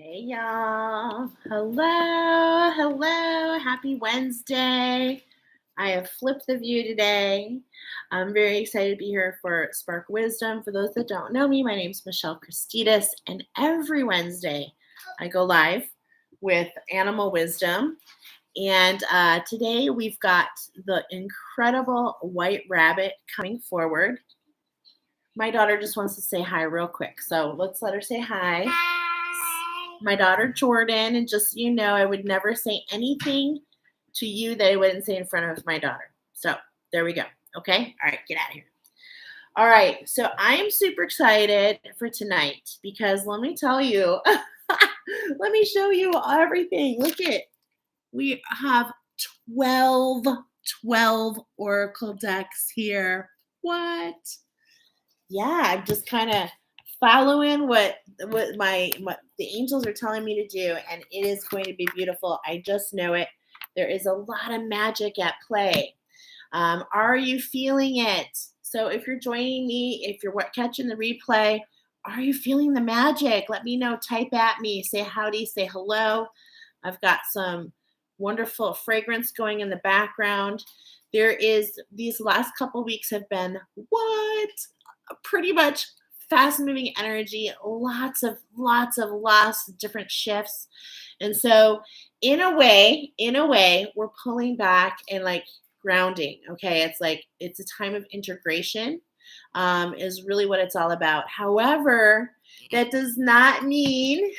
Hey y'all. Hello. Hello. Happy Wednesday. I have flipped the view today. I'm very excited to be here for Spark Wisdom. For those that don't know me, my name is Michelle Christidis, and every Wednesday I go live with Animal Wisdom. And today we've got the incredible white rabbit coming forward. My daughter just wants to say hi real quick, so let's let her say hi. My daughter Jordan, and just so you know, I would never say anything to you that I wouldn't say in front of my daughter. So there we go. Okay? All right, get out of here. All right, so I am super excited for tonight because let me tell you, let me show you everything. Look at, we have 12 oracle decks here. What? Yeah, I'm just kind of following what the angels are telling me to do, and it is going to be beautiful. I just know it. There is a lot of magic at play. Are you feeling it? So if you're joining me, if you're catching the replay, are you feeling the magic? Let me know. Type at me. Say howdy. Say hello. I've got some wonderful fragrance going in the background. These last couple weeks have been pretty much fast moving energy, lots of different shifts. And so in a way, we're pulling back and like grounding. Okay. It's a time of integration, is really what it's all about. However, that does not mean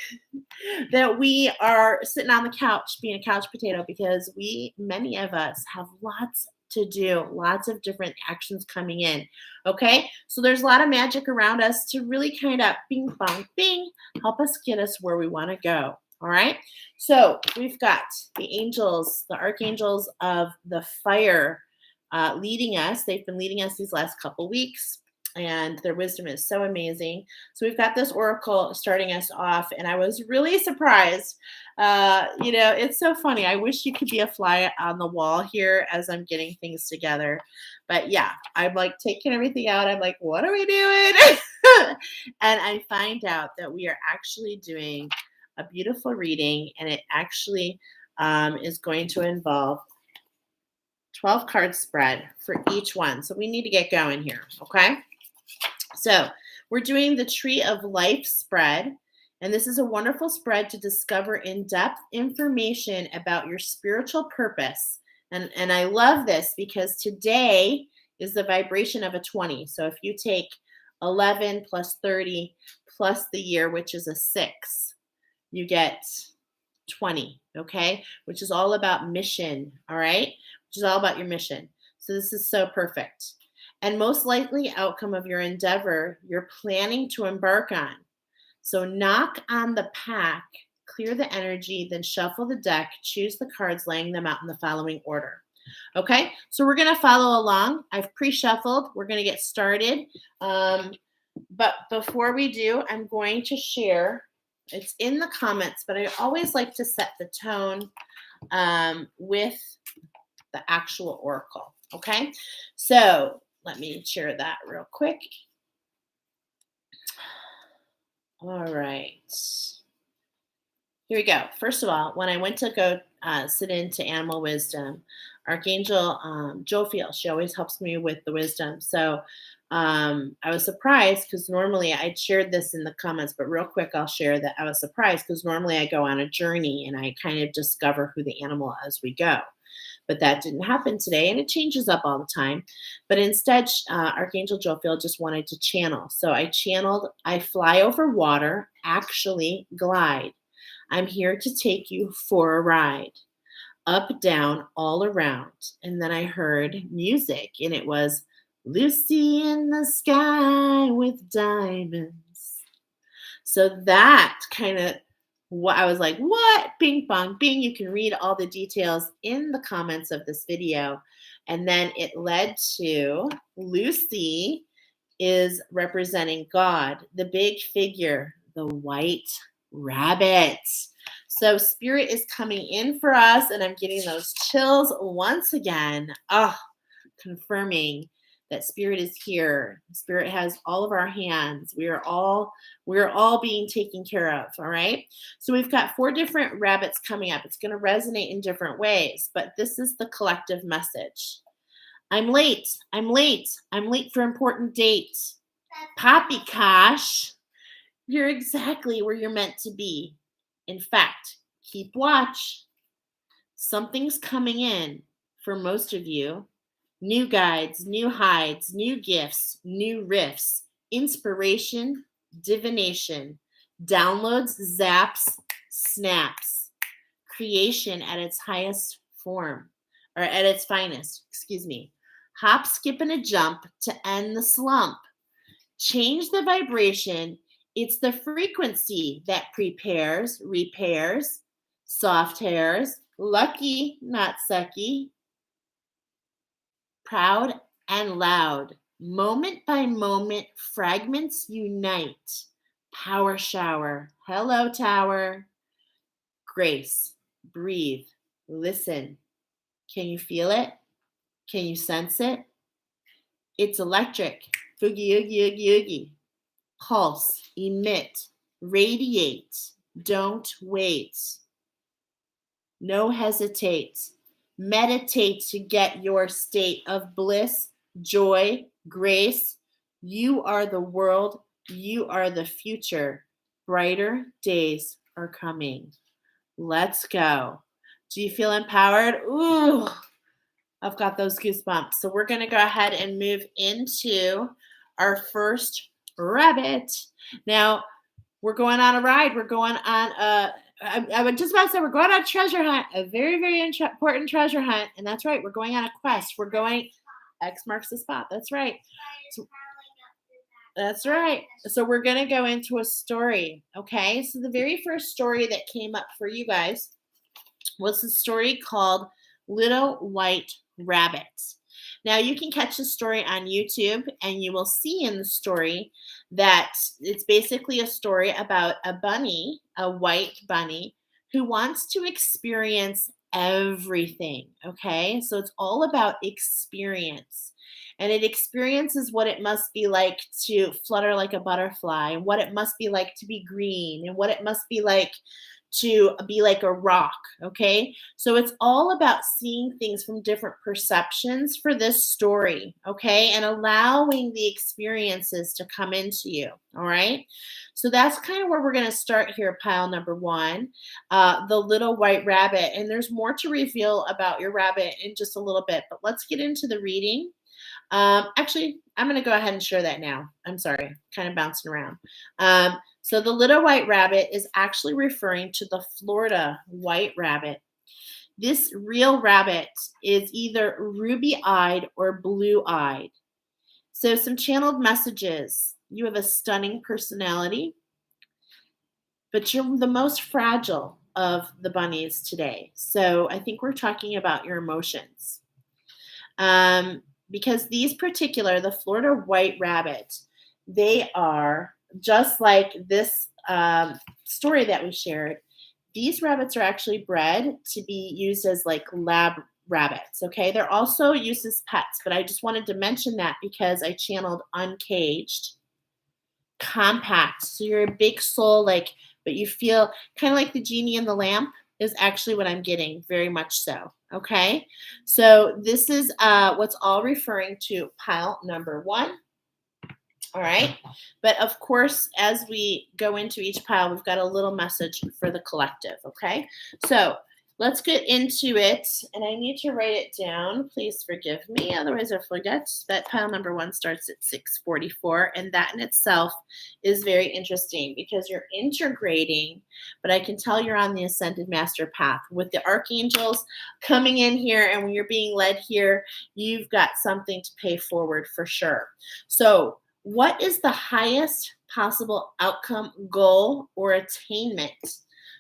that we are sitting on the couch being a couch potato, because many of us have lots to do, lots of different actions coming in. Okay, so there's a lot of magic around us to really kind of bing bong bing help us get us where we want to go. All right, so we've got the angels, the archangels of the fire, leading us. They've been leading us these last couple weeks, and their wisdom is so amazing. So we've got this oracle starting us off, and I was really surprised. It's so funny. I wish you could be a fly on the wall here as I'm getting things together. But yeah, I'm like taking everything out. I'm like, what are we doing? And I find out that we are actually doing a beautiful reading, and it actually is going to involve 12 card spread for each one. So we need to get going here. Okay. So we're doing the Tree of Life spread, and this is a wonderful spread to discover in-depth information about your spiritual purpose. And I love this because today is the vibration of a 20. So if you take 11 plus 30 plus the year, which is a 6, you get 20, okay? Which is all about mission, all right? Which is all about your mission. So this is so perfect. And most likely outcome of your endeavor you're planning to embark on. So knock on the pack, clear the energy, then shuffle the deck, choose the cards, laying them out in the following order. Okay, so we're going to follow along. I've pre-shuffled. We're going to get started. But before we do, I'm going to share, it's in the comments, but I always like to set the tone with the actual oracle. Okay, so let me share that real quick. All right. Here we go. First of all, when I went to go sit into Animal Wisdom, Archangel Jophiel, she always helps me with the wisdom. So I was surprised because normally I'd shared this in the comments, but real quick, I'll share that I was surprised because normally I go on a journey and I kind of discover who the animal as we go. But that didn't happen today, and it changes up all the time. But instead, Archangel Jophiel just wanted to channel. So I channeled, I fly over water, actually glide. I'm here to take you for a ride. Up, down, all around. And then I heard music, and it was Lucy in the sky with diamonds. So that kind of, I was like, what? Bing, bong, bing. You can read all the details in the comments of this video. And then it led to Lucy is representing God, the big figure, the white rabbit. So spirit is coming in for us, and I'm getting those chills once again. Confirming that Spirit is here. Spirit has all of our hands. We're all being taken care of, all right? So we've got 4 different rabbits coming up. It's going to resonate in different ways, but this is the collective message. I'm late. I'm late. I'm late for important date. Poppycosh, you're exactly where you're meant to be. In fact, keep watch. Something's coming in for most of you. New guides, new hides, new gifts, new riffs, inspiration, divination, downloads, zaps, snaps, creation at its highest form, or at its finest, excuse me. Hop, skip, and a jump to end the slump. Change the vibration. It's the frequency that prepares, repairs, soft hairs, lucky, not sucky, proud and loud. Moment by moment, fragments unite. Power shower. Hello, tower. Grace. Breathe. Listen. Can you feel it? Can you sense it? It's electric. Boogie, oogie, oogie, oogie. Pulse. Emit. Radiate. Don't wait. No hesitate. Meditate to get your state of bliss, joy, grace. You are the world. You are the future. Brighter days are coming. Let's go. Do you feel empowered? Ooh, I've got those goosebumps. So we're going to go ahead and move into our first rabbit. Now, we're going on a ride. We're going on I was just about to say we're going on a treasure hunt, a very, very important treasure hunt. And that's right. We're going on a quest. We're going, X marks the spot. That's right. So, that's right. So we're going to go into a story. Okay. So the very first story that came up for you guys was a story called Little White Rabbit. Now, you can catch the story on YouTube, and you will see in the story that it's basically a story about a bunny, a white bunny, who wants to experience everything, okay? So it's all about experience. And it experiences what it must be like to flutter like a butterfly, and what it must be like to be green, and what it must be like to be like a rock, okay? So it's all about seeing things from different perceptions for this story, okay? And allowing the experiences to come into you, all right? So that's kind of where we're going to start here, pile number 1, the little white rabbit. And there's more to reveal about your rabbit in just a little bit, but let's get into the reading. Actually, I'm going to go ahead and share that now. I'm sorry, kind of bouncing around. So the little white rabbit is actually referring to the Florida white rabbit. This real rabbit is either ruby-eyed or blue-eyed. So some channeled messages. You have a stunning personality, but you're the most fragile of the bunnies today. So I think we're talking about your emotions. Because these particular, the Florida white rabbit, they are just like this story that we shared. These rabbits are actually bred to be used as like lab rabbits, okay? They're also used as pets, but I just wanted to mention that because I channeled uncaged, compact. So you're a big soul, like, but you feel kind of like the genie in the lamp is actually what I'm getting, very much so, okay? So this is what's all referring to pile number 1. All right. But of course, as we go into each pile, we've got a little message for the collective. Okay. So let's get into it. And I need to write it down. Please forgive me. Otherwise, I forget that pile number 1 starts at 644. And that in itself is very interesting because you're integrating, but I can tell you're on the ascended master path with the archangels coming in here. And when you're being led here, you've got something to pay forward for sure. So what is the highest possible outcome, goal, or attainment?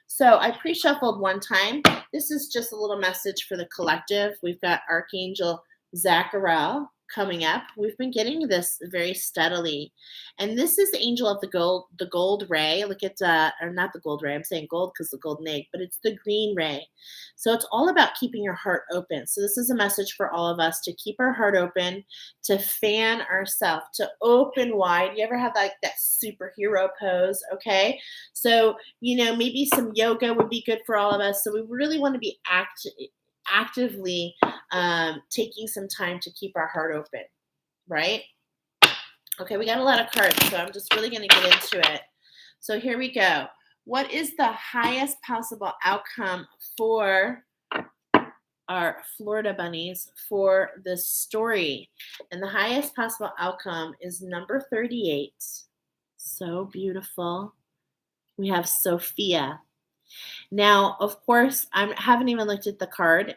So I pre-shuffled one time. This is just a little message for the collective. We've got Archangel Zachariel coming up. We've been getting this very steadily. And this is the angel of the gold ray. Look at, or not the gold ray, I'm saying gold because the golden egg, but it's the green ray. So it's all about keeping your heart open. So this is a message for all of us to keep our heart open, to fan ourselves, to open wide. You ever have like that superhero pose? Okay. So, maybe some yoga would be good for all of us. So we really want to be actively taking some time to keep our heart open, right? Okay, we got a lot of cards, so I'm just really going to get into it. So here we go. What is the highest possible outcome for our Florida bunnies for this story? And the highest possible outcome is number 38. So beautiful. We have Sophia. Now, of course, I haven't even looked at the card.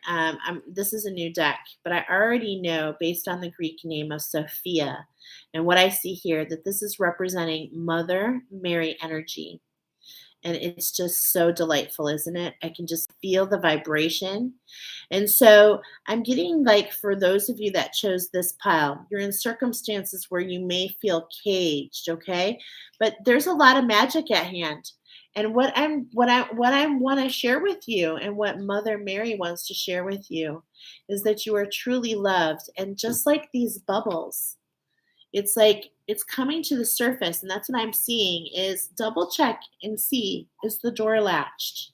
This is a new deck, but I already know based on the Greek name of Sophia and what I see here that this is representing Mother Mary energy. And it's just so delightful, isn't it? I can just feel the vibration. And so I'm getting like, for those of you that chose this pile, you're in circumstances where you may feel caged, okay? But there's a lot of magic at hand. And what I want to share with you, and what Mother Mary wants to share with you, is that you are truly loved. And just like these bubbles, it's like it's coming to the surface, and that's what I'm seeing is double check and see, is the door latched?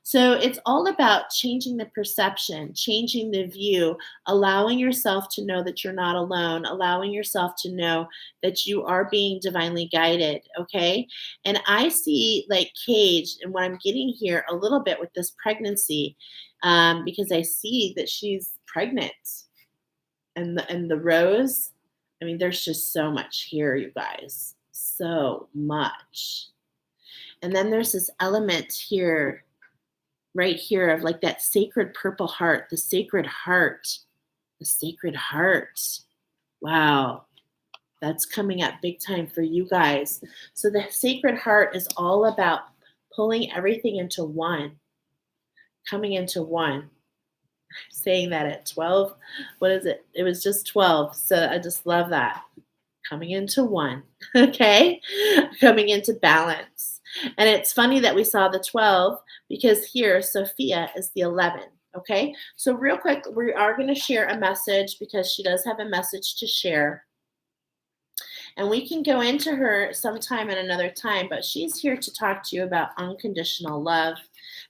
So it's all about changing the perception, changing the view, allowing yourself to know that you're not alone, allowing yourself to know that you are being divinely guided, okay? And I see like caged, and what I'm getting here a little bit with this pregnancy, because I see that she's pregnant, and the rose. I mean, there's just so much here, you guys. So much. And then there's this element here, right here, of like that sacred purple heart, the sacred heart, the sacred heart. Wow. That's coming up big time for you guys. So the sacred heart is all about pulling everything into one, coming into one. Saying that at 12, what is it? It was just 12. So I just love that. Coming into one, okay? Coming into balance. And it's funny that we saw the 12 because here Sophia is the 11, okay? So real quick, we are going to share a message because she does have a message to share. And we can go into her sometime at another time, but she's here to talk to you about unconditional love.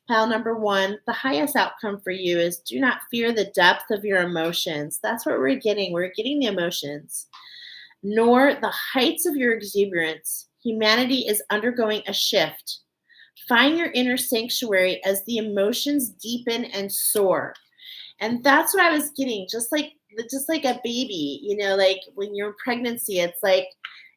Pile number 1, the highest outcome for you is do not fear the depth of your emotions. That's what we're getting. We're getting the emotions. Nor the heights of your exuberance. Humanity is undergoing a shift. Find your inner sanctuary as the emotions deepen and soar. And that's what I was getting, just like a baby, like when you're in pregnancy, it's like,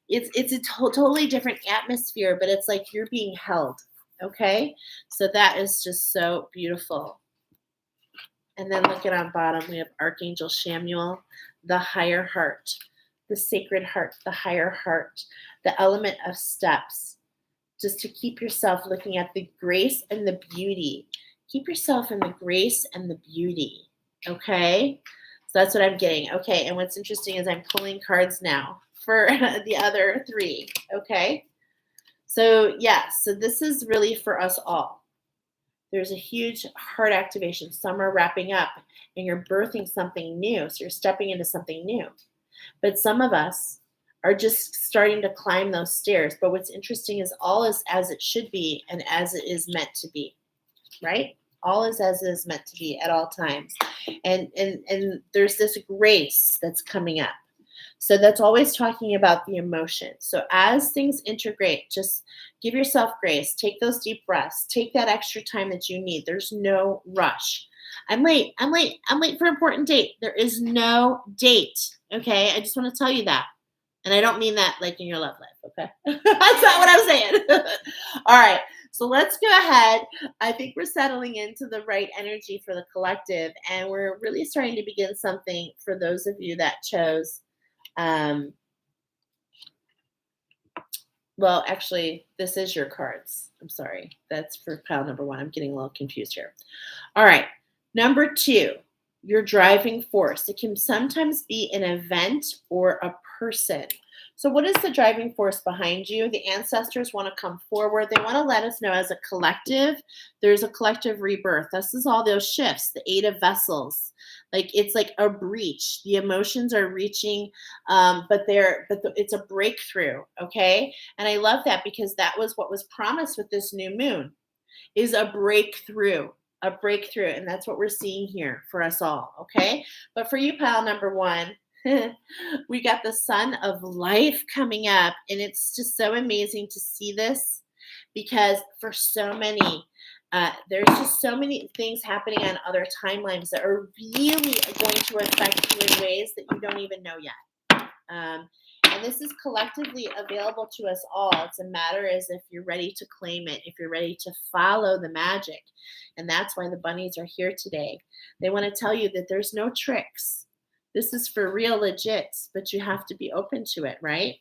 it's a totally different atmosphere, but it's like you're being held. Okay. So that is just so beautiful. And then look at on bottom, we have Archangel Samuel, the higher heart, the sacred heart, the higher heart, the element of steps, just to keep yourself looking at the grace and the beauty. Keep yourself in the grace and the beauty. Okay. So that's what I'm getting. Okay. And what's interesting is I'm pulling cards now for the other 3. Okay. So so this is really for us all. There's a huge heart activation. Some are wrapping up and you're birthing something new. So you're stepping into something new. But some of us are just starting to climb those stairs. But what's interesting is all is as it should be and as it is meant to be, right? All is as it is meant to be at all times. And there's this grace that's coming up. So that's always talking about the emotion. So as things integrate, just give yourself grace. Take those deep breaths. Take that extra time that you need. There's no rush. I'm late for an important date. There is no date. Okay. I just want to tell you that. And I don't mean that like in your love life. Okay. That's not what I'm saying. All right. So let's go ahead. I think we're settling into the right energy for the collective. And we're really starting to begin something for those of you that chose. Well, actually, this is your cards. I'm sorry. That's for pile number 1. I'm getting a little confused here. All right. Number 2. your driving force. It can sometimes be an event or a person. So, what is the driving force behind you? The ancestors want to come forward. They want to let us know as a collective, there's a collective rebirth. This is all those shifts, the eight of vessels. Like it's like a breach. The emotions are reaching, it's a breakthrough. Okay, and I love that because that was what was promised with this new moon is a breakthrough. And that's what we're seeing here for us all. Okay. But for you, pile number one, we got the sun of life coming up. And it's just so amazing to see this because for so many, there's just so many things happening on other timelines that are really going to affect you in ways that you don't even know yet. And this is collectively available to us all. It's a matter as if you're ready to claim it, if you're ready to follow the magic. And that's why the bunnies are here today. They want to tell you that there's no tricks. This is for real legit, but you have to be open to it, right?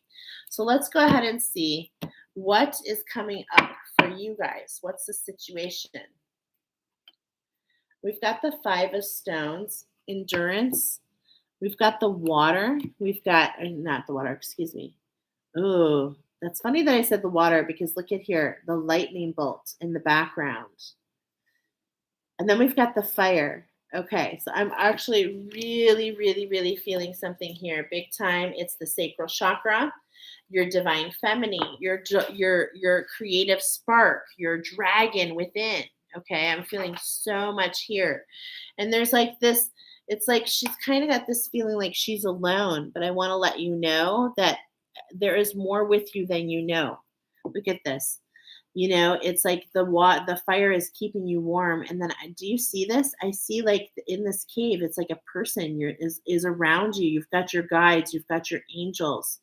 So let's go ahead and see what is coming up for you guys. What's the situation? We've got the Five of Stones, endurance. We've got the water. We've got, not the water, excuse me. Oh, that's funny that I said the water because look at here, the lightning bolt in the background. And then we've got the fire. Okay, so I'm actually really, really, really feeling something here. Big time. It's the sacral chakra, your divine feminine, your creative spark, your dragon within. Okay, I'm feeling so much here. And there's like this, it's like she's kind of got this feeling like she's alone, but I want to let you know that there is more with you than you know. Look at this. You know, it's like the fire is keeping you warm. And then do you see this? I see like in this cave, it's like a person is around you. You've got your guides, you've got your angels.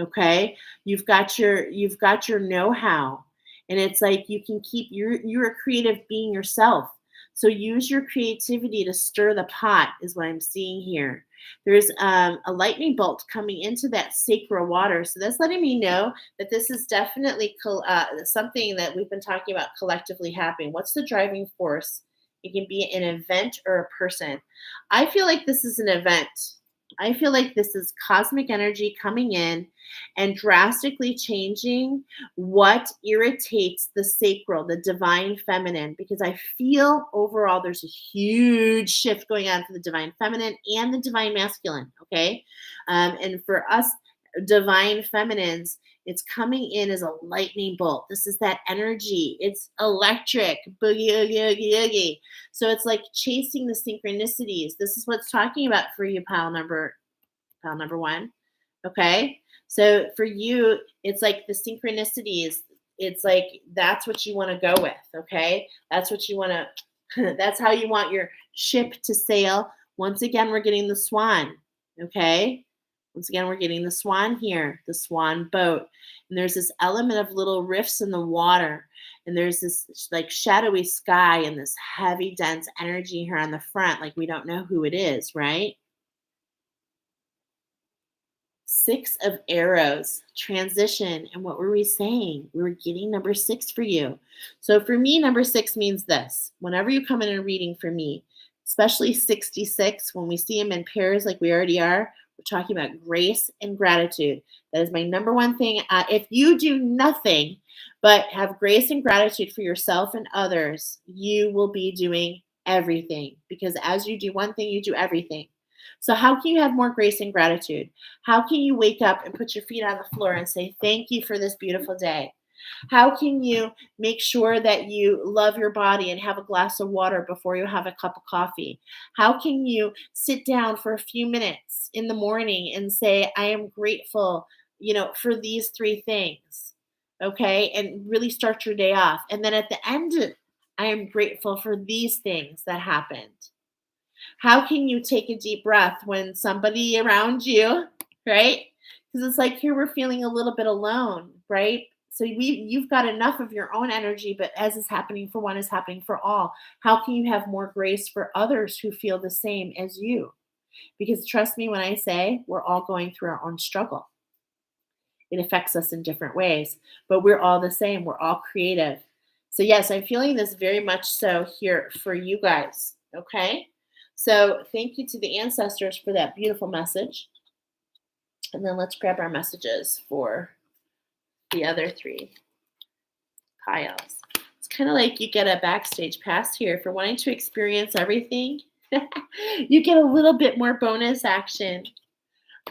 Okay? You've got your know-how. And it's like you can keep you're a creative being yourself. So use your creativity to stir the pot is what I'm seeing here. There's a lightning bolt coming into that sacral water. So that's letting me know that this is definitely something that we've been talking about collectively happening. What's the driving force? It can be an event or a person. I feel like this is an event. I feel like this is cosmic energy coming in and drastically changing what irritates the sacral, the divine feminine, because I feel overall there's a huge shift going on for the divine feminine and the divine masculine, okay? And for us divine feminines, it's coming in as a lightning bolt. This is that energy. It's electric. Boogie, oogie, oogie, oogie. So it's like chasing the synchronicities. This is what's talking about for you, pile number one. Okay. So for you, it's like the synchronicities. It's like that's what you want to go with. Okay. That's what you want to, that's how you want your ship to sail. Once again, we're getting the swan. Okay. Once again, we're getting the swan here, the swan boat. And there's this element of little rifts in the water. And there's this like shadowy sky and this heavy, dense energy here on the front. Like we don't know who it is, right? Six of arrows, transition. And what were we saying? We were getting number 6 for you. So for me, number 6 means this. Whenever you come in a reading for me, especially 66, when we see them in pairs like we already are, we're talking about grace and gratitude. That is my number one thing. If you do nothing but have grace and gratitude for yourself and others, you will be doing everything. Because as you do one thing, you do everything. So how can you have more grace and gratitude? How can you wake up and put your feet on the floor and say, thank you for this beautiful day? How can you make sure that you love your body and have a glass of water before you have a cup of coffee? How can you sit down for a few minutes in the morning and say, I am grateful, for these 3 things, okay? And really start your day off. And then at the end, I am grateful for these things that happened. How can you take a deep breath when somebody around you, right? Because it's like here we're feeling a little bit alone, right? So you've got enough of your own energy, but as is happening for one is happening for all. How can you have more grace for others who feel the same as you? Because trust me when I say we're all going through our own struggle. It affects us in different ways, but we're all the same. We're all creative. So yes, I'm feeling this very much so here for you guys, okay? So thank you to the ancestors for that beautiful message. And then let's grab our messages for the other 3 piles. It's kind of like you get a backstage pass here. For wanting to experience everything, you get a little bit more bonus action,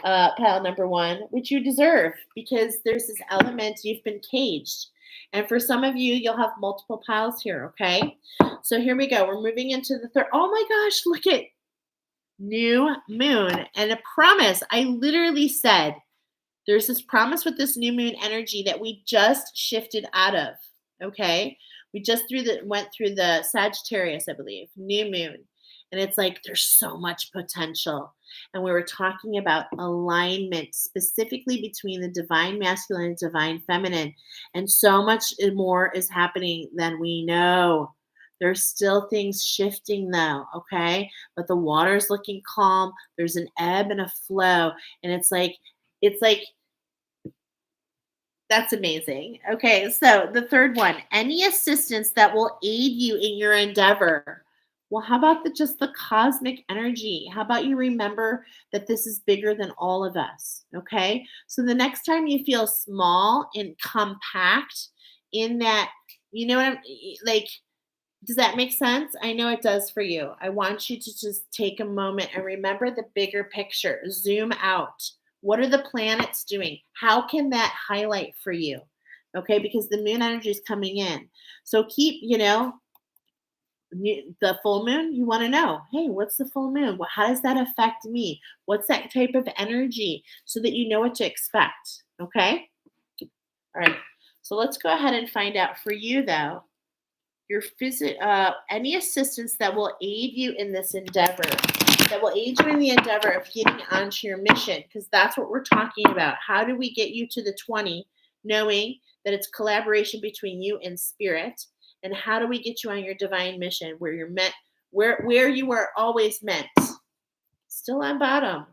pile number 1, which you deserve because there's this element you've been caged. And for some of you, you'll have multiple piles here, okay? So here we go. We're moving into the third. Oh my gosh, look at new moon and a promise. I literally said there's this promise with this new moon energy that we just shifted out of, okay? We just went through the Sagittarius, I believe, new moon. And it's like there's so much potential. And we were talking about alignment specifically between the divine masculine and divine feminine. And so much more is happening than we know. There's still things shifting though, okay? But the water's looking calm. There's an ebb and a flow. And it's like, that's amazing. Okay, so the third one, any assistance that will aid you in your endeavor. Well, how about just the cosmic energy? How about you remember that this is bigger than all of us, okay? So the next time you feel small and compact in that, you know what I'm like, does that make sense? I know it does for you. I want you to just take a moment and remember the bigger picture. Zoom out. What are the planets doing? How can that highlight for you? Okay, because the moon energy is coming in. So keep, the full moon, you want to know, hey, what's the full moon? How does that affect me? What's that type of energy so that you know what to expect? Okay? All right. So let's go ahead and find out for you, though, any assistance that will aid you in this endeavor, that will aid you in the endeavor of getting onto your mission, because that's what we're talking about. How do we get you to the 20, knowing that it's collaboration between you and spirit? And how do we get you on your divine mission where you're meant, where you were always meant? Still on bottom.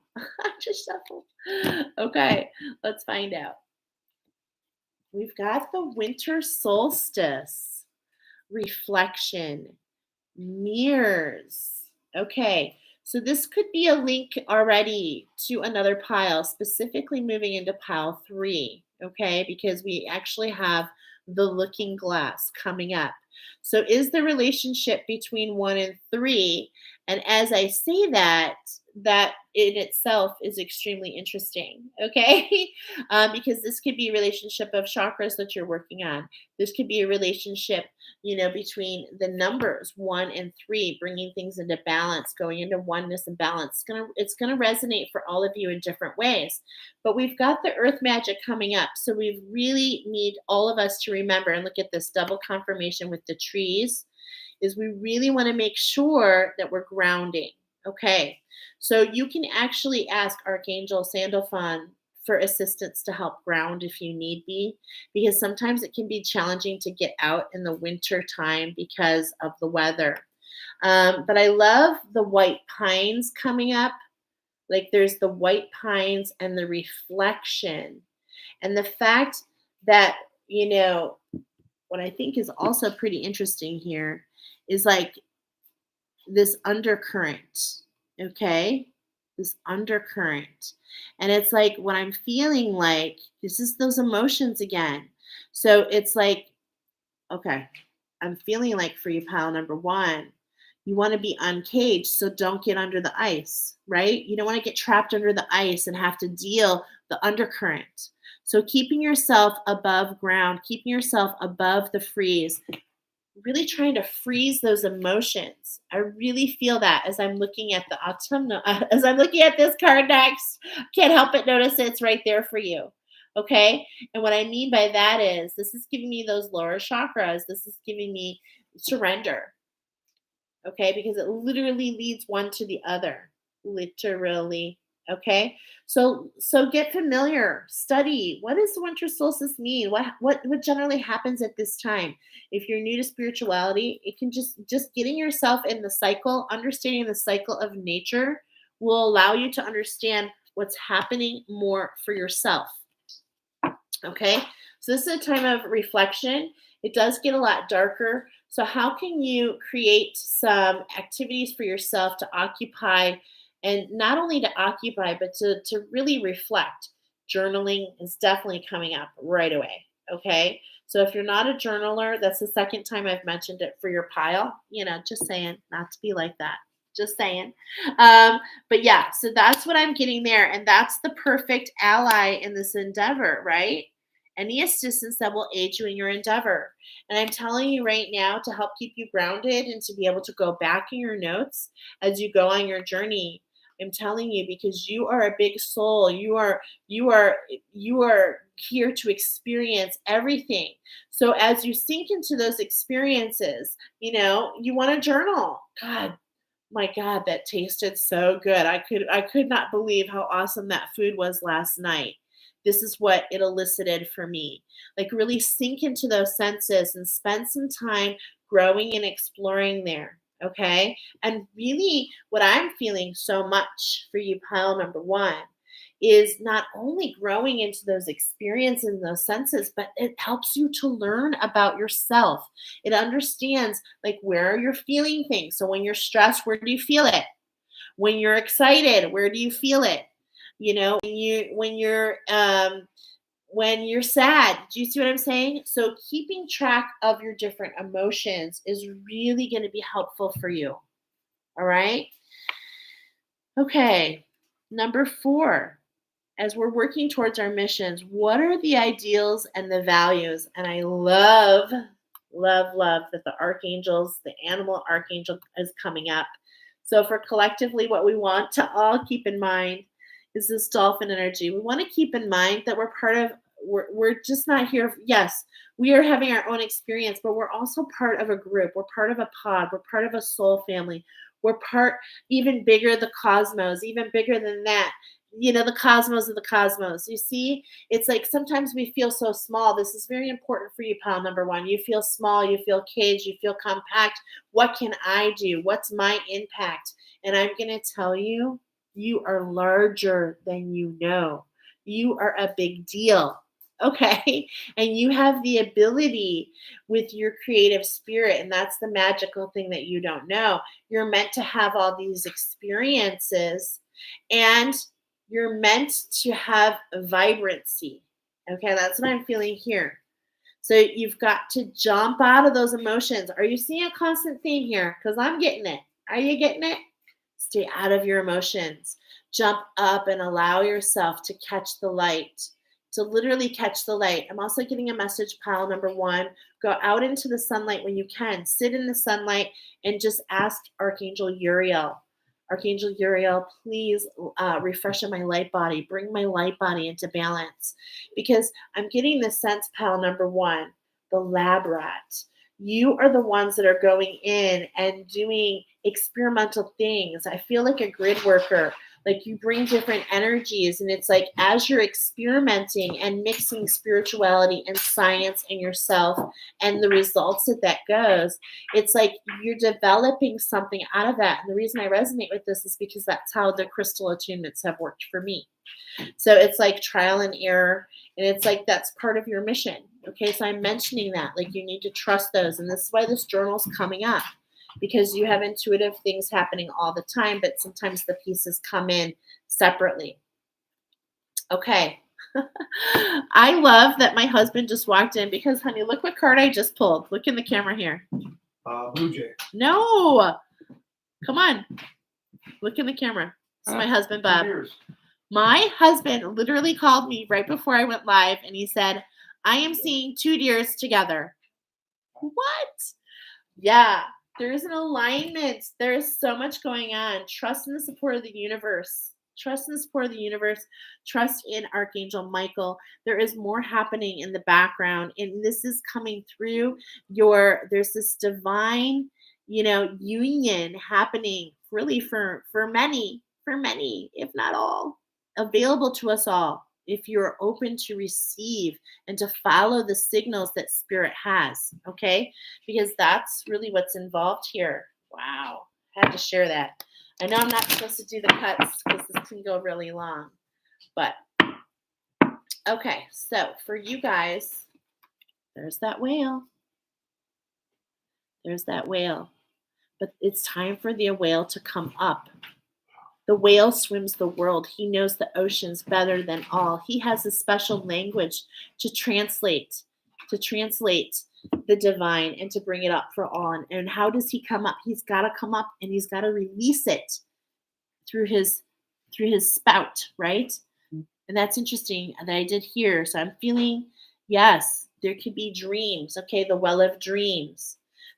Just shuffle. Okay, let's find out. We've got the winter solstice, reflection, mirrors. Okay, so this could be a link already to another pile, specifically moving into pile 3, okay, because we actually have the looking glass coming up. So is the relationship between 1 and 3, and as I say that in itself is extremely interesting, okay? Because this could be a relationship of chakras that you're working on. This could be a relationship, between the numbers 1 and 3, bringing things into balance, going into oneness and balance. It's gonna resonate for all of you in different ways. But we've got the earth magic coming up, so we really need all of us to remember and look at this double confirmation with the trees. Is we really want to make sure that we're grounding. Okay, so you can actually ask Archangel Sandalphon for assistance to help ground if you need be, because sometimes it can be challenging to get out in the winter time because of the weather. But I love the white pines coming up. Like there's the white pines and the reflection. And the fact that, what I think is also pretty interesting here is like this undercurrent, okay? This undercurrent. And it's like what I'm feeling like, this is those emotions again. So it's like, okay, I'm feeling like for you, pile number 1, you want to be uncaged, so don't get under the ice, right? You don't want to get trapped under the ice and have to deal the undercurrent. So keeping yourself above ground, keeping yourself above the freeze, really trying to freeze those emotions. I really feel that as I'm looking at the autumnal, as I'm looking at this card next, can't help but notice it's right there for you. Okay. And what I mean by that is this is giving me those lower chakras. This is giving me surrender. Okay. Because it literally leads one to the other. Literally. Okay. So get familiar, study. What does the winter solstice mean? What generally happens at this time? If you're new to spirituality, it can just getting yourself in the cycle, understanding the cycle of nature will allow you to understand what's happening more for yourself. Okay. So this is a time of reflection. It does get a lot darker. So how can you create some activities for yourself to occupy, and not only to occupy, but to really reflect? Journaling is definitely coming up right away. Okay. So if you're not a journaler, that's the second time I've mentioned it for your pile. Just saying, not to be like that. Just saying. But yeah, so that's what I'm getting there. And that's the perfect ally in this endeavor, right? Any assistance that will aid you in your endeavor. And I'm telling you right now, to help keep you grounded and to be able to go back in your notes as you go on your journey. I'm telling you, because you are a big soul. You are here to experience everything. So as you sink into those experiences, you want to journal. My God, that tasted so good. I could not believe how awesome that food was last night. This is what it elicited for me. Like, really sink into those senses and spend some time growing and exploring there. Okay. And really, what I'm feeling so much for you, pile number one, is not only growing into those experiences and those senses, but it helps you to learn about yourself. It understands, like, where you're feeling things. So when you're stressed, where do you feel it? When you're excited, where do you feel it? When you're sad. Do you see what I'm saying? So keeping track of your different emotions is really going to be helpful for you. All right. Okay. Number 4, as we're working towards our missions, what are the ideals and the values? And I love, love, love that the archangels, the animal archangel is coming up. So for collectively, what we want to all keep in mind is this dolphin energy. We want to keep in mind that we're just not here. Yes, we are having our own experience, but we're also part of a group. We're part of a pod. We're part of a soul family. We're part even bigger, the cosmos, even bigger than that. The cosmos of the cosmos. You see, it's like sometimes we feel so small. This is very important for you, pal number 1. You feel small, you feel caged, you feel compact. What can I do? What's my impact? And I'm going to tell you, you are larger than you know. You are a big deal. Okay. And you have the ability with your creative spirit. And that's the magical thing that you don't know. You're meant to have all these experiences, and you're meant to have vibrancy. Okay. That's what I'm feeling here. So you've got to jump out of those emotions. Are you seeing a constant theme here? Because I'm getting it. Are you getting it? Stay out of your emotions. Jump up and allow yourself to catch the light, to literally catch the light. I'm also getting a message, pile number 1. Go out into the sunlight when you can. Sit in the sunlight and just ask Archangel Uriel. Archangel Uriel, please refresh my light body. Bring my light body into balance. Because I'm getting the sense, pile number 1, the lab rat. You are the ones that are going in and doing experimental things. I feel like a grid worker. Like, you bring different energies, and it's like as you're experimenting and mixing spirituality and science and yourself and the results that goes, it's like you're developing something out of that. And the reason I resonate with this is because that's how the crystal attunements have worked for me. So it's like trial and error, and it's like that's part of your mission. Okay, so I'm mentioning that, like, you need to trust those, and this is why this journal's coming up, because you have intuitive things happening all the time, but sometimes the pieces come in separately. Okay. I love that my husband just walked in because, honey, look what card I just pulled. Look in the camera here. Blue Jay. No. Come on. Look in the camera. It's my husband, Bob. My husband literally called me right before I went live, and he said, I am seeing 2 deers together. What? Yeah. There's an alignment. There's so much going on. Trust in the support of the universe. Trust in the support of the universe. Trust in Archangel Michael. There is more happening in the background, and this is coming through there's this divine, union happening really for many, if not all, available to us all, if you're open to receive and to follow the signals that spirit has, okay? Because that's really what's involved here. Wow. I had to share that. I know I'm not supposed to do the cuts because this can go really long, but okay. So for you guys, there's that whale. There's that whale. But it's time for the whale to come up. The whale swims the world. He knows the oceans better than all. He has a special language to translate the divine and to bring it up for all. And how does he come up? He's got to come up and he's got to release it through his spout, right? And that's interesting that I did here. So I'm feeling, yes, there could be dreams. Okay, the well of dreams,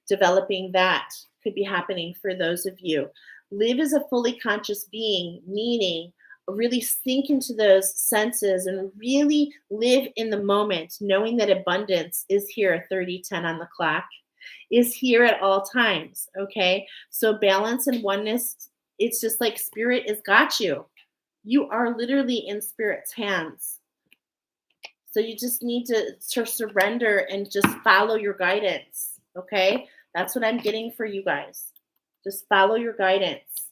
developing that could be happening for those of you. Live as a fully conscious being, meaning really sink into those senses and really live in the moment, knowing that abundance is here, 3010 on the clock, is here at all times, okay? So balance and oneness, it's just like spirit has got you. You are literally in spirit's hands. So you just need to surrender and just follow your guidance, okay? That's what I'm getting for you guys. Just follow your guidance.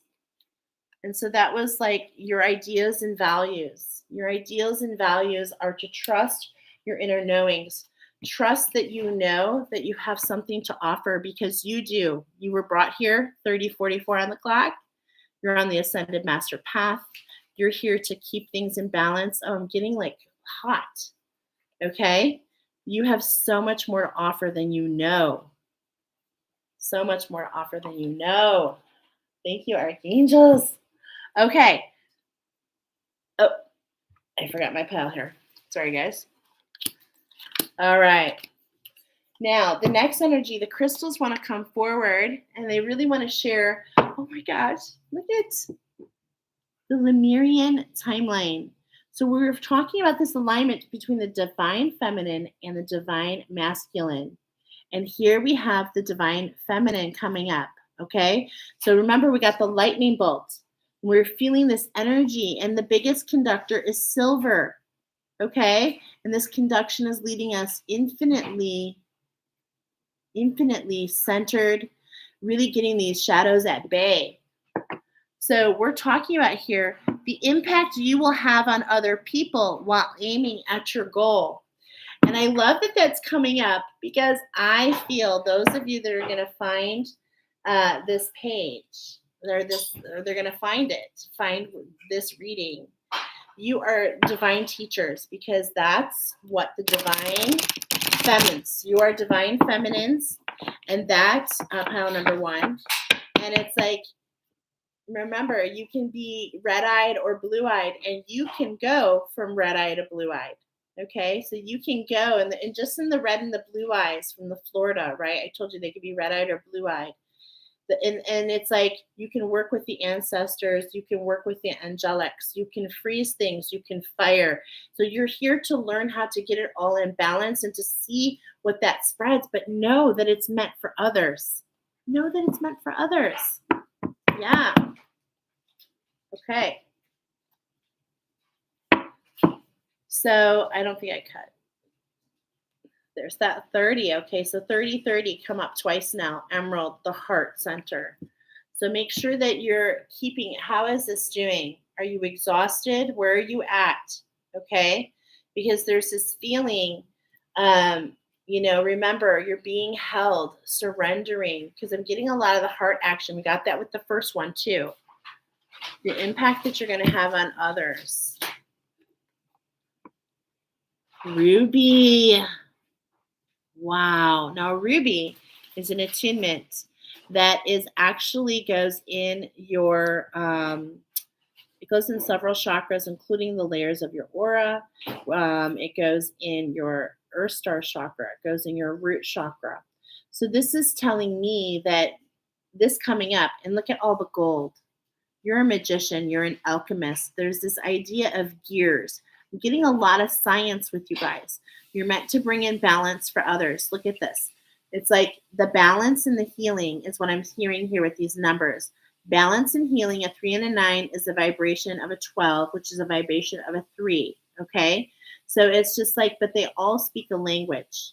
And so that was like your ideas and values. Your ideals and values are to trust your inner knowings. Trust that you know that you have something to offer because you do. You were brought here, 3044 on the clock. You're on the ascended master path. You're here to keep things in balance. Oh, I'm getting like hot. Okay? You have so much more to offer than you know. So much more to offer than you know. Thank you, archangels. Okay. Oh, I forgot my pile here. Sorry, guys. All right. Now, the next energy, the crystals want to come forward and they really want to share. Oh my gosh, look at the Lemurian timeline. So we're talking about this alignment between the divine feminine and the divine masculine. And here we have the divine feminine coming up, okay? So remember, we got the lightning bolt. We're feeling this energy, and the biggest conductor is silver, okay? And this conduction is leading us infinitely centered, really getting these shadows at bay. So we're talking about here the impact you will have on other people while aiming at your goal. And I love that that's coming up because I feel those of you that are going to find this page, they're going to find this reading. You are divine teachers because that's what the divine feminines. You are divine feminines, and that's pile number one. And it's like, remember, you can be red-eyed or blue-eyed, and you can go from red-eyed to blue-eyed. Okay, so you can go and just in the red and the blue eyes from the Florida, right? I told you they could be red-eyed or blue-eyed. And it's like you can work with the ancestors, you can work with the angelics, you can freeze things, you can fire. So you're here to learn how to get it all in balance and to see what that spreads, but know that it's meant for others. Know that it's meant for others. Yeah. Okay. So I don't think I cut. There's that 30. Okay, so 30, come up twice now. Emerald, the heart center. So make sure that you're keeping, how is this doing? Are you exhausted? Where are you at? Okay, because there's this feeling, remember you're being held, surrendering, because I'm getting a lot of the heart action. We got that with the first one too. The impact that you're going to have on others. Ruby. Wow. Now, Ruby is an attunement that is actually goes in your, it goes in several chakras, including the layers of your aura. It goes in your Earth Star chakra. It goes in your root chakra. So this is telling me that this coming up, and look at all the gold. You're a magician. You're an alchemist. There's this idea of gears. I'm getting a lot of science with you guys. You're meant to bring in balance for others. Look at this. It's like the balance and the healing is what I'm hearing here with these numbers. Balance and healing, a 3 and a 9 is a vibration of a 12, which is a vibration of a 3, okay? So it's just like, but they all speak a language.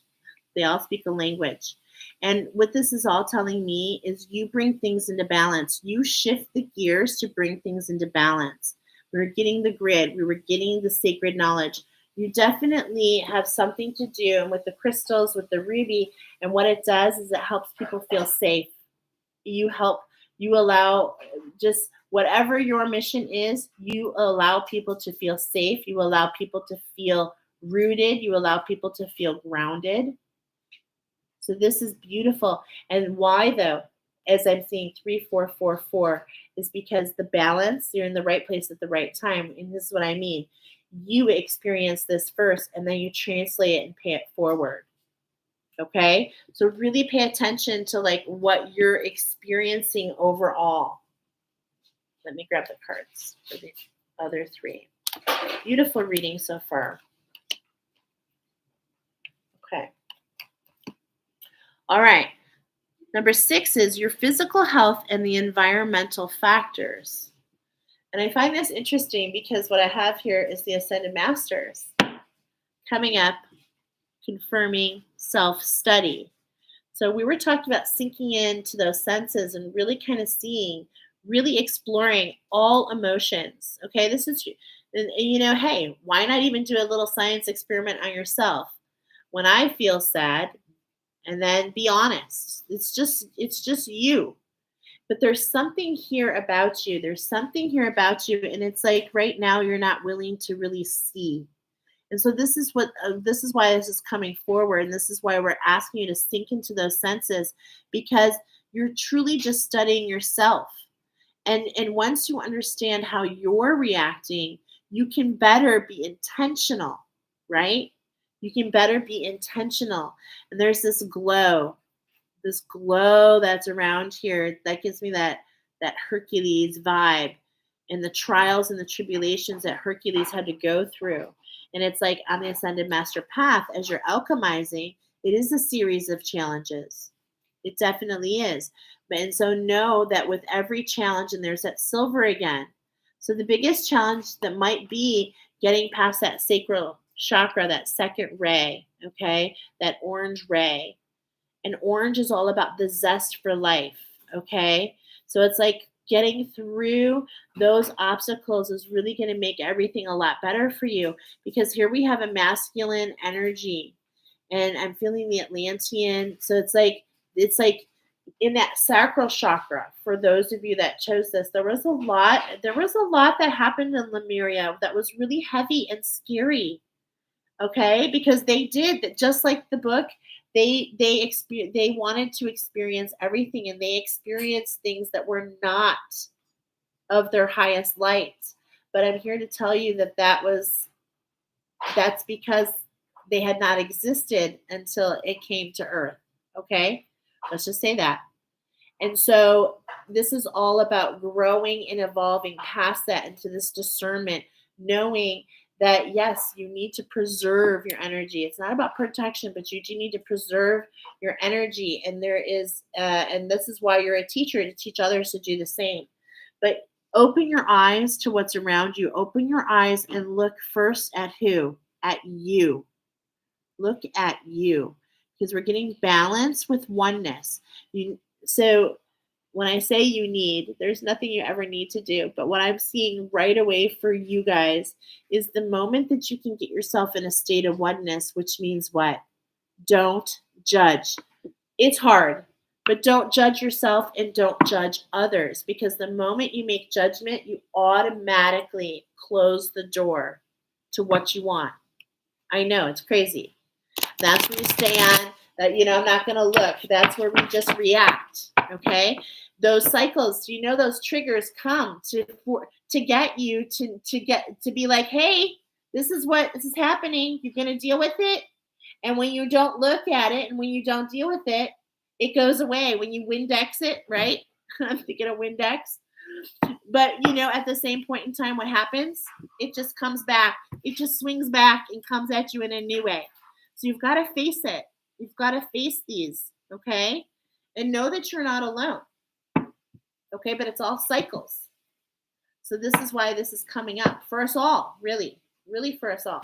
They all speak a language. And what this is all telling me is you bring things into balance. You shift the gears to bring things into balance. We were getting the grid. We were getting the sacred knowledge. You definitely have something to do. And with the crystals, with the ruby, and what it does is it helps people feel safe. You help, you allow, just whatever your mission is, you allow people to feel safe. You allow people to feel rooted. You allow people to feel grounded. So this is beautiful. And why though? As I'm seeing 3444 is because the balance, you're in the right place at the right time. And this is what I mean. You experience this first and then you translate it and pay it forward. Okay? So really pay attention to like what you're experiencing overall. Let me grab the cards for the other three. Beautiful reading so far. Okay. All right. Number 6 is your physical health and the environmental factors. And I find this interesting because what I have here is the Ascended Masters coming up, confirming self-study. So we were talking about sinking into those senses and really kind of seeing, really exploring all emotions. Okay, this is, and you know, hey, why not even do a little science experiment on yourself? When I feel sad, and then be honest. It's just you. But there's something here about you. There's something here about you, and it's like right now you're not willing to really see. And so this is why this is coming forward, and this is why we're asking you to sink into those senses, because you're truly just studying yourself. And once you understand how you're reacting, you can better be intentional, right? You can better be intentional. And there's this glow that's around here that gives me that Hercules vibe, and the trials and the tribulations that Hercules had to go through. And it's like on the Ascended Master path, as you're alchemizing, it is a series of challenges. It definitely is. And so know that with every challenge, and there's that silver again. So the biggest challenge that might be getting past that sacral chakra, that second ray, okay, that orange ray. And orange is all about the zest for life, okay? So it's like getting through those obstacles is really going to make everything a lot better for you, because here we have a masculine energy, and I'm feeling the Atlantean. So it's like in that sacral chakra, for those of you that chose this, there was a lot that happened in Lemuria that was really heavy and scary. Okay, because they did, just like the book, they wanted to experience everything, and they experienced things that were not of their highest light. But I'm here to tell you that's because they had not existed until it came to earth. Okay, let's just say that. And so this is all about growing and evolving past that into this discernment, knowing that yes, you need to preserve your energy. It's not about protection, but you do need to preserve your energy. And there is, and this is why you're a teacher, to teach others to do the same. But open your eyes to what's around you. Open your eyes and look first at who? At you. Look at you, because we're getting balance with oneness. So when I say you need, there's nothing you ever need to do. But what I'm seeing right away for you guys is the moment that you can get yourself in a state of oneness, which means what? Don't judge. It's hard, but don't judge yourself and don't judge others, because the moment you make judgment, you automatically close the door to what you want. I know, it's crazy. That's where you stay on. That, I'm not going to look. That's where we just react. Okay, those cycles. Those triggers come to get you to be like, hey, this is happening. You're going to deal with it, and when you don't look at it, and when you don't deal with it, it goes away. When you Windex it, right? I'm thinking of Windex. But at the same point in time, what happens? It just comes back. It just swings back and comes at you in a new way. So you've got to face it. You've got to face these, okay? And know that you're not alone, okay? But it's all cycles. So this is why this is coming up for us all, really, really for us all,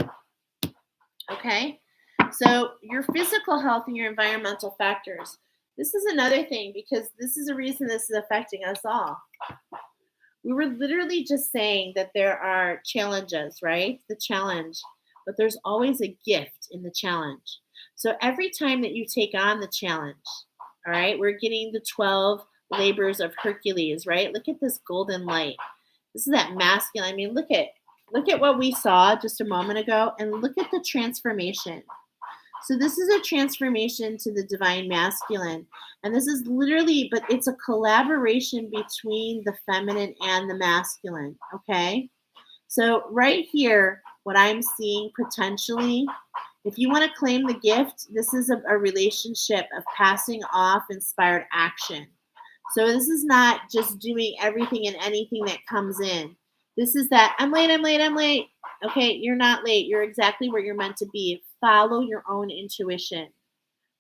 okay? So your physical health and your environmental factors. This is another thing, because this is a reason this is affecting us all. We were literally just saying that there are challenges, right? The challenge. but there's always a gift in the challenge. So every time that you take on the challenge, all right, we're getting the 12 labors of Hercules, right? Look at this golden light. This is that masculine. I mean, look at what we saw just a moment ago, and look at the transformation. So this is a transformation to the divine masculine. And this is literally, but it's a collaboration between the feminine and the masculine, okay? So right here, what I'm seeing potentially, if you want to claim the gift, this is a relationship of passing off inspired action. So this is not just doing everything and anything that comes in. This is that, I'm late, I'm late, I'm late. Okay, you're not late. You're exactly where you're meant to be. Follow your own intuition.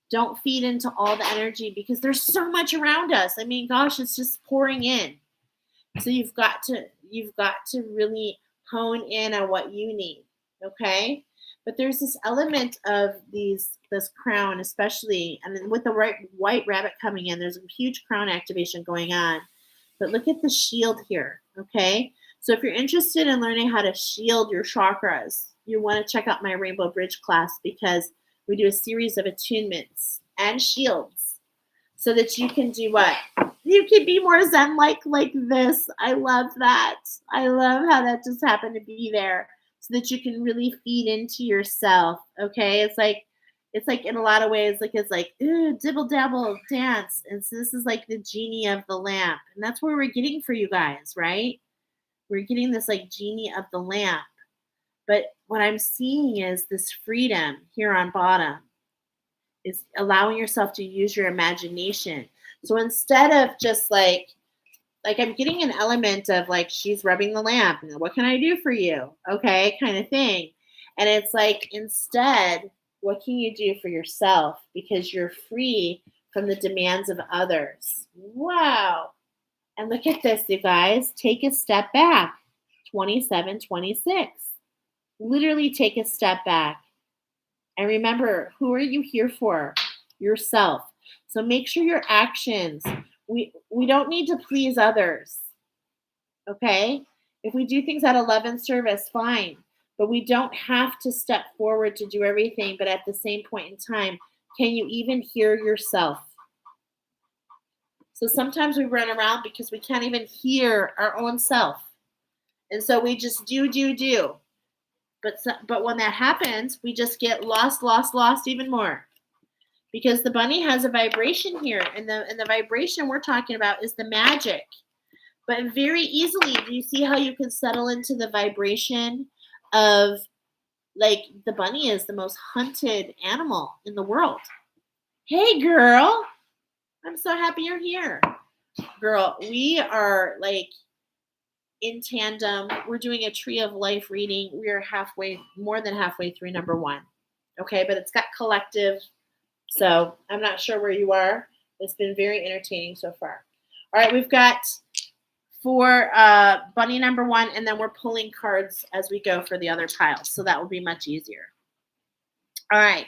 Don't feed into all the energy because there's so much around us. I mean, gosh, it's just pouring in. So you've got to really hone in on what you need, okay? But there's this element of this crown, especially, and then with the white rabbit coming in, there's a huge crown activation going on. But look at the shield here, okay? So if you're interested in learning how to shield your chakras, you want to check out my Rainbow Bridge class because we do a series of attunements and shields so that you can do what? You can be more Zen-like like this. I love that. I love how that just happened to be there so that you can really feed into yourself, okay? It's like in a lot of ways, like it's like, ooh, dibble dabble, dance. And so this is like the genie of the lamp. And that's what we're getting for you guys, right? We're getting this like genie of the lamp. But what I'm seeing is this freedom here on bottom is allowing yourself to use your imagination. So instead of just like I'm getting an element of like, she's rubbing the lamp. What can I do for you? Okay, kind of thing. And it's like, instead, what can you do for yourself? Because you're free from the demands of others. Wow. And look at this, you guys. Take a step back. 27, 26. Literally take a step back. And remember, who are you here for? Yourself. So make sure your actions, we don't need to please others. Okay? If we do things out of love and service, fine. But we don't have to step forward to do everything. But at the same point in time, can you even hear yourself? So sometimes we run around because we can't even hear our own self. And so we just do. But when that happens, we just get lost even more. Because the bunny has a vibration here. And the vibration we're talking about is the magic. But very easily, do you see how you can settle into the vibration of, like, the bunny is the most hunted animal in the world. Hey, girl. I'm so happy you're here. Girl, we are, like, in tandem. We're doing a Tree of Life reading. We are more than halfway through number 1. Okay, but it's got collective. So I'm not sure where you are. It's been very entertaining so far. All right, we've got for bunny number 1, and then we're pulling cards as we go for the other piles. So that will be much easier. All right.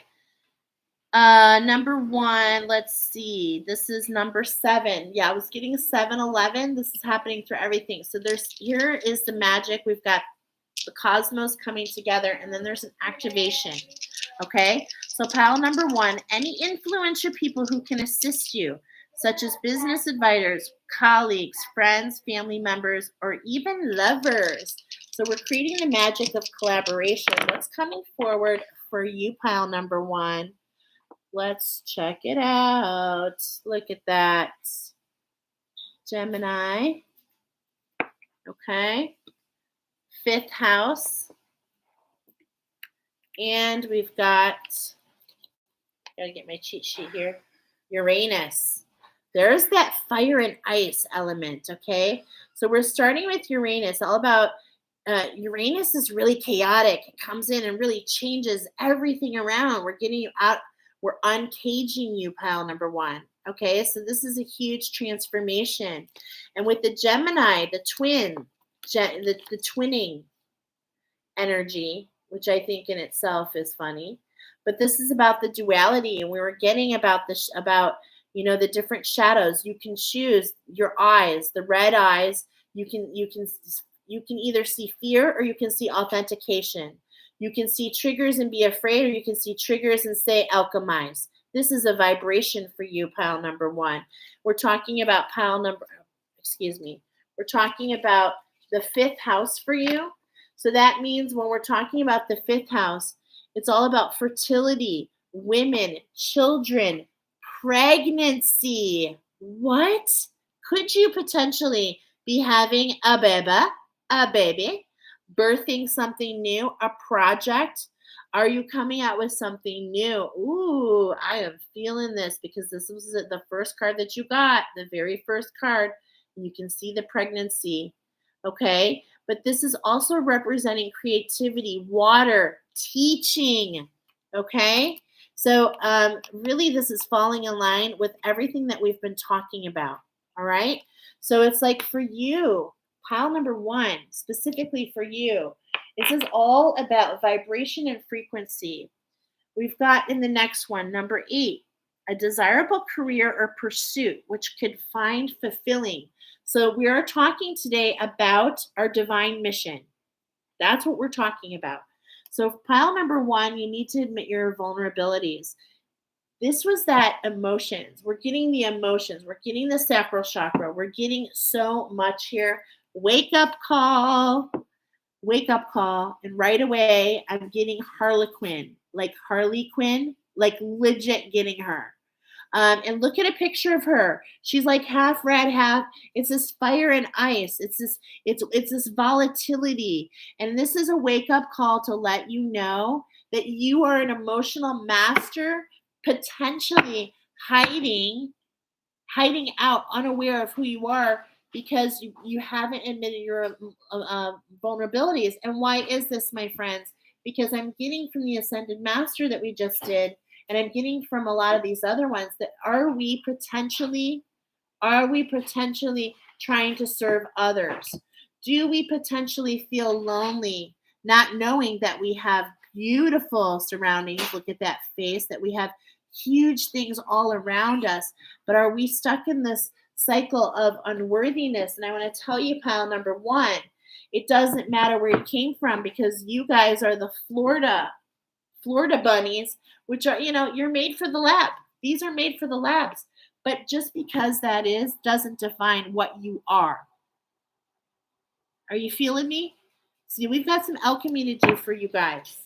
Number 1, let's see. This is number 7. Yeah, I was getting 7-11. This is happening through everything. So here is the magic. We've got the cosmos coming together, and then there's an activation. Okay? So pile number 1, any influential people who can assist you, such as business advisors, colleagues, friends, family members, or even lovers. So we're creating the magic of collaboration. What's coming forward for you, pile number 1? Let's check it out. Look at that. Gemini. Okay. 5th house. And we've got, gotta get my cheat sheet here, Uranus. There's that fire and ice element, okay? So we're starting with Uranus, all about, Uranus is really chaotic. It comes in and really changes everything around. We're getting you out. We're uncaging you, pile number 1. Okay, so this is a huge transformation. And with the Gemini, the twinning energy, which I think in itself is funny, but this is about the duality, and we were getting about the different shadows. You can choose your eyes, the red eyes. You can either see fear or you can see authentication. You can see triggers and be afraid, or you can see triggers and say alchemize. This is a vibration for you, pile number 1. We're talking about we're talking about the 5th house for you. So that means when we're talking about the 5th house, it's all about fertility, women, children, pregnancy. What? Could you potentially be having a baby, birthing something new, a project? Are you coming out with something new? Ooh, I am feeling this because this was the first card that you got, the very first card. You can see the pregnancy, okay? But this is also representing creativity, water, teaching, okay? So really this is falling in line with everything that we've been talking about, all right? So it's like for you, pile number 1, specifically for you, this is all about vibration and frequency. We've got in the next one, number 8, a desirable career or pursuit which could find fulfilling. So we are talking today about our divine mission. That's what we're talking about. So pile number 1, you need to admit your vulnerabilities. This was that emotions. We're getting the emotions. We're getting the sacral chakra. We're getting so much here. Wake up call. Wake up call. And right away, I'm getting Harlequin, like Harley Quinn, like legit getting her. And look at a picture of her. She's like half red, half. It's this fire and ice. It's this volatility, and this is a wake up call to let you know that you are an emotional master, potentially hiding out, unaware of who you are because you haven't admitted your vulnerabilities. And why is this, my friends? Because I'm getting from the Ascended Master that we just did, and I'm getting from a lot of these other ones, that are we potentially trying to serve others? Do we potentially feel lonely, not knowing that we have beautiful surroundings? Look at that face, that we have huge things all around us, but are we stuck in this cycle of unworthiness? And I want to tell you, pile number 1, it doesn't matter where you came from, because you guys are the Florida bunnies, which are, you're made for the lab. These are made for the labs. But just because that doesn't define what you are. Are you feeling me? See, we've got some alchemy to do for you guys.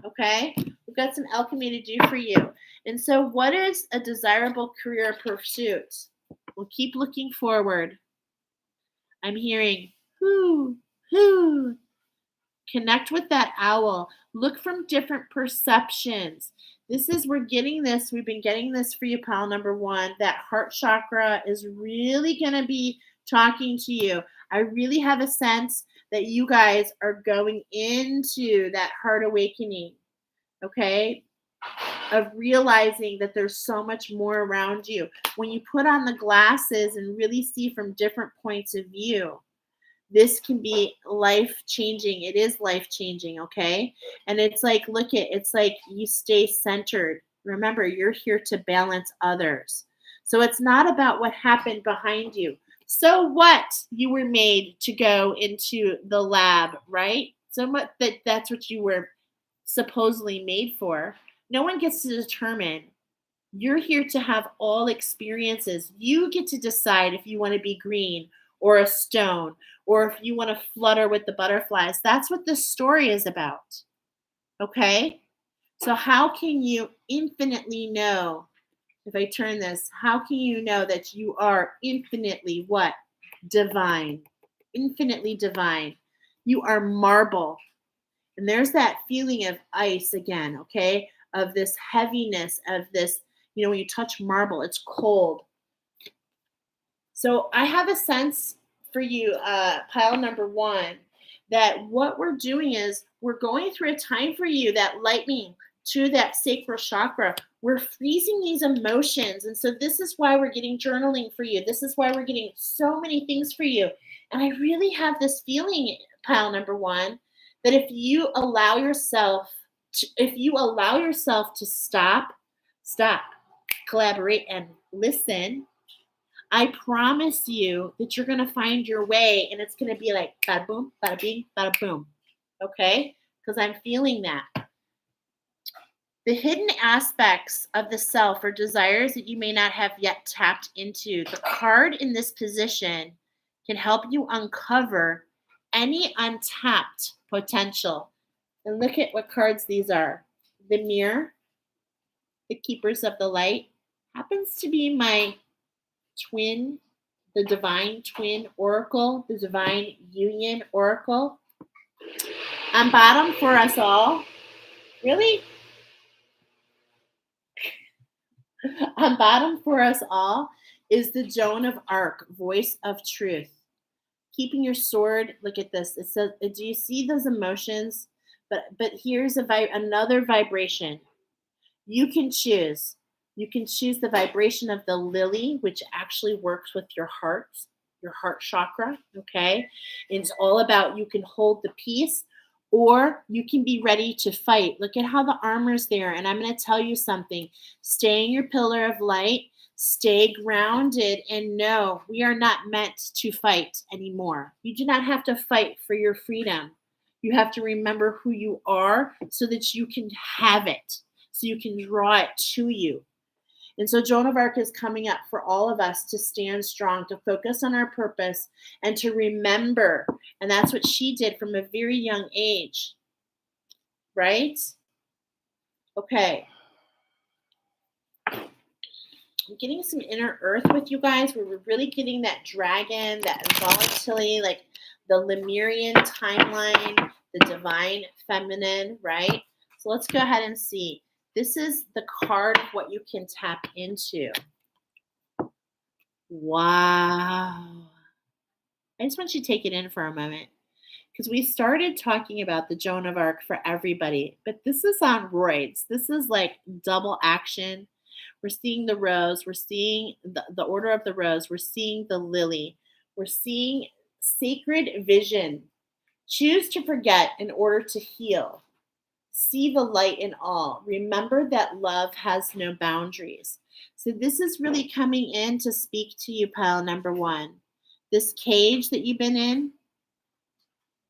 Okay? We've got some alchemy to do for you. And so what is a desirable career pursuit? We'll keep looking forward. I'm hearing, whoo. Connect with that owl. Look from different perceptions. We're getting this. We've been getting this for you, pile number 1. That heart chakra is really going to be talking to you. I really have a sense that you guys are going into that heart awakening, okay, of realizing that there's so much more around you. When you put on the glasses and really see from different points of view, this can be life-changing. It is life-changing, okay? And it's like, it's like you stay centered. Remember, you're here to balance others. So it's not about what happened behind you. So what? You were made to go into the lab, right? So much that's what you were supposedly made for. No one gets to determine. You're here to have all experiences. You get to decide if you want to be green or a stone, or if you want to flutter with the butterflies. That's what this story is about. Okay? So how can you infinitely know, if I turn this, how can you know that you are infinitely what? Divine. Infinitely divine. You are marble. And there's that feeling of ice again, okay? Of this heaviness, of this, when you touch marble, it's cold. So I have a sense for you, pile number 1, that what we're doing is we're going through a time for you, that lightning to that sacral chakra. We're freezing these emotions. And so this is why we're getting journaling for you. This is why we're getting so many things for you. And I really have this feeling, pile number 1, that if you allow yourself to stop, collaborate, and listen, I promise you that you're going to find your way, and it's going to be like bada boom, bada bing, bada boom. Okay? because I'm feeling that. The hidden aspects of the self or desires that you may not have yet tapped into. The card in this position can help you uncover any untapped potential. And look at what cards these are. The Mirror, the Keepers of the Light, happens to be my twin, the Divine Twin Oracle, the Divine Union Oracle. On bottom for us all, really? On bottom for us all is the Joan of Arc, Voice of Truth. Keeping your sword, look at this. It says, do you see those emotions? But here's another vibration. You can choose. You can choose the vibration of the lily, which actually works with your heart chakra, okay? And it's all about you can hold the peace, or you can be ready to fight. Look at how the armor's there. And I'm going to tell you something. Stay in your pillar of light. Stay grounded and know we are not meant to fight anymore. You do not have to fight for your freedom. You have to remember who you are so that you can have it, so you can draw it to you. And so Joan of Arc is coming up for all of us to stand strong, to focus on our purpose, and to remember. And that's what she did from a very young age, right? Okay. I'm getting some inner earth with you guys, where we're really getting that dragon, that volatility, like the Lemurian timeline, the divine feminine, right? So let's go ahead and see. This is the card of what you can tap into. Wow. I just want you to take it in for a moment, because we started talking about the Joan of Arc for everybody, but this is on roids. This is like double action. We're seeing the rose. We're seeing the order of the rose. We're seeing the lily. We're seeing sacred vision. Choose to forget in order to heal. See the light in all. Remember that love has no boundaries. So this is really coming in to speak to you, pile number one. This cage that you've been in,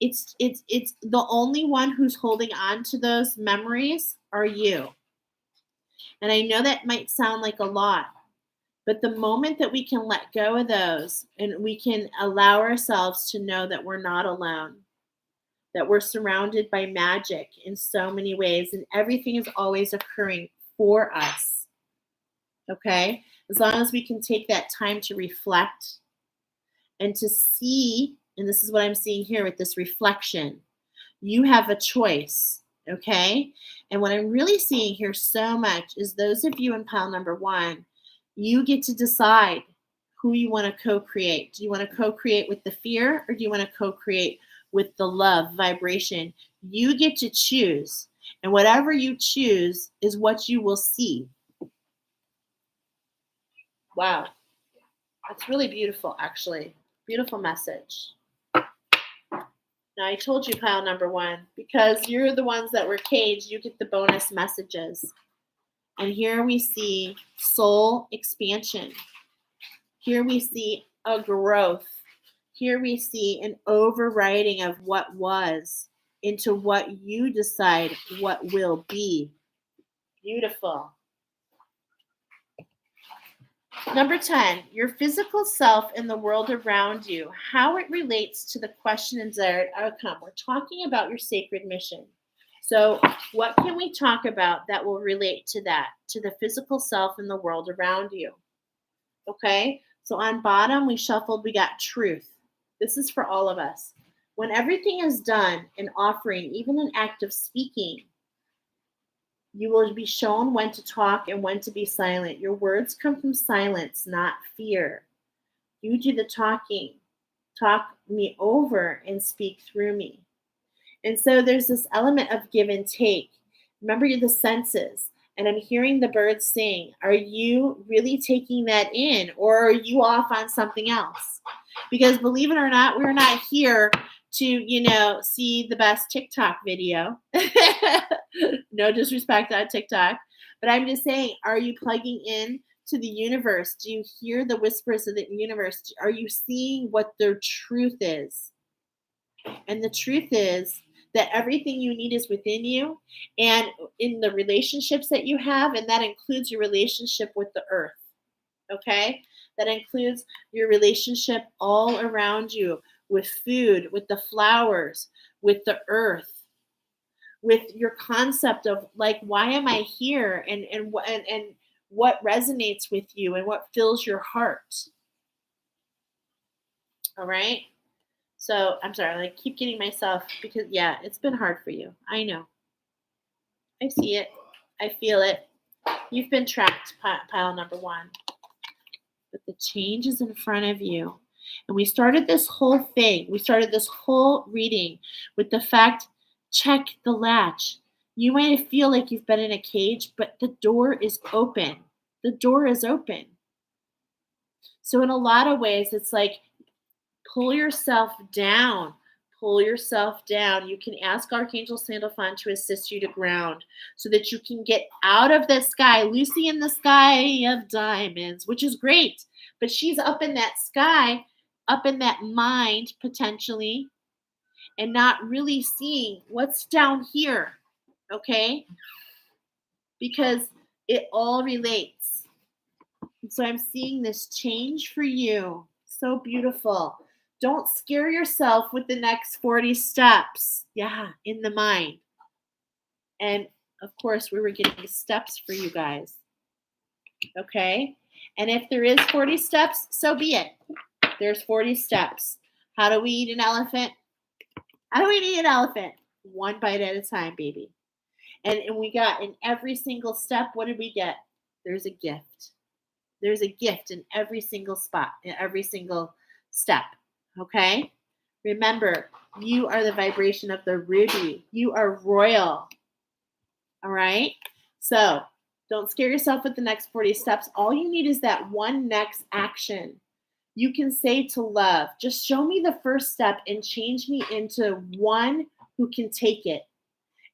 it's the only one who's holding on to those memories are you. And I know that might sound like a lot, but the moment that we can let go of those and we can allow ourselves to know that we're not alone, that we're surrounded by magic in so many ways, and everything is always occurring for us, okay? As long as we can take that time to reflect and to see, and this is what I'm seeing here with this reflection, you have a choice, okay? And what I'm really seeing here so much is those of you in pile number one, you get to decide who you want to co-create. Do you want to co-create with the fear, or do you want to co-create with the love vibration? You get to choose. And whatever you choose is what you will see. Wow. That's really beautiful, actually. Beautiful message. Now, I told you, pile number one, because you're the ones that were caged, you get the bonus messages. And here we see soul expansion. Here we see a growth. Here we see an overriding of what was into what you decide what will be. Beautiful. Number 10, your physical self in the world around you, how it relates to the question and desired outcome. We're talking about your sacred mission. So what can we talk about that will relate to that, to the physical self in the world around you? Okay, so on bottom, we shuffled, we got truth. This is for all of us. When everything is done, an offering, even an act of speaking, you will be shown when to talk and when to be silent. Your words come from silence, not fear. You do the talking. Talk me over and speak through me. And so there's this element of give and take. Remember, you're the senses. And I'm hearing the birds sing. Are you really taking that in, or are you off on something else? Because believe it or not, we're not here to, see the best TikTok video. No disrespect on TikTok. But I'm just saying, are you plugging in to the universe? Do you hear the whispers of the universe? Are you seeing what their truth is? And the truth is that everything you need is within you and in the relationships that you have, and that includes your relationship with the earth, okay? That includes your relationship all around you with food, with the flowers, with the earth, with your concept of like, why am I here, and what resonates with you and what fills your heart. All right. So I'm sorry, like keep getting myself because yeah, it's been hard for you. I know. I see it. I feel it. You've been trapped, pile number one. But the change is in front of you. And we started this whole thing. We started this whole reading with the fact, check the latch. You might feel like you've been in a cage, but the door is open. The door is open. So in a lot of ways, it's like pull yourself down. Pull yourself down. You can ask Archangel Sandalphon to assist you to ground so that you can get out of the sky. Lucy in the sky of diamonds, which is great. But she's up in that sky, up in that mind potentially, and not really seeing what's down here, okay? Because it all relates. And so I'm seeing this change for you. So beautiful. Don't scare yourself with the next 40 steps. Yeah, in the mind. And of course, we were getting steps for you guys. Okay? And if there is 40 steps, so be it. There's 40 steps. How do we eat an elephant? How do we eat an elephant? One bite at a time, baby. And we got in every single step, what did we get? There's a gift. There's a gift in every single spot, in every single step. Okay? Remember, you are the vibration of the ruby. You are royal. All right? So don't scare yourself with the next 40 steps. All you need is that one next action. You can say to love, just show me the first step and change me into one who can take it.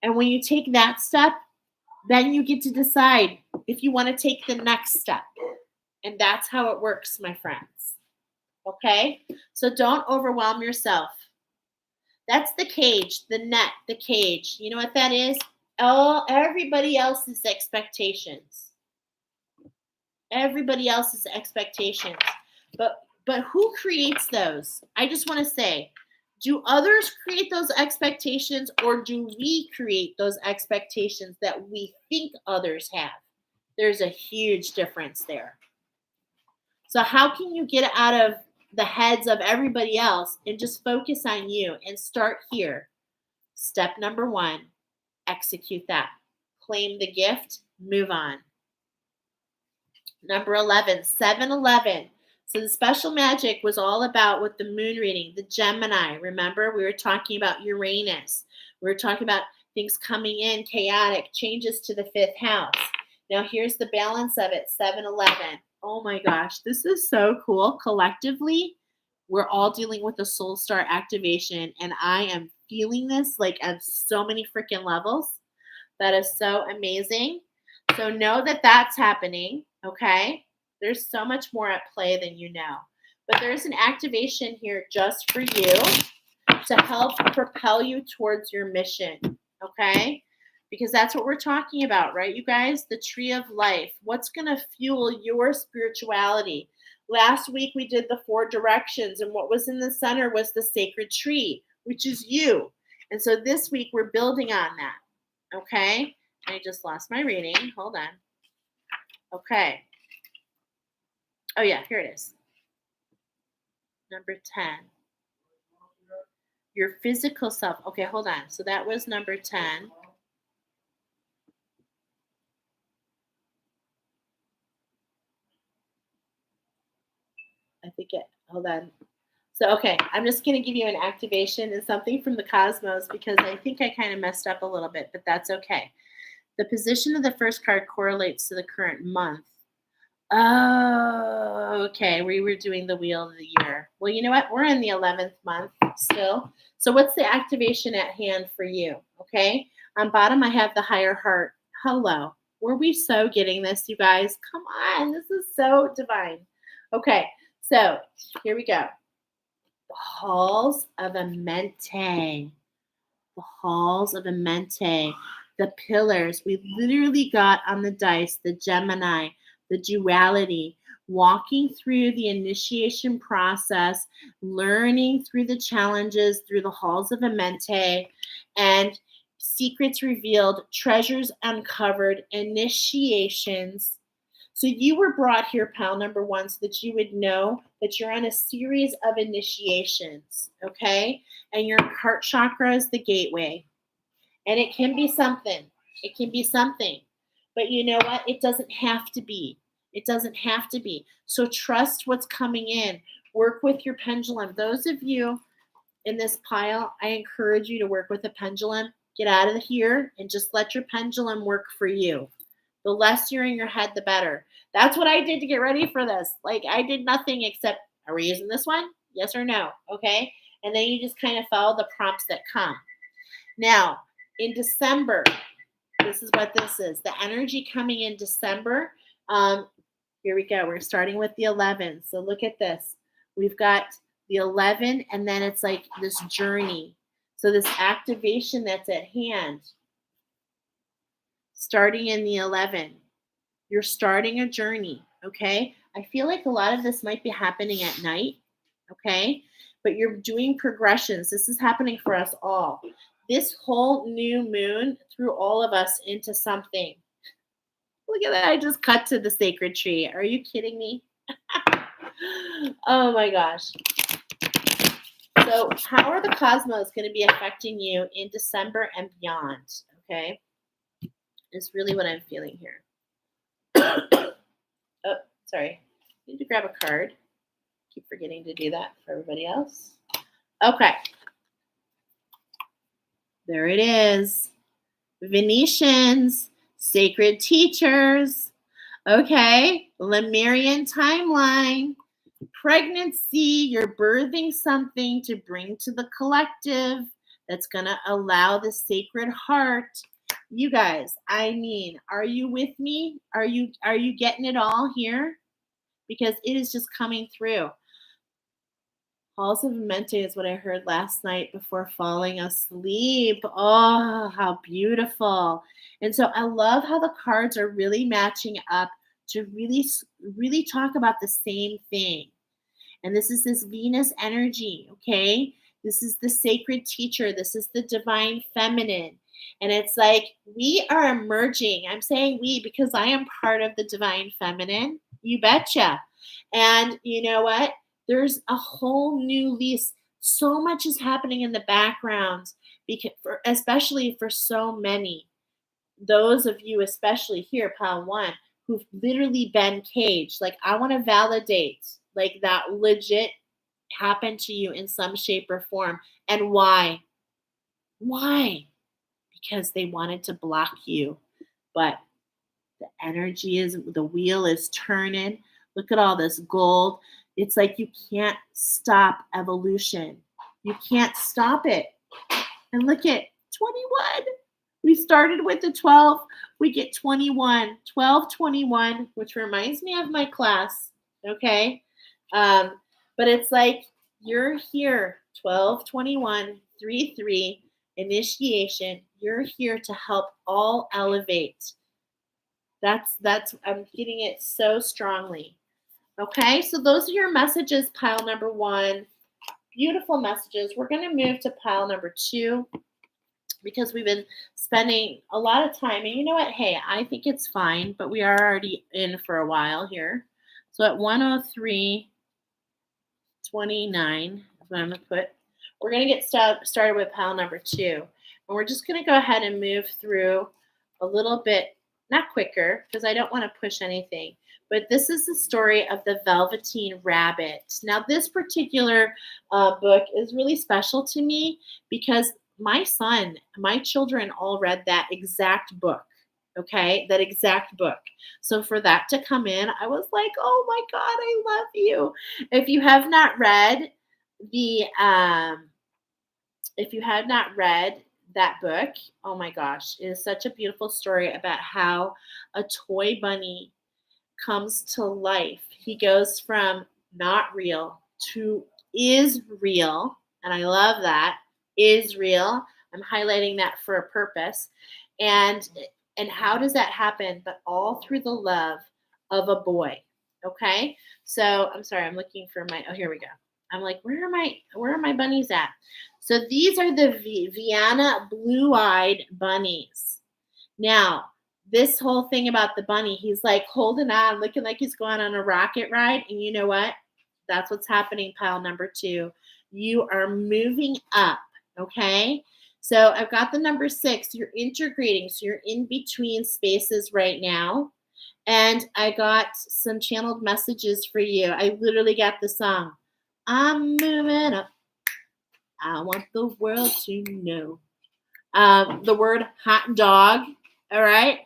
And when you take that step, then you get to decide if you want to take the next step. And that's how it works, my friends. Okay? So don't overwhelm yourself. That's the cage, the net, the cage. You know what that is? Everybody else's expectations. Everybody else's expectations. But who creates those? I just want to say, do others create those expectations, or do we create those expectations that we think others have? There's a huge difference there. So how can you get out of the heads of everybody else and just focus on you and start here? Step number one, execute that. Claim the gift, move on. Number 11, 7-11. So the special magic was all about with the moon reading, the Gemini. Remember, we were talking about Uranus. We were talking about things coming in, chaotic, changes to the 5th house. Now here's the balance of it, 7-11. Oh my gosh, this is so cool. Collectively, we're all dealing with a soul star activation, and I am feeling this like at so many freaking levels. That is so amazing. So know that that's happening, okay? There's so much more at play than you know. But there's an activation here just for you to help propel you towards your mission, okay? Because that's what we're talking about, right, you guys? The tree of life. What's going to fuel your spirituality? Last week we did the 4 directions, and what was in the center was the sacred tree, which is you. And so this week we're building on that, okay? I just lost my reading. Hold on. Okay. Oh, yeah, here it is. Number 10. Your physical self. Okay, hold on. So that was number 10. Hold on. So, okay, I'm just going to give you an activation and something from the cosmos because I think I kind of messed up a little bit, but that's okay. The position of the first card correlates to the current month. Oh, okay. We were doing the wheel of the year. Well, you know what? We're in the 11th month still. So what's the activation at hand for you? Okay. On bottom, I have the higher heart. Hello. Were we so getting this, you guys? Come on. This is so divine. Okay. So here we go. The halls of Amenti. The the halls of Amente, the pillars. We literally got on the dice, the Gemini, the duality, walking through the initiation process, learning through the challenges, through the halls of Amente, and secrets revealed, treasures uncovered, initiations. So you were brought here, pal number one, so that you would know that you're on a series of initiations, okay? And your heart chakra is the gateway. And it can be something. It can be something. But you know what? It doesn't have to be. It doesn't have to be. So trust what's coming in. Work with your pendulum. Those of you in this pile, I encourage you to work with a pendulum. Get out of here and just let your pendulum work for you. The less you're in your head, the better. That's what I did to get ready for this. Like, I did nothing except, are we using this one? Yes or no? Okay. And then you just kind of follow the prompts that come. Now, in December, this is what this is. The energy coming in December. Here we go. We're starting with the 11. So look at this. We've got the 11, and then it's like this journey. So this activation that's at hand, starting in the 11. You're starting a journey, okay? I feel like a lot of this might be happening at night, okay? But you're doing progressions. This is happening for us all. This whole new moon threw all of us into something. Look at that. I just cut to the sacred tree. Are you kidding me? Oh my gosh. So how are the cosmos going to be affecting you in December and beyond, okay? Is really what I'm feeling here. Oh, sorry. I need to grab a card. Keep forgetting to do that for everybody else. Okay. There it is. Venetians, sacred teachers. Okay. Lemurian timeline. Pregnancy, you're birthing something to bring to the collective that's going to allow the sacred heart. You guys, I mean, are you with me? Are you getting it all here? Because it is just coming through. Halls of Mente is what I heard last night before falling asleep. Oh, how beautiful. And so I love how the cards are really matching up to really talk about the same thing. And this is this Venus energy, okay? This is the sacred teacher. This is the divine feminine. And it's like we are emerging. I'm saying we because I am part of the divine feminine. You betcha. And you know what? There's a whole new lease. So much is happening in the background, because especially for so many. Those of you, especially here, Pile 1, who've literally been caged. Like, I want to validate, like, that legit happened to you in some shape or form. And why? Why? Because they wanted to block you. But the energy is, the wheel is turning. Look at all this gold. It's like you can't stop evolution. You can't stop it. And look at 21. We started with the 12. We get 21. 12, 21, which reminds me of my class. Okay. But it's like you're here. 12, 21, 3, 3, initiation. You're here to help all elevate. That's I'm getting it so strongly. Okay, so those are your messages, pile number 1. Beautiful messages. We're going to move to pile number 2 because we've been spending a lot of time. And you know what? Hey, I think it's fine, but we are already in for a while here. So at 1:03:29 is what I'm going to put. We're going to get started with pile number 2. And we're just going to go ahead and move through a little bit, not quicker, because I don't want to push anything. But this is the story of the Velveteen Rabbit. Now, this particular book is really special to me because my children all read that exact book, okay? That exact book. So for that to come in, I was like, oh my God, I love you. If you have not read that book, oh my gosh, it is such a beautiful story about how a toy bunny comes to life. He goes from not real to is real. And I love that. Is real. I'm highlighting that for a purpose. And how does that happen? But all through the love of a boy. Okay? So I'm sorry, I'm looking for oh, here we go. I'm like, where are my bunnies at? So these are the Vienna blue-eyed bunnies. Now, this whole thing about the bunny, he's like holding on, looking like he's going on a rocket ride. And you know what? That's what's happening, pile number 2. You are moving up, okay? So I've got the number 6. You're integrating. So you're in between spaces right now. And I got some channeled messages for you. I literally got the song. I'm moving up. I want the world to know. The word hot dog. All right.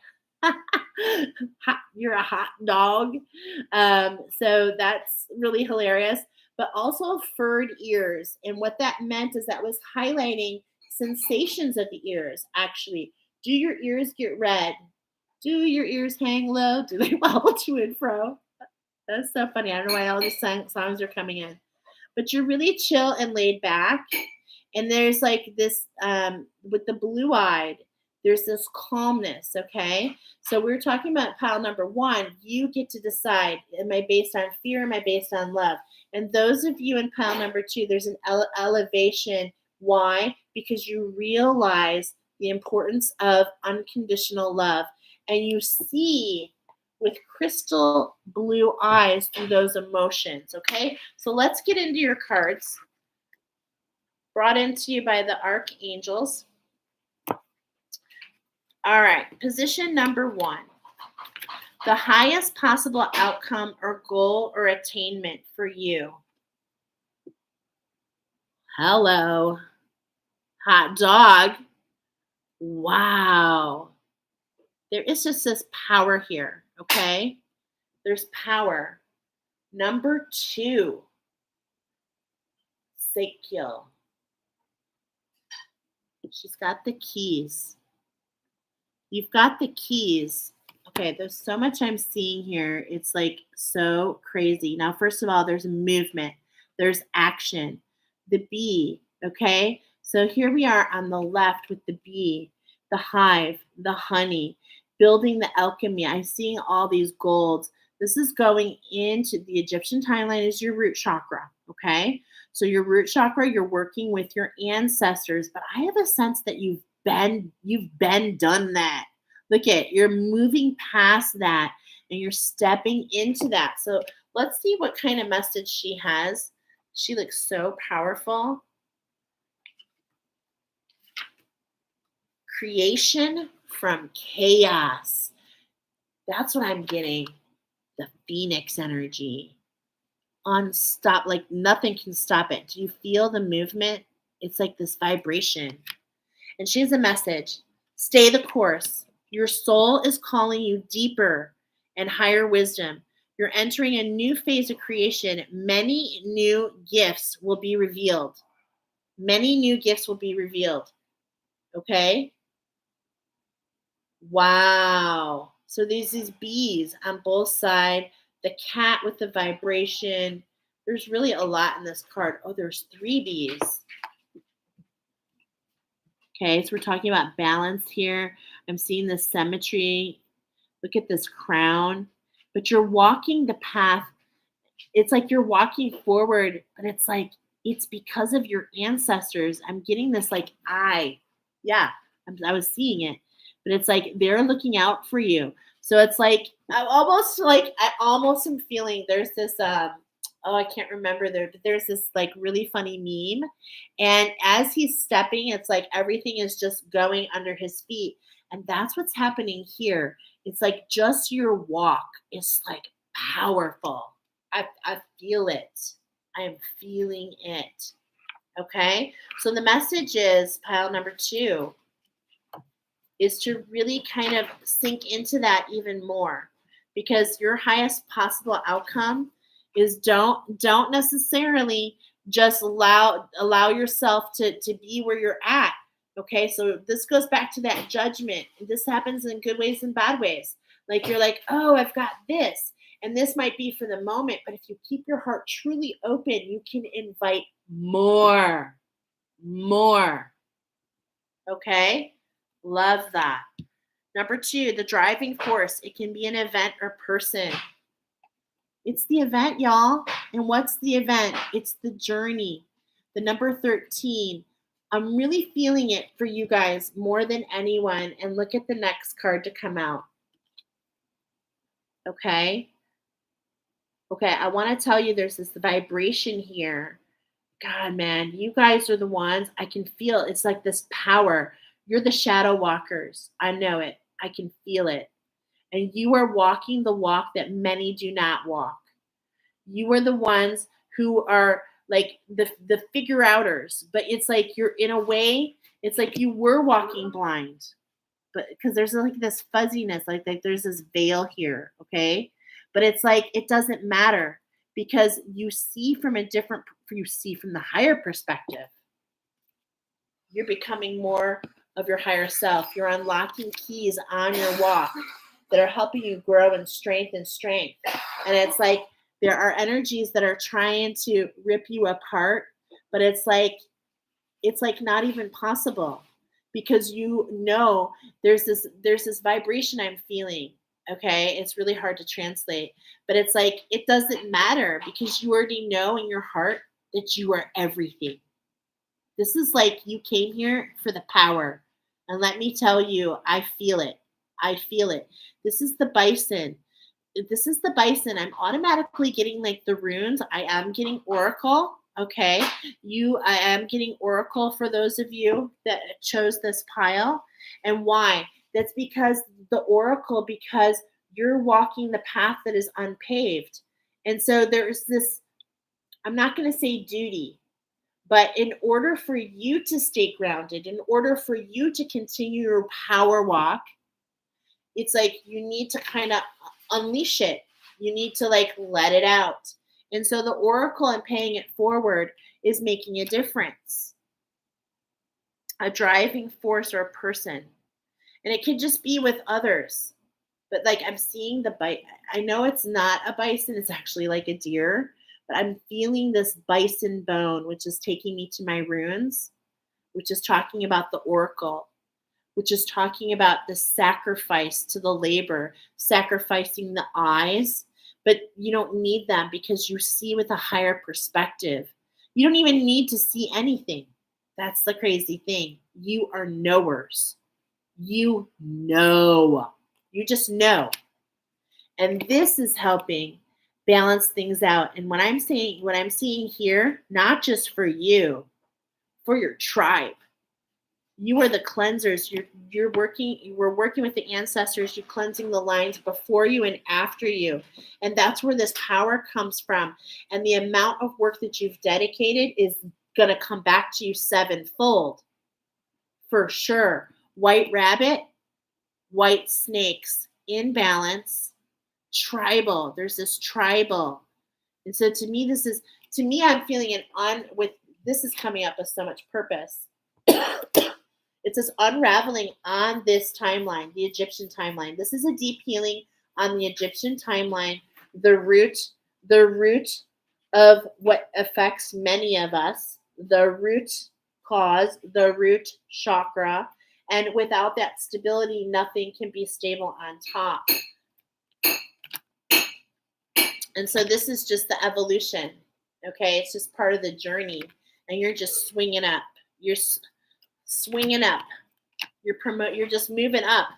You're a hot dog. So that's really hilarious. But also furred ears. And what that meant is that was highlighting sensations of the ears, actually. Do your ears get red? Do your ears hang low? Do they wobble to and fro? That's so funny. I don't know why all these songs are coming in. But you're really chill and laid back. And there's like this, with the blue-eyed, there's this calmness, okay? So we're talking about pile number 1. You get to decide, am I based on fear? Am I based on love? And those of you in pile number 2, there's an elevation. Why? Because you realize the importance of unconditional love. And you see with crystal blue eyes through those emotions, okay? So let's get into your cards. Brought into you by the archangels. All right, position number 1. The highest possible outcome or goal or attainment for you. Hello. Hot dog. Wow. There is just this power here, okay? There's power. Number 2. Sekil. She's got the keys. You've got the keys. Okay, there's so much I'm seeing here. It's like so crazy. Now, first of all, there's movement. There's action. The bee, okay? So here we are on the left with the bee, the hive, the honey, building the alchemy. I'm seeing all these golds. This is going into the Egyptian timeline is your root chakra, okay? So your root chakra, you're working with your ancestors, but I have a sense that you've been done that. Look at, you're moving past that and you're stepping into that. So let's see what kind of message she has. She looks so powerful. Creation from chaos. That's what I'm getting. The phoenix energy. Unstop, like nothing can stop it. Do you feel the movement? It's like this vibration. And she has a message. Stay the course. Your soul is calling you deeper and higher wisdom. You're entering a new phase of creation. Many new gifts will be revealed. Many new gifts will be revealed. Okay? Wow. So there's these bees on both sides. The cat with the vibration. There's really a lot in this card. Oh, there's 3 bees. Okay, so we're talking about balance here. I'm seeing the symmetry. Look at this crown. But you're walking the path. It's like you're walking forward, but it's like it's because of your ancestors. I'm getting this like I was seeing it. But it's like they're looking out for you. So it's like I almost am feeling there's this I can't remember but there's this like really funny meme. And as he's stepping, it's like everything is just going under his feet. And that's what's happening here. It's like just your walk is like powerful. I feel it. I am feeling it. Okay. So the message is pile number 2 is to really kind of sink into that even more, because your highest possible outcome is don't necessarily just allow yourself to be where you're at. Okay, so this goes back to that judgment. And this happens in good ways and bad ways. Like you're like, oh, I've got this. And this might be for the moment, but if you keep your heart truly open, you can invite more. Okay? Love that. Number 2, the driving force. It can be an event or person. It's the event, y'all. And what's the event? It's the journey. The number 13. I'm really feeling it for you guys more than anyone. And look at the next card to come out. Okay? Okay, I want to tell you there's this vibration here. God, man, you guys are the ones I can feel. It's like this power. You're the shadow walkers. I know it. I can feel it. And you are walking the walk that many do not walk. You are the ones who are like the figure outers, but it's like you're in a way, it's like you were walking blind, but because there's like this fuzziness, like there's this veil here, okay? But it's like it doesn't matter because you see from the higher perspective. You're becoming more of your higher self. You're unlocking keys on your walk that are helping you grow in strength. And it's like there are energies that are trying to rip you apart, but it's like not even possible because you know there's this vibration I'm feeling. Okay, it's really hard to translate, but it's like it doesn't matter because you already know in your heart that you are everything. This is like you came here for the power. And let me tell you, I feel it. I feel it. This is the bison. This is the bison. I'm automatically getting like the runes. I am getting oracle. Okay. I am getting oracle for those of you that chose this pile. And why? That's because because you're walking the path that is unpaved. And so there's this, I'm not going to say duty, but in order for you to stay grounded, in order for you to continue your power walk, it's like you need to kind of unleash it. You need to like let it out. And so the oracle and paying it forward is making a difference. A driving force or a person. And it can just be with others. But like I'm seeing the bite. I know it's not a bison, it's actually like a deer. But I'm feeling this bison bone, which is taking me to my runes, which is talking about the oracle, which is talking about the sacrifice to the labor, sacrificing the eyes, but you don't need them because you see with a higher perspective. You don't even need to see anything. That's the crazy thing. You are knowers. You know. You just know. And this is helping balance things out. And what I'm seeing here, not just for you, for your tribe. You are the cleansers. We're working with the ancestors. You're cleansing the lines before you and after you. And that's where this power comes from. And the amount of work that you've dedicated is going to come back to you sevenfold. For sure. White rabbit, white snakes, in balance, tribal. There's this tribal. And so to me, I'm feeling this is coming up with so much purpose. It's this unraveling on this timeline, the Egyptian timeline. This is a deep healing on the Egyptian timeline, the root of what affects many of us, the root cause, the root chakra. And without that stability, nothing can be stable on top. And so this is just the evolution, okay? It's just part of the journey. And you're just swinging up. You're swinging up. You're just moving up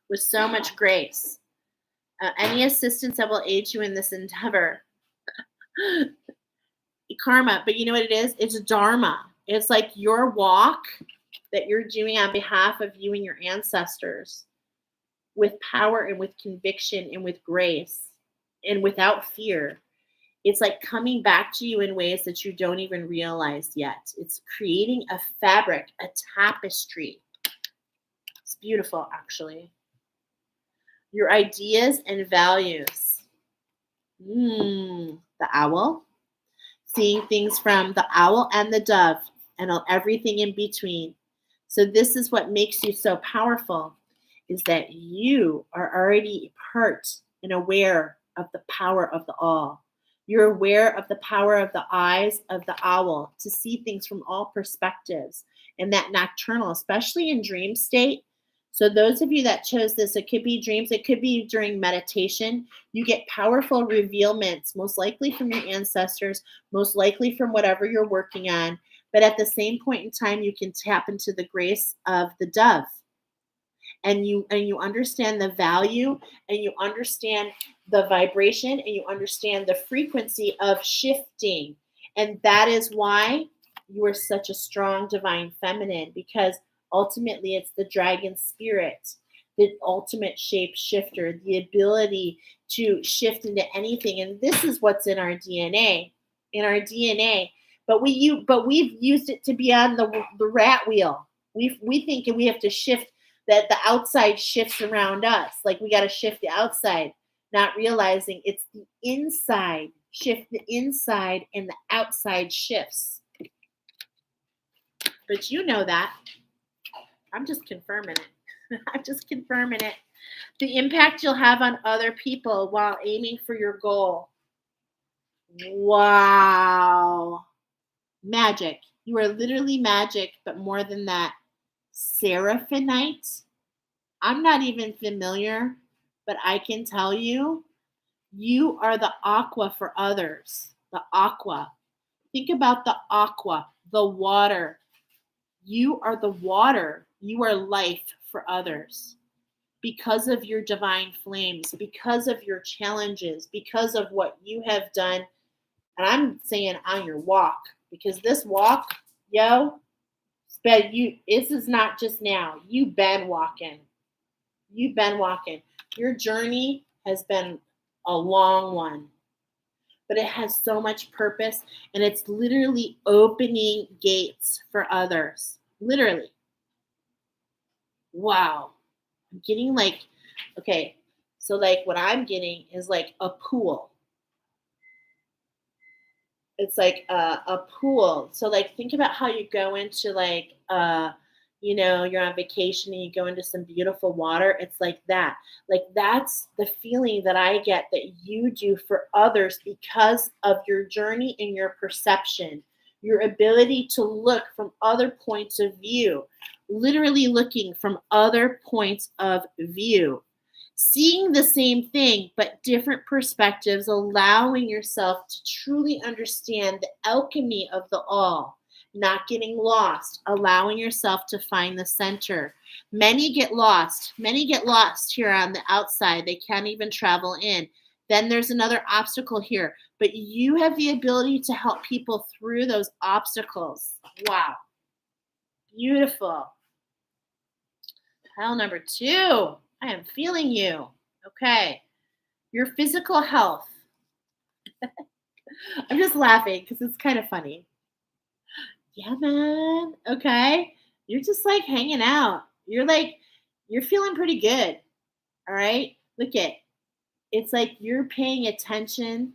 with so much grace. Any assistance that will aid you in this endeavor. Karma, but you know what it is? It's dharma. It's like your walk that you're doing on behalf of you and your ancestors with power and with conviction and with grace and without fear. It's like coming back to you in ways that you don't even realize yet. It's creating a fabric, a tapestry. It's beautiful, actually. Your ideas and values. The owl. Seeing things from the owl and the dove and everything in between. So this is what makes you so powerful, is that you are already part and aware of the power of the all. You're aware of the power of the eyes of the owl to see things from all perspectives. and that nocturnal, especially in dream state. So those of you that chose this, it could be dreams, it could be during meditation. You get powerful revealments, most likely from your ancestors, most likely from whatever you're working on. But at the same point in time, you can tap into the grace of the dove. And you understand the value, and you understand the vibration, and you understand the frequency of shifting. And that is why you are such a strong divine feminine, because ultimately it's the dragon spirit, the ultimate shape shifter, the ability to shift into anything. And this is what's in our DNA. But we've used it to be on the rat wheel. We think we have to shift, that the outside shifts around us. Like we got to shift the outside, not realizing it's the inside. Shift the inside and the outside shifts. But you know that. I'm just confirming it. I'm just confirming it. The impact you'll have on other people while aiming for your goal. Wow. Magic. You are literally magic, but more than that. Seraphinite. I'm not even familiar, but I can tell you, you are the aqua for others. The aqua. Think about the aqua, the water. You are the water. You are life for others. Because of your divine flames, because of your challenges, because of what you have done. And I'm saying on your walk, because this walk, this is not just now. You've been walking. You've been walking. Your journey has been a long one, but it has so much purpose, and it's literally opening gates for others. Literally. Wow. I'm getting so what I'm getting is like a pool. It's like a pool. So think about how you go into you're on vacation and you go into some beautiful water. It's like that. That's the feeling that I get that you do for others because of your journey and your perception, your ability to look from other points of view, literally looking from other points of view. Seeing the same thing, but different perspectives, allowing yourself to truly understand the alchemy of the all, not getting lost, allowing yourself to find the center. Many get lost here on the outside. They can't even travel in. Then there's another obstacle here, but you have the ability to help people through those obstacles. Wow. Beautiful. Pile number 2. I am feeling you. Okay. Your physical health. I'm just laughing because it's kind of funny. Yeah, man. Okay. You're just hanging out. You're feeling pretty good. All right. It's you're paying attention.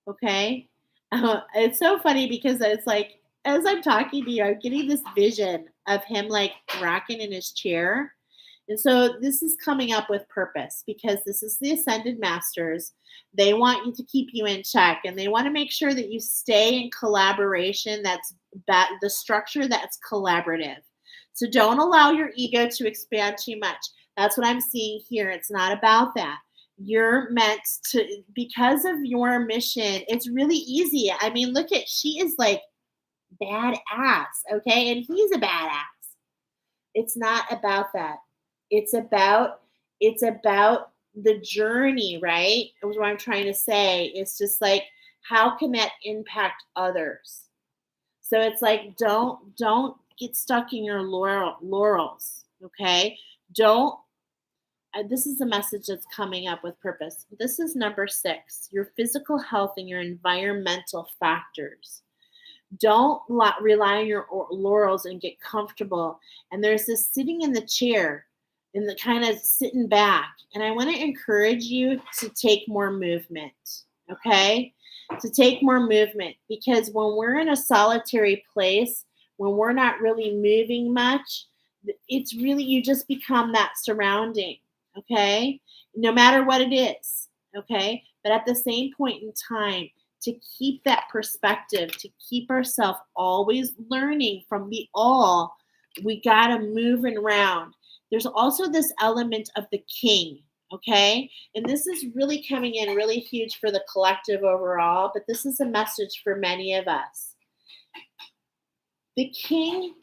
Okay. It's so funny because it's as I'm talking to you, I'm getting this vision of him rocking in his chair. And so this is coming up with purpose because this is the Ascended Masters. They want you to keep you in check, and they want to make sure that you stay in collaboration. That's the structure that's collaborative. So don't allow your ego to expand too much. That's what I'm seeing here. It's not about that. You're meant to, because of your mission, it's really easy. I mean, she is badass, okay? And he's a badass. It's not about that. It's about the journey, right? That's what I'm trying to say. It's just how can that impact others? So it's don't get stuck in your laurels, okay? This is a message that's coming up with purpose. This is number 6, your physical health and your environmental factors. Don't rely on your laurels and get comfortable. And there's this sitting in the chair and the kind of sitting back. And I want to encourage you to take more movement, okay? To take more movement, because when we're in a solitary place, when we're not really moving much, it's really, you just become that surrounding, okay? No matter what it is, okay? But at the same point in time, to keep that perspective, to keep ourselves always learning from the all, we got to move around. There's also this element of the king, okay? And this is really coming in really huge for the collective overall, but this is a message for many of us. The king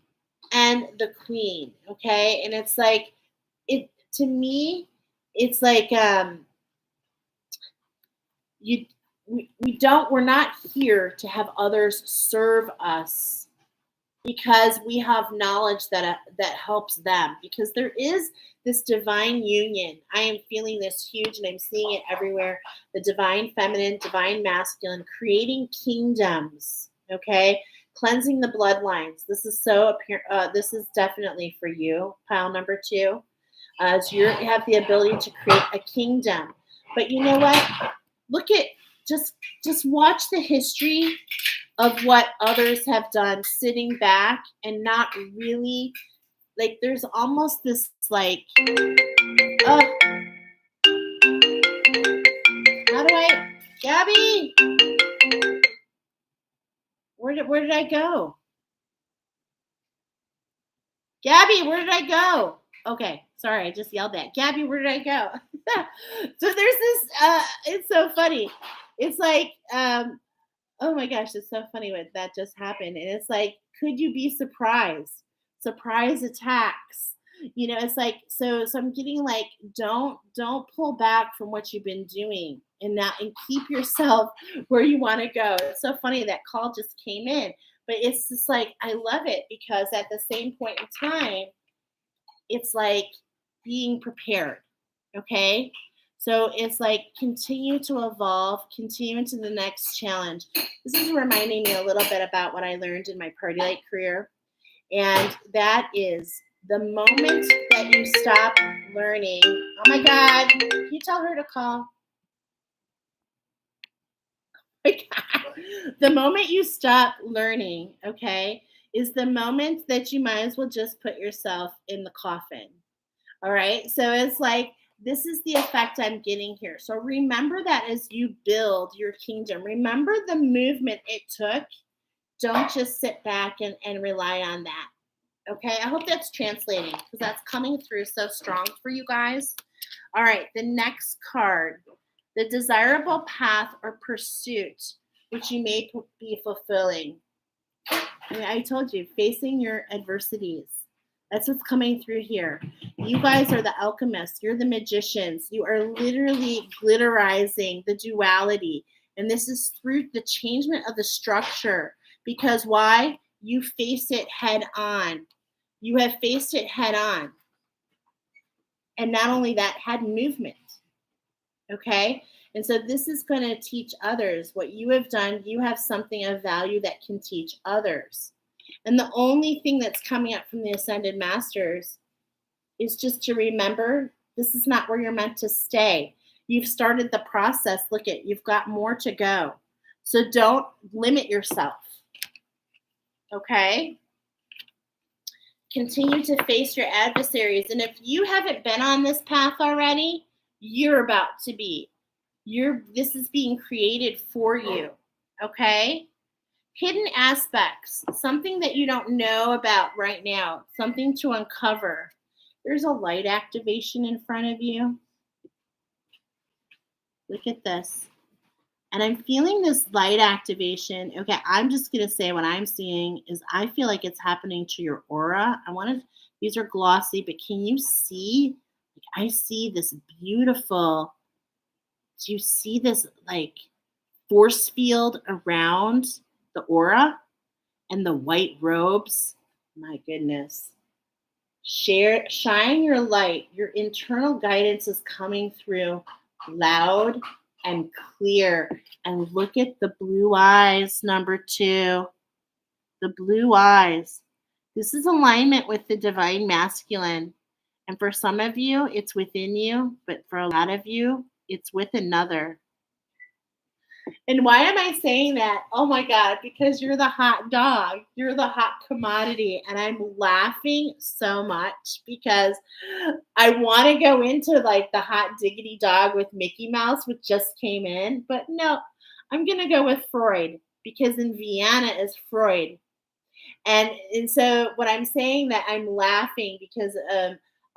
and the queen, okay? And it's like, it to me, it's like we're not here to have others serve us because we have knowledge that helps them, because there is this divine union. I am feeling this huge, and I'm seeing it everywhere. The divine feminine, divine masculine, creating kingdoms, okay? Cleansing the bloodlines. This is this is definitely for you, pile number 2. So you have the ability to create a kingdom. But you know what? Look at, just watch the history of what others have done, sitting back and not really, like, there's almost this like, how do I, Gabby? Where did I go? Gabby, where did I go? Okay, sorry, I just yelled at Gabby. Where did I go? So there's this. It's so funny. It's like, oh my gosh, it's so funny what that just happened. And it's like, could you be surprised? Surprise attacks. You know, it's like, so I'm getting like, don't pull back from what you've been doing, and keep yourself where you want to go. It's so funny that call just came in, but it's just like, I love it, because at the same point in time, it's like being prepared. Okay. So it's like, continue to evolve, continue into the next challenge. This is reminding me a little bit about what I learned in my party light career. And that is, the moment that you stop learning. Oh my God. Can you tell her to call? Oh my God. The moment you stop learning, okay, is the moment that you might as well just put yourself in the coffin. All right. So it's like, this is the effect I'm getting here. So remember that as you build your kingdom, remember the movement it took. Don't just sit back and rely on that. Okay. I hope that's translating, because that's coming through so strong for you guys. All right. The next card, the desirable path or pursuit, which you may be fulfilling. I told you, facing your adversities. That's what's coming through here. You guys are the alchemists. You're the magicians. You are literally glitterizing the duality. And this is through the changement of the structure. Because why? You face it head on. You have faced it head on. And not only that, had movement. Okay? And so this is going to teach others what you have done. You have something of value that can teach others. And the only thing that's coming up from the Ascended Masters is just to remember, this is not where you're meant to stay. You've started the process. Look at, you've got more to go. So don't limit yourself. Okay? Continue to face your adversaries. And if you haven't been on this path already, you're about to be. This is being created for you. Okay? Hidden aspects, something that you don't know about right now, something to uncover. There's a light activation in front of you. Look at this. And I'm feeling this light activation. Okay, I'm just going to say what I'm seeing is, I feel like it's happening to your aura. These are glossy, but can you see? Like, I see this beautiful, do you see this like force field around the aura and the white robes? My goodness. Shine your light. Your internal guidance is coming through loud and clear. And look at the blue eyes, number 2. The blue eyes. This is alignment with the divine masculine. And for some of you, it's within you, but for a lot of you, it's with another. And why am I saying that? Oh my God, because you're the hot dog. You're the hot commodity. And I'm laughing so much because I want to go into like the hot diggity dog with Mickey Mouse, which just came in. But no, I'm going to go with Freud because in Vienna is Freud. And so what I'm saying that I'm laughing because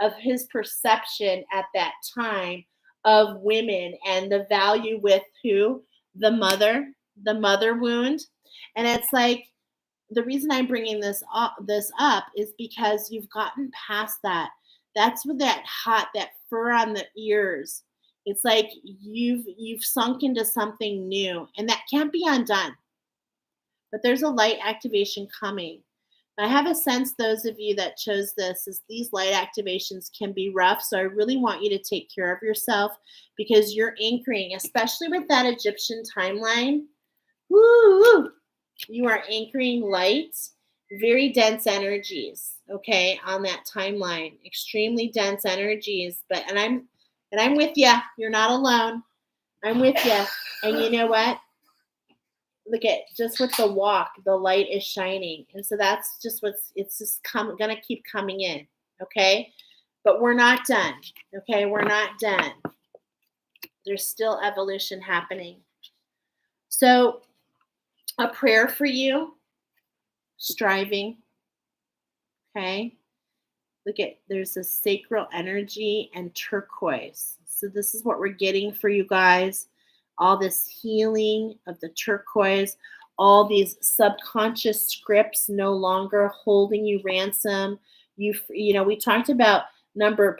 of his perception at that time of women and the value with who? The mother wound. And it's like the reason I'm bringing this up is because you've gotten past that. That's with that fur on the ears. It's like you've sunk into something new, and that can't be undone. But there's a light activation coming. I have a sense those of you that chose this is these light activations can be rough. So I really want you to take care of yourself because you're anchoring, especially with that Egyptian timeline. Woo! You are anchoring light, very dense energies, okay, on that timeline. Extremely dense energies. And I'm with you. You're not alone. I'm with you. And you know what? Look at just with the walk, the light is shining. And so that's just it's just gonna keep coming in. Okay. But we're not done. Okay. We're not done. There's still evolution happening. So a prayer for you, striving. Okay. Look at there's a sacral energy and turquoise. So this is what we're getting for you guys. All this healing of the turquoise, all these subconscious scripts no longer holding you ransom. You know, we talked about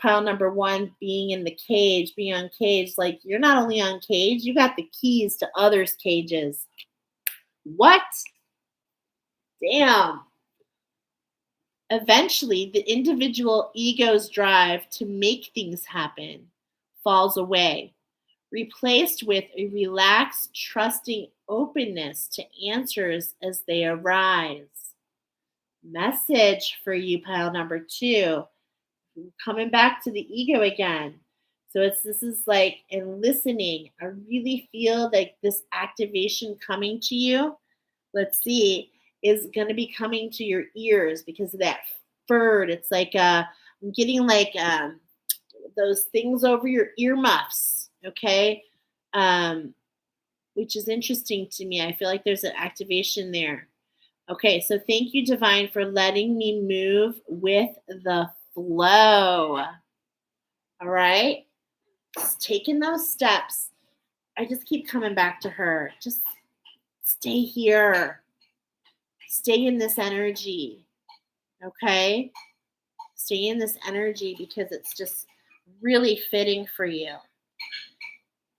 pile number 1 being in the cage, being uncaged. Like you're not only uncaged, you got the keys to others' cages. What? Damn. Eventually, the individual ego's drive to make things happen falls away, replaced with a relaxed, trusting openness to answers as they arise. Message for you, pile number 2. Coming back to the ego again. So this is like in listening. I really feel like this activation coming to you. Let's see, is going to be coming to your ears because of that furred. It's like I'm getting like those things over your earmuffs, okay? Which is interesting to me. I feel like there's an activation there. Okay, so thank you, Divine, for letting me move with the flow. All right? Just taking those steps. I just keep coming back to her. Just stay here. Stay in this energy. Okay? Stay in this energy because it's just really fitting for you.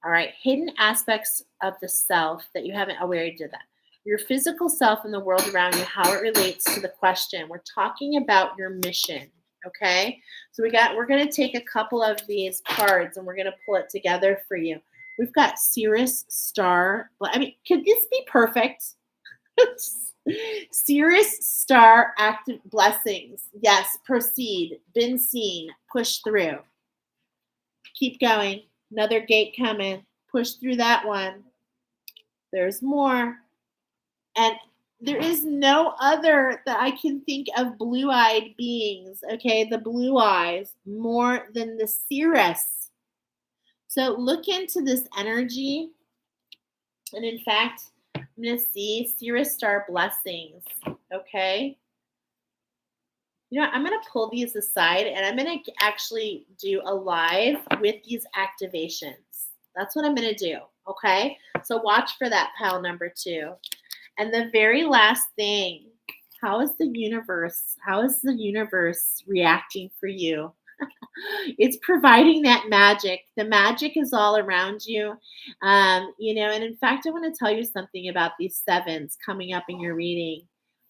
All right, hidden aspects of the self that you haven't, we already did that. Your physical self and the world around you, how it relates to the question. We're talking about your mission, okay? So we're going to take a couple of these cards and we're going to pull it together for you. We've got Cirrus Star. I mean, could this be perfect? Cirrus Star active blessings. Yes, proceed. Been seen. Push through. Keep going. Another gate coming. Push through that one. There's more. And there is no other that I can think of blue-eyed beings, okay? The blue eyes, more than the Cirrus. So look into this energy. And in fact, I'm going to see Cirrus Star blessings, okay? You know what? I'm going to pull these aside and I'm going to actually do a live with these activations. That's what I'm going to do, okay? So watch for that, pile number 2. And the very last thing, how is the universe reacting for you? It's providing that magic. The magic is all around you. You know, and in fact, I want to tell you something about these 7s coming up in your reading.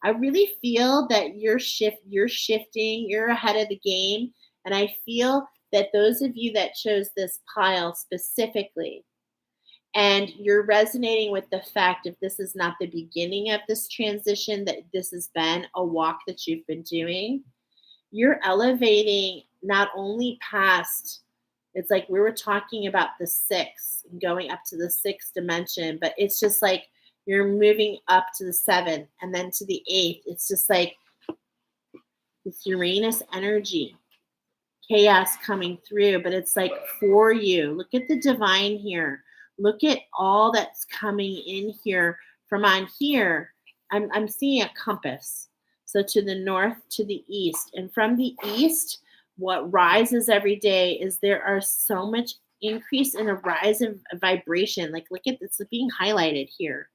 I really feel that you're shifting, you're ahead of the game. And I feel that those of you that chose this pile specifically, and you're resonating with the fact if this is not the beginning of this transition, that this has been a walk that you've been doing, you're elevating not only past, it's like we were talking about the 6 and going up to the 6th dimension, but it's just like you're moving up to the 7th and then to the 8th. It's just like this Uranus energy, chaos coming through, but it's like for you. Look at the divine here. Look at all that's coming in here from on here. I'm seeing a compass. So to the north, to the east. And from the east, what rises every day is there are so much increase in a rise in vibration. Like look at it's being highlighted here.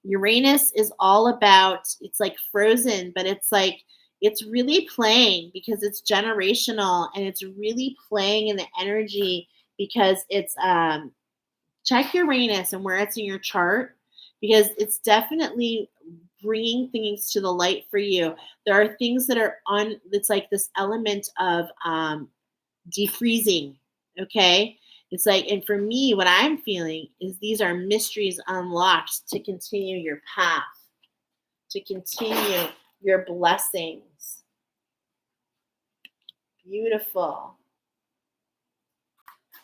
Uranus is all about, it's like frozen, but it's like, it's really playing because it's generational and it's really playing in the energy because it's, check Uranus and where it's in your chart because it's definitely bringing things to the light for you. There are things that are it's like this element of defreezing, okay? It's like, and for me, what I'm feeling is these are mysteries unlocked to continue your path, to continue your blessings. Beautiful.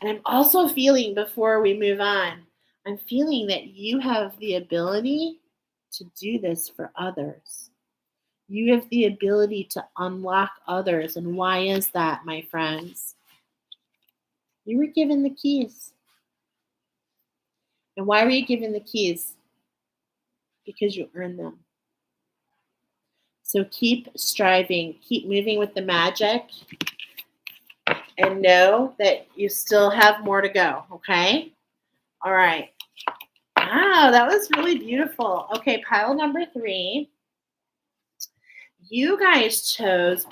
And I'm also feeling, before we move on, I'm feeling that you have the ability to do this for others. You have the ability to unlock others. And why is that, my friends? You were given the keys. And why were you given the keys? Because you earned them. So keep striving, keep moving with the magic, and know that you still have more to go, okay? All right. Wow, that was really beautiful. Okay, pile number 3. You guys chose,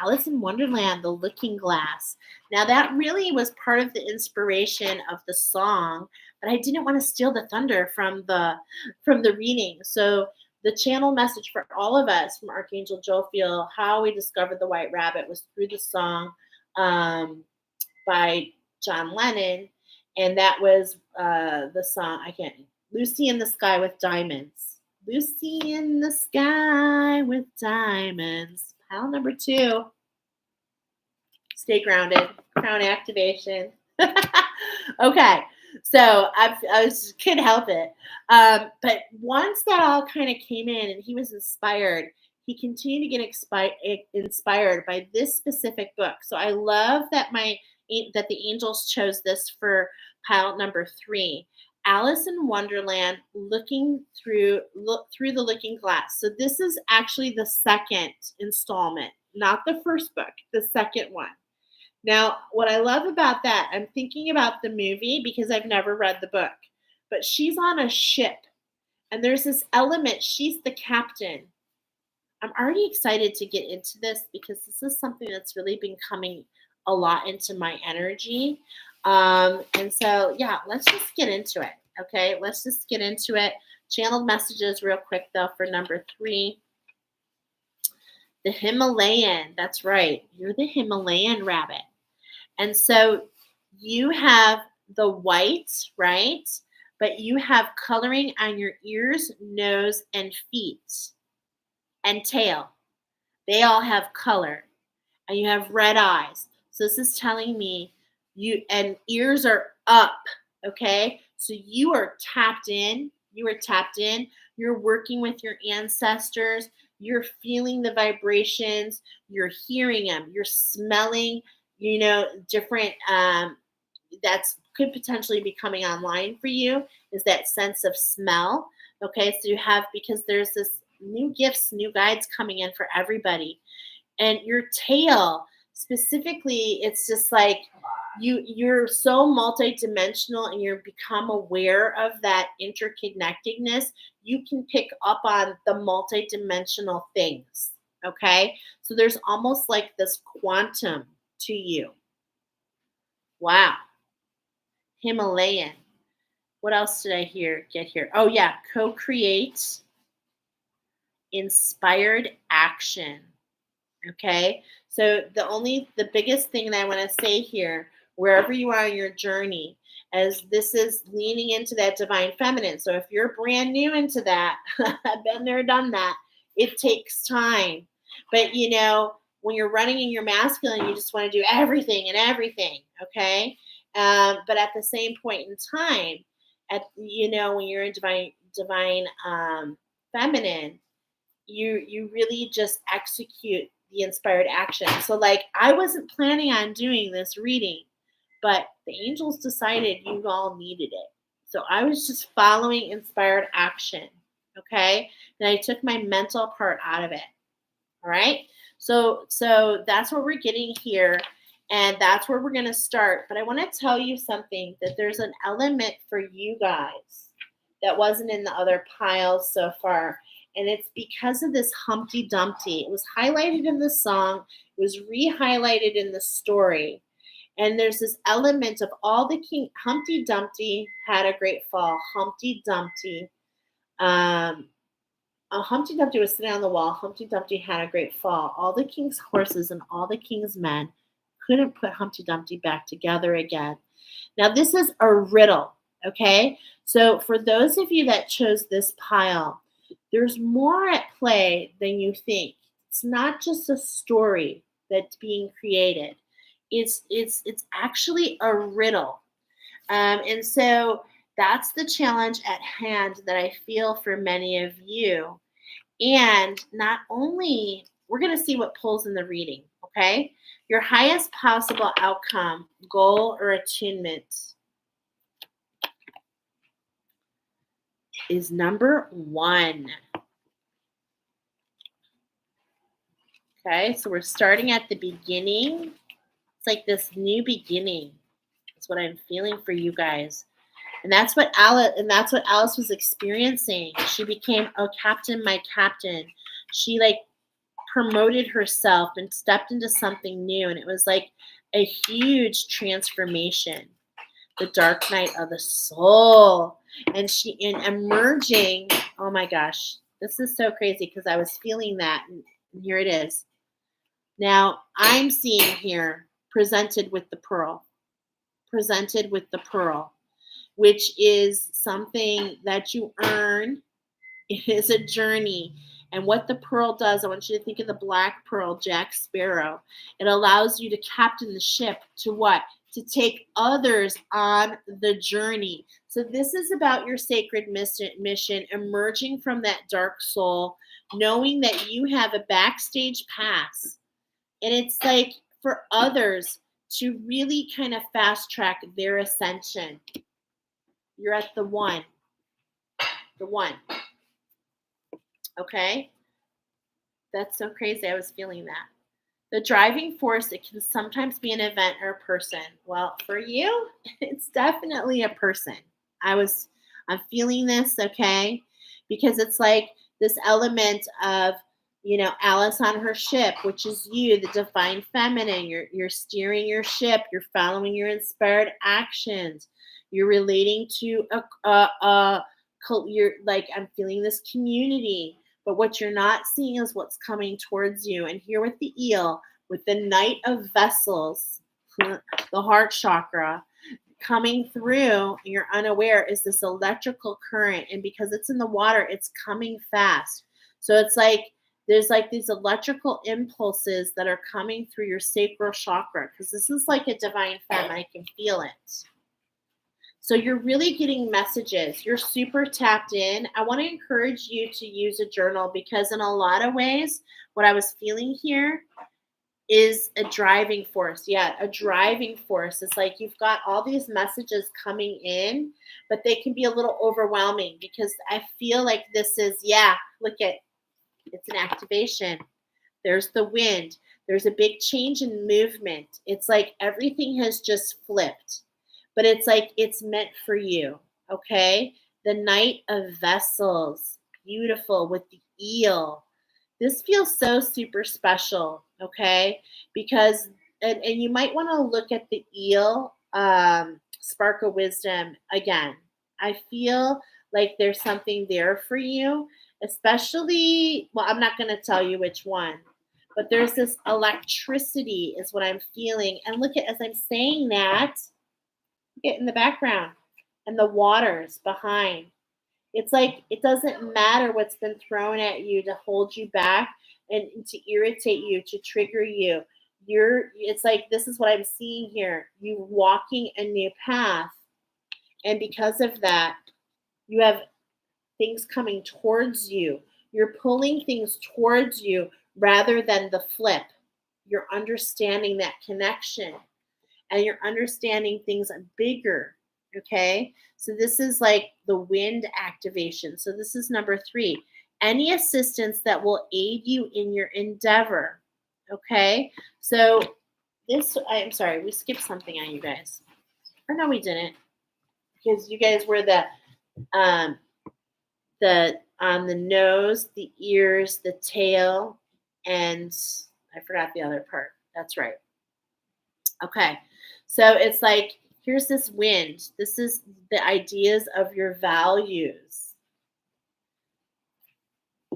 Alice in Wonderland, The Looking Glass. Now that really was part of the inspiration of the song, but I didn't want to steal the thunder from the reading. So the channel message for all of us from Archangel Jophiel, how we discovered the White Rabbit, was through the song by John Lennon, and that was the song, Lucy in the Sky with Diamonds. Lucy in the Sky with Diamonds. Pile number 2. Stay grounded. Crown activation. Okay. So I couldn't help it. But once that all kind of came in and he was inspired, he continued to get inspired by this specific book. So I love that that the angels chose this for pile number 3. Alice in Wonderland, looking through the looking glass. So this is actually the second installment, not the first book, the second one. Now, what I love about that, I'm thinking about the movie because I've never read the book, but she's on a ship and there's this element, she's the captain. I'm already excited to get into this because this is something that's really been coming a lot into my energy. And so, yeah, let's just get into it. Okay, let's just get into it. Channeled messages real quick, though, for number 3. The Himalayan. That's right. You're the Himalayan rabbit. And so you have the white, right? But you have coloring on your ears, nose, and feet, and tail. They all have color. And you have red eyes. So this is telling me and ears are up, okay? So you are tapped in. You're working with your ancestors. You're feeling the vibrations. You're hearing them. You're smelling, different, that's could potentially be coming online for you is that sense of smell, okay? So you have, because there's this new gifts, new guides coming in for everybody. And your tail, specifically, it's just like you're so multidimensional and you're become aware of that interconnectedness. You can pick up on the multidimensional things, okay? So there's almost like this quantum to you. Wow. Himalayan. What else did I get here? Oh, yeah. Co-create inspired action. Okay, so the biggest thing that I want to say here, wherever you are in your journey, as this is leaning into that divine feminine. So if you're brand new into that, I've been there, done that. It takes time. But, when you're running in your masculine, you just want to do everything, okay? But at the same point in time, when you're in divine feminine, you really just execute the inspired action. So like I wasn't planning on doing this reading, but the angels decided you all needed it. So I was just following inspired action. Okay. And I took my mental part out of it. All right. So that's what we're getting here. And that's where we're going to start. But I want to tell you something, that there's an element for you guys that wasn't in the other piles so far. And it's because of this Humpty Dumpty. It was highlighted in the song. It was re-highlighted in the story. And there's this element of all the king. Humpty Dumpty had a great fall. Humpty Dumpty was sitting on the wall. Humpty Dumpty had a great fall. All the king's horses and all the king's men couldn't put Humpty Dumpty back together again. Now, this is a riddle, okay? So for those of you that chose this pile, there's more at play than you think. It's not just a story that's being created. It's actually a riddle. And so that's the challenge at hand that I feel for many of you. And not only, we're going to see what pulls in the reading, okay? Your highest possible outcome, goal, or attunement is number 1. Okay, so we're starting at the beginning. It's like this new beginning. That's what I'm feeling for you guys. And that's what Alice was experiencing. She became, oh, captain, my captain. She like promoted herself and stepped into something new. And it was like a huge transformation. The dark night of the soul. And in emerging, oh my gosh, this is so crazy because I was feeling that. And here it is. Now I'm seeing here presented with the pearl. Presented with the pearl, which is something that you earn. It is a journey. And what the pearl does, I want you to think of the black pearl, Jack Sparrow. It allows you to captain the ship to what? To take others on the journey. So this is about your sacred mission, emerging from that dark soul, knowing that you have a backstage pass. And it's like for others to really kind of fast track their ascension. You're at the one. The one. Okay? That's so crazy. I was feeling that. The driving force, it can sometimes be an event or a person. Well, for you, it's definitely a person. I'm feeling this, okay? Because it's like this element of, Alice on her ship, which is you, the divine feminine. You're steering your ship. You're following your inspired actions. You're relating to you're like, I'm feeling this community. But what you're not seeing is what's coming towards you. And here with the eel, with the Knight of Vessels, the heart chakra, coming through, and you're unaware, is this electrical current. And because it's in the water, it's coming fast. So it's like, there's like these electrical impulses that are coming through your sacral chakra, because this is like a divine femme. I can feel it. So you're really getting messages. You're super tapped in. I want to encourage you to use a journal, because in a lot of ways, what I was feeling here is a driving force. Yeah, a driving force. It's like you've got all these messages coming in, but they can be a little overwhelming, because I feel like this is, look at, it's an activation. There's the wind. There's a big change in movement. It's like everything has just flipped. But it's like it's meant for you, okay? The Knight of Vessels, beautiful, with the eel. This feels so super special, okay? Because, and you might want to look at the eel, Spark of Wisdom again. I feel like there's something there for you, especially, well, I'm not going to tell you which one, but there's this electricity is what I'm feeling. And look at, as I'm saying that, get in the background and the waters behind. It's like it doesn't matter what's been thrown at you to hold you back and to irritate you, to trigger you. It's like, this is what I'm seeing here. You walking a new path. And because of that, you have things coming towards you. You're pulling things towards you rather than the flip. You're understanding that connection. And you're understanding things bigger Okay, so this is like the wind activation. So this is number 3. Any assistance that will aid you in your endeavor. Okay, so this, I'm sorry, we skipped something on you guys. Or no, we didn't, because you guys were um the on the nose, the ears, the tail, and I forgot the other part. That's right. Okay. So it's like, here's this wind. This is the ideas of your values.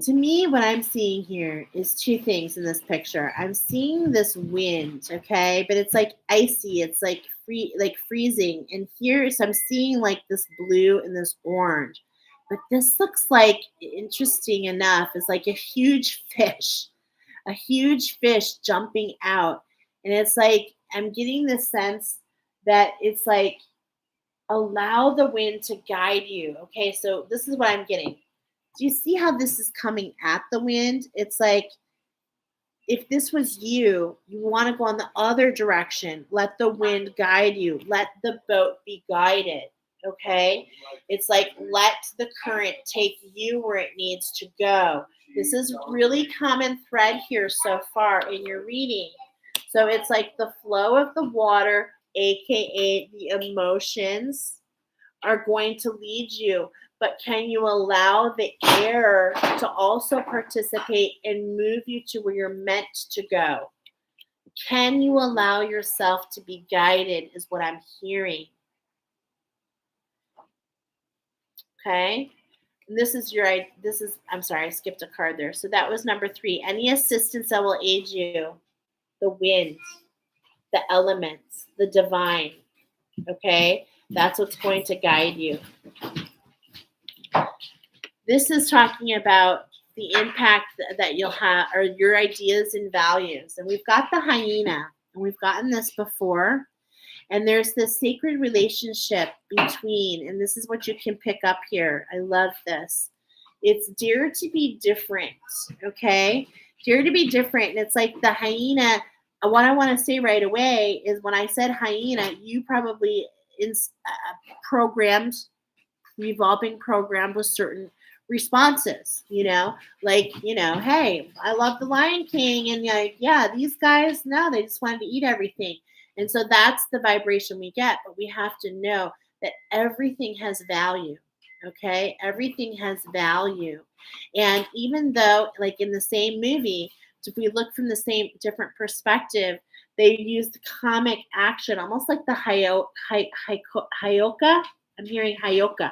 To me, what I'm seeing here is 2 things in this picture. I'm seeing this wind, okay, but it's like icy. It's like freezing. And here, so I'm seeing like this blue and this orange. But this looks like, interesting enough, is like a huge fish jumping out. And it's like, I'm getting the sense that it's like, allow the wind to guide you. Okay, so this is what I'm getting. Do you see how this is coming at the wind? It's like, if this was you, you want to go on the other direction. Let the wind guide you. Let the boat be guided. Okay? It's like, let the current take you where it needs to go. This is really common thread here so far in your reading. So it's like the flow of the water, aka the emotions, are going to lead you. But can you allow the air to also participate and move you to where you're meant to go? Can you allow yourself to be guided, is what I'm hearing. Okay? And I'm sorry, I skipped a card there. So that was number 3. Any assistance that will aid you, the wind, the elements, the divine. Okay? That's what's going to guide you. This is talking about the impact that you'll have, or your ideas and values. And we've got the hyena, and we've gotten this before. And there's this sacred relationship between, and this is what you can pick up here. I love this. It's dare to be different, okay? Dare to be different. And it's like the hyena. What I want to say right away is, when I said hyena, you probably revolving programmed with certain responses, like, hey, I love the Lion King, and like, yeah, these guys, no, they just wanted to eat everything. And so that's the vibration we get. But we have to know that everything has value. Okay, everything has value. And even though, like in the same movie, if we look from the same different perspective, they used comic action, almost like the Hyoka. I'm hearing Hyoka,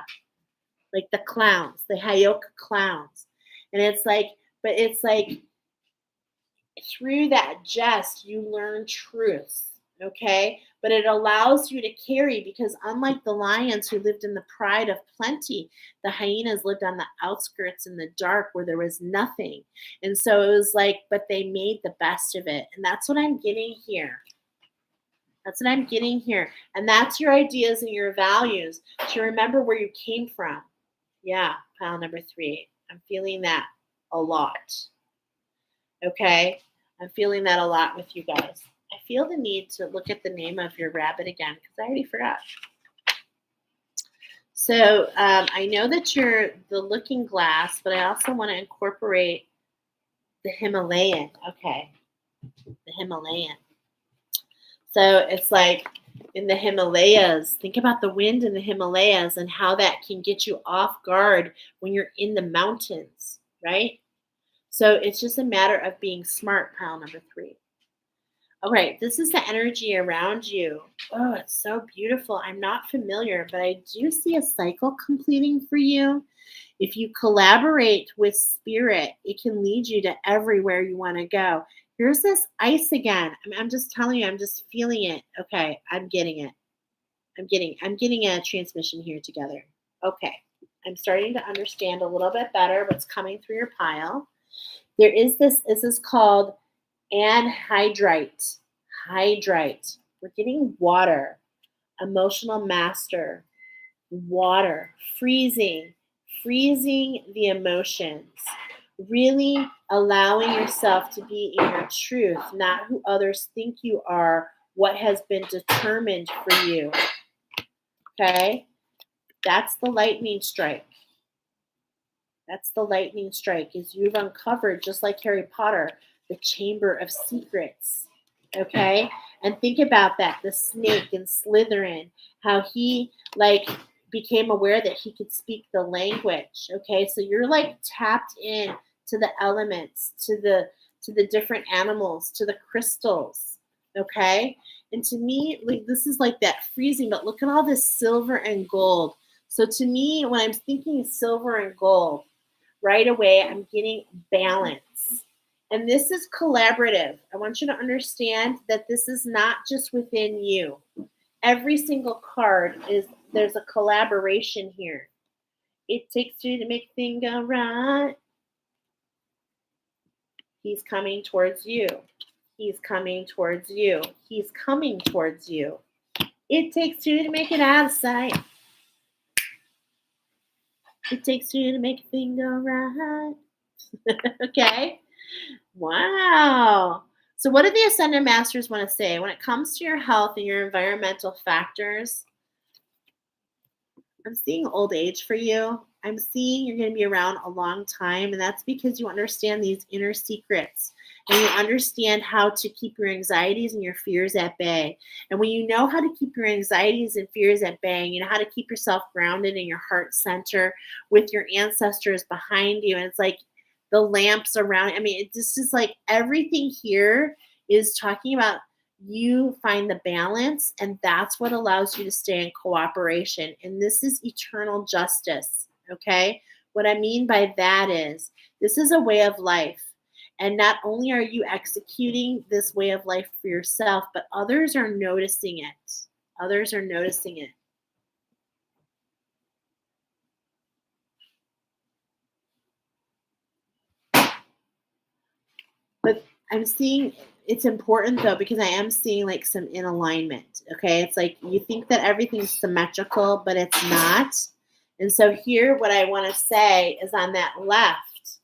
like the clowns, the Hyoka clowns. And it's like, but it's like, through that jest, you learn truths, okay? But it allows you to carry, because unlike the lions who lived in the pride of plenty, the hyenas lived on the outskirts in the dark where there was nothing. And so it was like, but they made the best of it. And that's what I'm getting here. That's what I'm getting here. And that's your ideas and your values, to remember where you came from. Yeah, pile number 3. I'm feeling that a lot. Okay? I'm feeling that a lot with you guys. I feel the need to look at the name of your rabbit again, because I already forgot. So I know that you're the looking glass, but I also want to incorporate the Himalayan. Okay, the Himalayan. So it's like, in the Himalayas, think about the wind in the Himalayas and how that can get you off guard when you're in the mountains, right? So it's just a matter of being smart, pile number 3. All right, this is the energy around you. Oh, it's so beautiful. I'm not familiar, but I do see a cycle completing for you. If you collaborate with spirit, it can lead you to everywhere you want to go. Here's this ice again. I'm just telling you, I'm just feeling it. Okay, I'm getting it. I'm getting a transmission here together. Okay, I'm starting to understand a little bit better what's coming through your pile. There is this is called anhydrite. Hydrite. We're getting water. Emotional master. Water. Freezing the emotions. Really allowing yourself to be in your truth, not who others think you are, what has been determined for you. okay? That's the lightning strike. That's the lightning strike, is you've uncovered, just like Harry Potter, the Chamber of Secrets, okay? And think about that, the snake in Slytherin, how he, like, became aware that he could speak the language, okay? So you're, like, tapped in to the elements, to the different animals, to the crystals, okay? And to me, like, this is like that freezing, but look at all this silver and gold. So to me, when I'm thinking silver and gold, right away, I'm getting balance. And this is collaborative. I want you to understand that this is not just within you. Every single card there's a collaboration here. It takes two to make things go right. He's coming towards you. He's coming towards you. He's coming towards you. It takes two to make it out of sight. It takes two to make a thing go right. Okay? Wow. So what do the Ascended Masters want to say? When it comes to your health and your environmental factors, I'm seeing old age for you. I'm seeing you're going to be around a long time, and that's because you understand these inner secrets, and you understand how to keep your anxieties and your fears at bay. And when you know how to keep your anxieties and fears at bay, you know how to keep yourself grounded in your heart center with your ancestors behind you, and it's like the lamps around. I mean, it's just like everything here is talking about you find the balance, and that's what allows you to stay in cooperation. And this is eternal justice, okay? What I mean by that is this is a way of life. And not only are you executing this way of life for yourself, but others are noticing it. Others are noticing it. But I'm seeing it's important though, because I am seeing like some in alignment. Okay. It's like you think that everything's symmetrical, but it's not. And so here, what I want to say is on that left,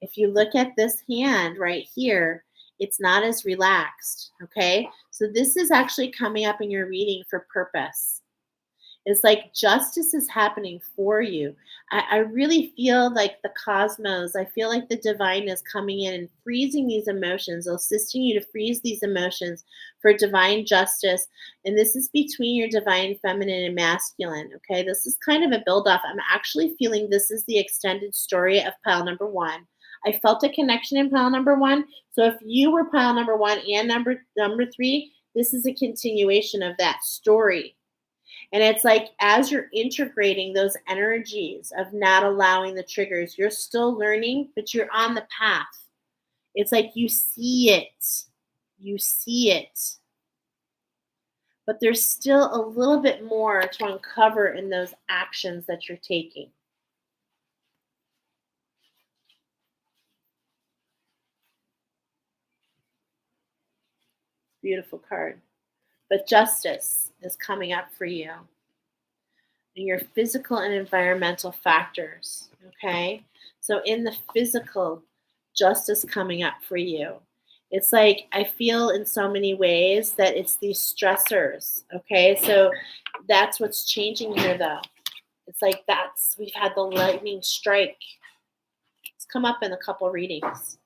if you look at this hand right here, it's not as relaxed. Okay. So this is actually coming up in your reading for purpose. It's like justice is happening for you. I really feel like the cosmos, I feel like the divine is coming in and freezing these emotions, assisting you to freeze these emotions for divine justice. And this is between your divine feminine and masculine. Okay, this is kind of a build-off. I'm actually feeling this is the extended story of pile number one. I felt a connection in pile number one. So if you were pile number one and number three, this is a continuation of that story. And it's like as you're integrating those energies of not allowing the triggers, you're still learning, but you're on the path. It's like you see it. You see it. But there's still a little bit more to uncover in those actions that you're taking. Beautiful card. But justice is coming up for you. And your physical and environmental factors, okay? So in the physical, justice coming up for you. It's like I feel in so many ways that it's these stressors, okay? So that's what's changing here, though. It's like we've had the lightning strike. It's come up in a couple readings.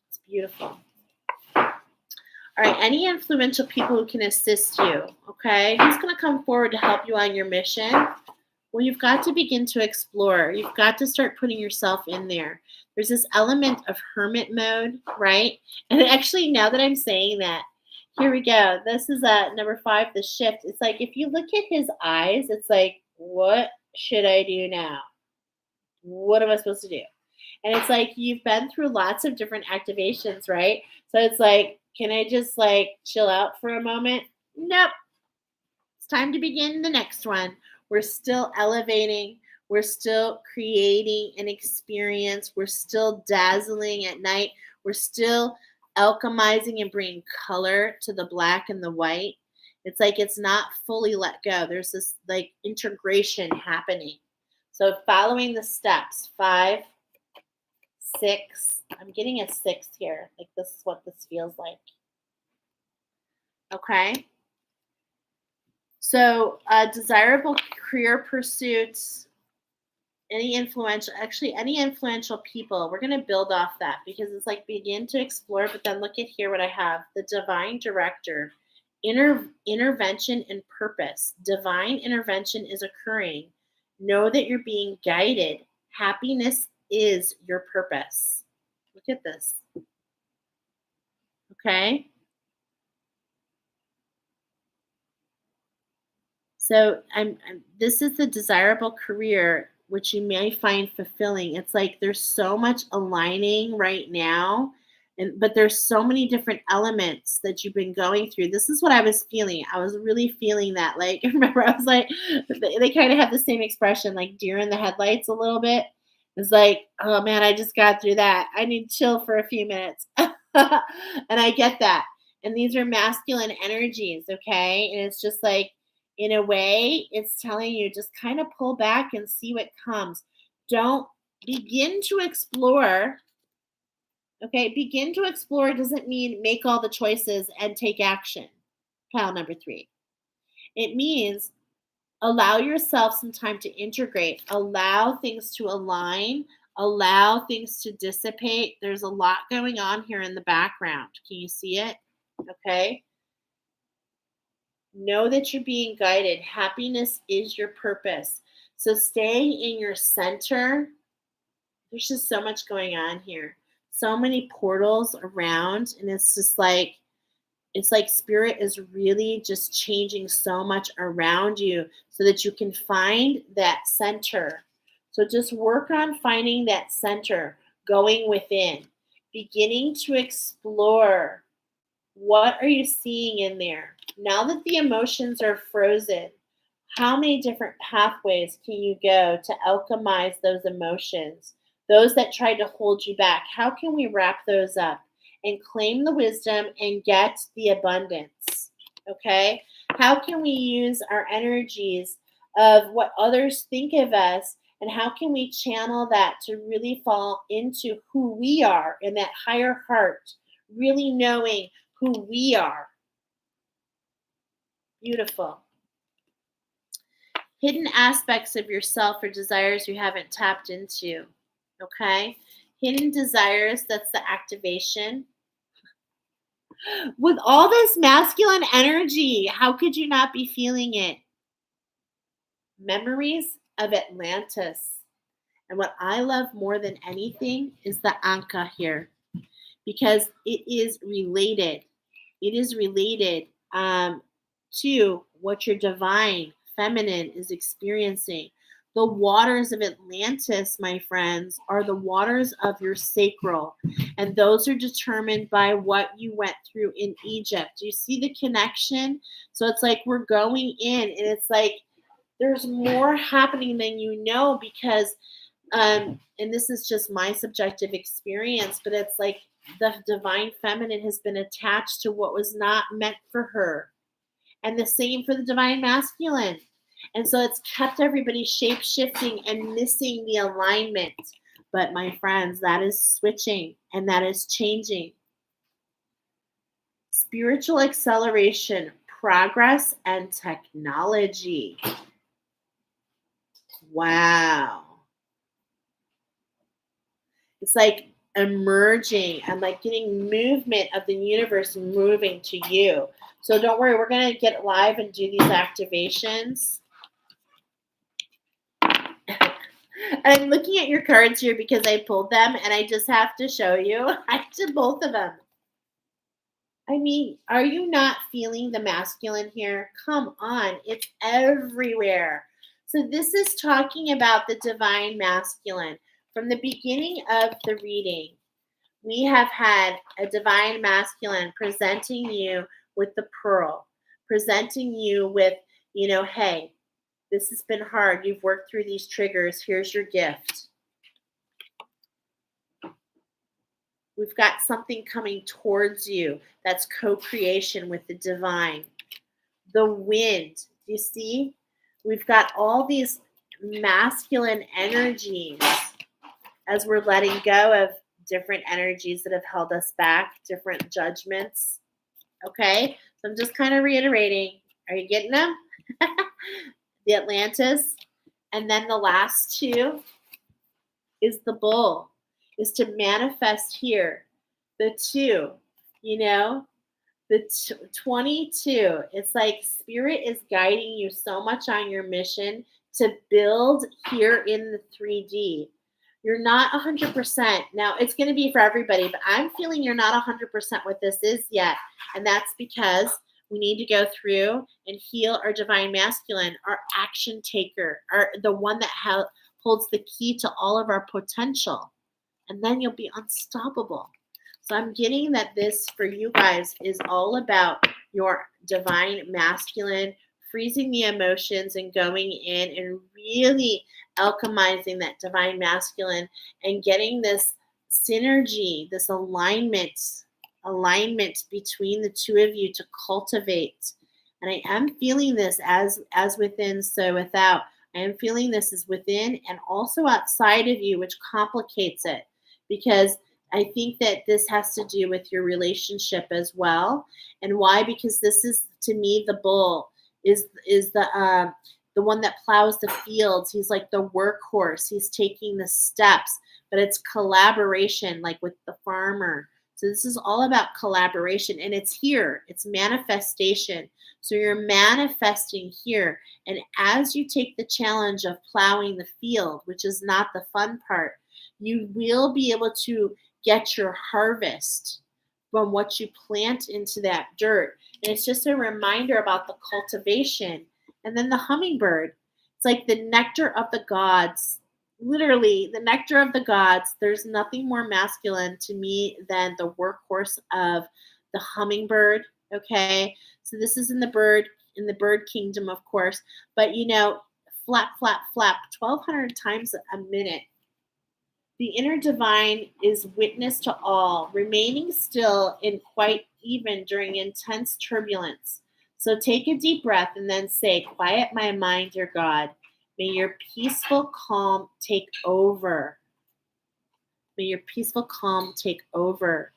It's beautiful. All right, any influential people who can assist you, okay? Who's going to come forward to help you on your mission? Well, you've got to begin to explore. You've got to start putting yourself in there. There's this element of hermit mode, right? And actually, now that I'm saying that, here we go. This is number 5, the shift. It's like if you look at his eyes, it's like, what should I do now? What am I supposed to do? And it's like you've been through lots of different activations, right? So it's like, can I just like chill out for a moment? Nope. It's time to begin the next one. We're still elevating. We're still creating an experience. We're still dazzling at night. We're still alchemizing and bringing color to the black and the white. It's like it's not fully let go. There's this like integration happening. So following the steps, 5, 6. I'm getting a 6 here. Like this is what this feels like. Okay. So, desirable career pursuits, any influential people, we're going to build off that because it's like begin to explore, but then look at here what I have. The divine director, intervention and purpose. Divine intervention is occurring. Know that you're being guided. Happiness is your purpose. Look at this. Okay? So this is the desirable career which you may find fulfilling. It's like there's so much aligning right now, but there's so many different elements that you've been going through. This is what I was feeling. I was really feeling that. Like remember, I was like, they kind of have the same expression, like deer in the headlights a little bit. It's like, oh man, I just got through that. I need to chill for a few minutes. And I get that. And these are masculine energies, okay? And it's just like, in a way, it's telling you just kind of pull back and see what comes. Don't begin to explore. Okay, begin to explore doesn't mean make all the choices and take action. Pile number 3. It means allow yourself some time to integrate, allow things to align, allow things to dissipate. There's a lot going on here in the background. Can you see it? Okay. Know that you're being guided. Happiness is your purpose. So staying in your center, there's just so much going on here. So many portals around, and it's like spirit is really just changing so much around you so that you can find that center. So just work on finding that center, going within, beginning to explore. What are you seeing in there? Now that the emotions are frozen, how many different pathways can you go to alchemize those emotions? Those that tried to hold you back, how can we wrap those up and claim the wisdom and get the abundance? Okay? How can we use our energies of what others think of us, and how can we channel that to really fall into who we are in that higher heart, really knowing who we are? Beautiful. Hidden aspects of yourself or desires you haven't tapped into. Okay? Hidden desires, that's the activation. With all this masculine energy, how could you not be feeling it? Memories of Atlantis. And what I love more than anything is the Anka here, because it is related. It is related to what your divine feminine is experiencing. The waters of Atlantis, my friends, are the waters of your sacral. And those are determined by what you went through in Egypt. Do you see the connection? So it's like we're going in, and it's like there's more happening than you know, because, and this is just my subjective experience, but it's like the divine feminine has been attached to what was not meant for her. And the same for the divine masculine. And so it's kept everybody shape-shifting and missing the alignment. But my friends, that is switching and that is changing. Spiritual acceleration, progress, and technology. Wow. It's like emerging and like getting movement of the universe moving to you. So don't worry, we're going to get live and do these activations. I'm looking at your cards here because I pulled them, and I just have to show you. I did both of them. I mean, are you not feeling the masculine here? Come on, it's everywhere. So this is talking about the divine masculine. From the beginning of the reading, we have had a divine masculine presenting you with the pearl, presenting you with, hey, this has been hard. You've worked through these triggers. Here's your gift. We've got something coming towards you that's co-creation with the divine. The wind, do you see? We've got all these masculine energies as we're letting go of different energies that have held us back, different judgments. Okay? So I'm just kind of reiterating. Are you getting them? the Atlantis. And then the last two is the bull, is to manifest here. The two, the 22. It's like spirit is guiding you so much on your mission to build here in the 3D. You're not 100%. Now, it's going to be for everybody, but I'm feeling you're not 100% what this is yet. And that's because we need to go through and heal our divine masculine, our action taker, the one that holds the key to all of our potential. And then you'll be unstoppable. So I'm getting that this for you guys is all about your divine masculine, freezing the emotions and going in and really alchemizing that divine masculine and getting this synergy, this alignment between the two of you to cultivate. And I am feeling this as within, so without. I am feeling this is within and also outside of you, which complicates it, because I think that this has to do with your relationship as well. And why? Because this is, to me, the bull is the one that plows the fields. He's like the workhorse. He's taking the steps, but it's collaboration, like with the farmer. So this is all about collaboration, and it's here. It's manifestation. So you're manifesting here. And as you take the challenge of plowing the field, which is not the fun part, you will be able to get your harvest from what you plant into that dirt. And it's just a reminder about the cultivation. And then the hummingbird, it's like the nectar of the gods. Literally, the nectar of the gods. There's nothing more masculine to me than the workhorse of the hummingbird. Okay, so this is in the bird kingdom, of course. But flap, flap, flap, 1,200 times a minute. The inner divine is witness to all, remaining still and quite even during intense turbulence. So take a deep breath and then say, "Quiet my mind, dear God. May your peaceful calm take over." May your peaceful calm take over.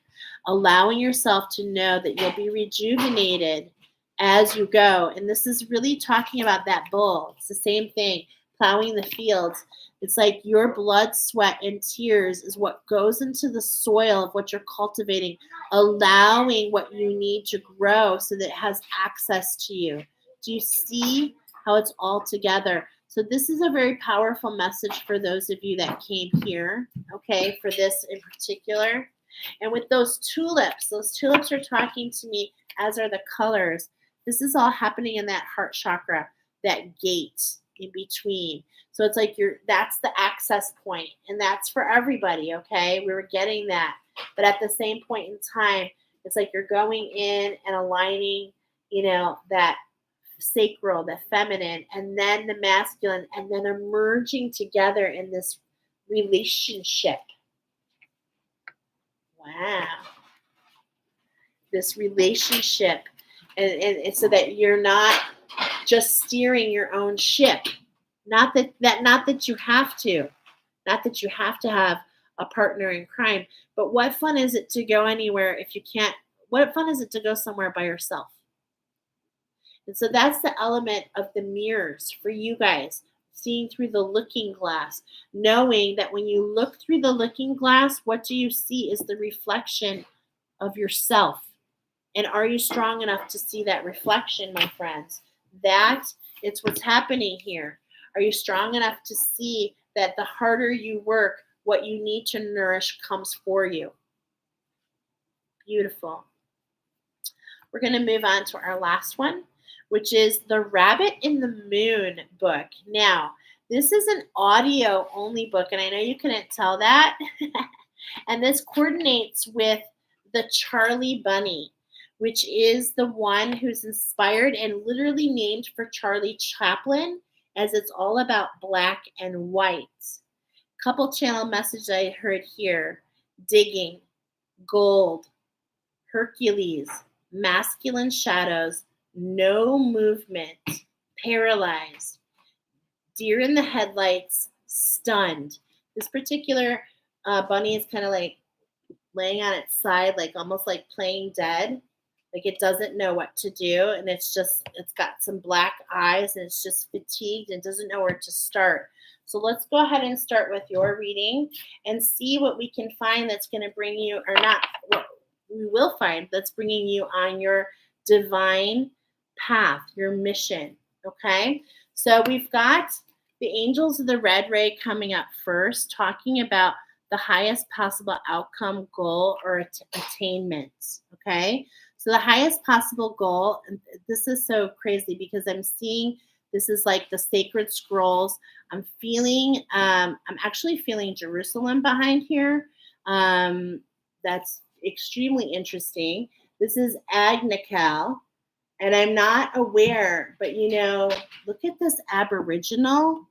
Allowing yourself to know that you'll be rejuvenated as you go. And this is really talking about that bull. It's the same thing, plowing the fields. It's like your blood, sweat, and tears is what goes into the soil of what you're cultivating, allowing what you need to grow so that it has access to you. Do you see how it's all together? So this is a very powerful message for those of you that came here, okay, for this in particular. And with those tulips are talking to me, as are the colors. This is all happening in that heart chakra, that gate in between. So it's like that's the access point, and that's for everybody, okay? We were getting that. But at the same point in time, it's like you're going in and aligning, that sacral, the feminine, and then the masculine, and then emerging together in this relationship. Wow. This relationship. And so that you're not just steering your own ship. Not that you have to. Not that you have to have a partner in crime. But what fun is it to go anywhere if you can't? What fun is it to go somewhere by yourself? And so that's the element of the mirrors for you guys. Seeing through the looking glass, knowing that when you look through the looking glass, what do you see is the reflection of yourself. And are you strong enough to see that reflection, my friends? It's what's happening here. Are you strong enough to see that the harder you work, what you need to nourish comes for you? Beautiful. We're going to move on to our last one, which is the Rabbit in the Moon book. Now, this is an audio-only book, and I know you couldn't tell that. And this coordinates with the Charlie Bunny, which is the one who's inspired and literally named for Charlie Chaplin, as it's all about black and white. Couple channel message I heard here: digging, gold, Hercules, masculine shadows, no movement, paralyzed, deer in the headlights, stunned. This particular bunny is kind of like laying on its side, like almost like playing dead. Like it doesn't know what to do, and it's got some black eyes, and it's just fatigued and doesn't know where to start. So let's go ahead and start with your reading and see what we can find that's going to bring you, or not, what we will find that's bringing you on your divine path, your mission. Okay. So we've got the angels of the red ray coming up first, talking about the highest possible outcome, goal, or attainment. Okay. So the highest possible goal, and this is so crazy because I'm seeing this is like the sacred scrolls. I'm actually feeling Jerusalem behind here. That's extremely interesting. This is Agnical, and I'm not aware, but look at this Aboriginal.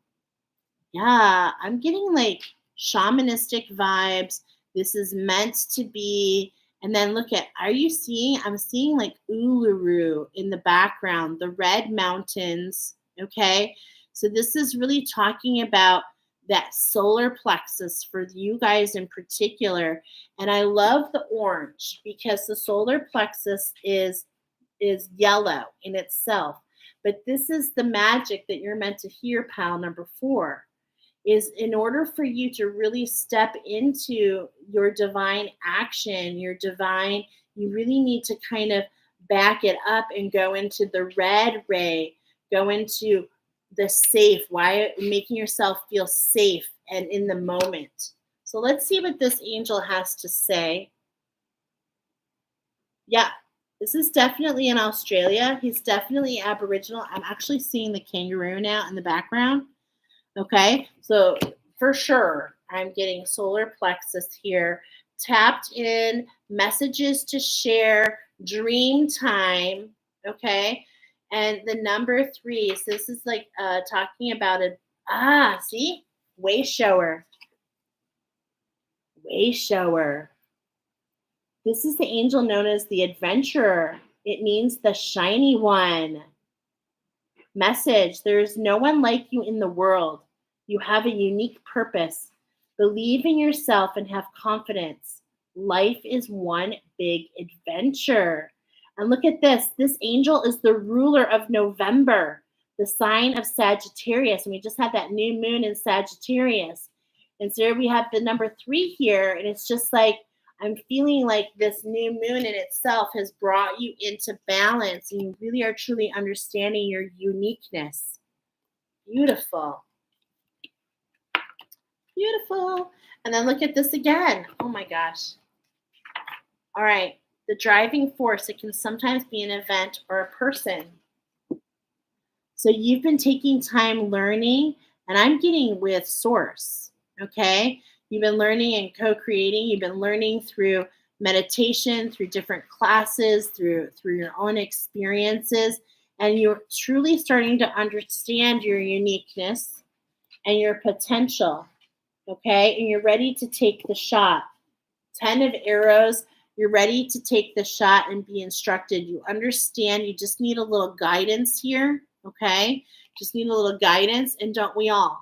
Yeah, I'm getting like shamanistic vibes. This is meant to be. And then look at, I'm seeing like Uluru in the background, the red mountains. Okay. So this is really talking about that solar plexus for you guys in particular. And I love the orange because the solar plexus is yellow in itself. But this is the magic that you're meant to hear, pal number 4, is in order for you to really step into your divine action, you really need to kind of back it up and go into the red ray, go into the safe, making yourself feel safe and in the moment. So let's see what this angel has to say. Yeah, this is definitely in Australia. He's definitely Aboriginal. I'm actually seeing the kangaroo now in the background. Okay, so for sure, I'm getting solar plexus here. Tapped in, messages to share, dream time. Okay, and the number 3. So this is like talking about see, way shower. Way shower. This is the angel known as the adventurer. It means the shiny one. Message: there is no one like you in the world. You have a unique purpose. Believe in yourself and have confidence. Life is one big adventure. And look at this. This angel is the ruler of November, the sign of Sagittarius. And we just had that new moon in Sagittarius. And so we have the number 3 here. And it's just like, I'm feeling like this new moon in itself has brought you into balance, and you really are truly understanding your uniqueness. Beautiful. Beautiful. And then look at this again. Oh my gosh. All right. The driving force, it can sometimes be an event or a person. So you've been taking time learning, and I'm getting with source. Okay. You've been learning and co-creating. You've been learning through meditation, through different classes, through your own experiences, and you're truly starting to understand your uniqueness and your potential. Okay, and you're ready to take the shot. 10 of arrows. You're ready to take the shot and be instructed. You understand. You just need a little guidance here. Okay, just need a little guidance, and don't we all?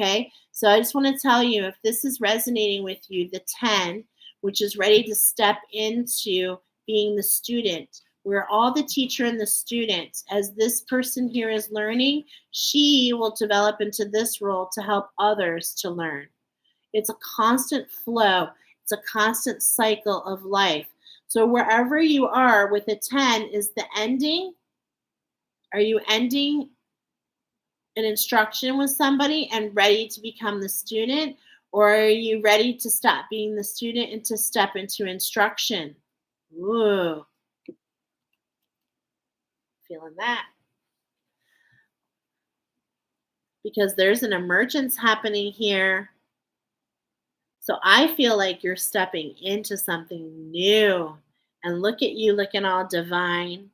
Okay, so I just want to tell you, if this is resonating with you, the 10, which is ready to step into being the student, we're all the teacher and the student. As this person here is learning, she will develop into this role to help others to learn. It's a constant flow. It's a constant cycle of life. So wherever you are with a 10 is the ending. Are you ending an instruction with somebody and ready to become the student? Or are you ready to stop being the student and to step into instruction? Ooh. Feeling that. Because there's an emergence happening here. So I feel like you're stepping into something new. And look at you looking all divine.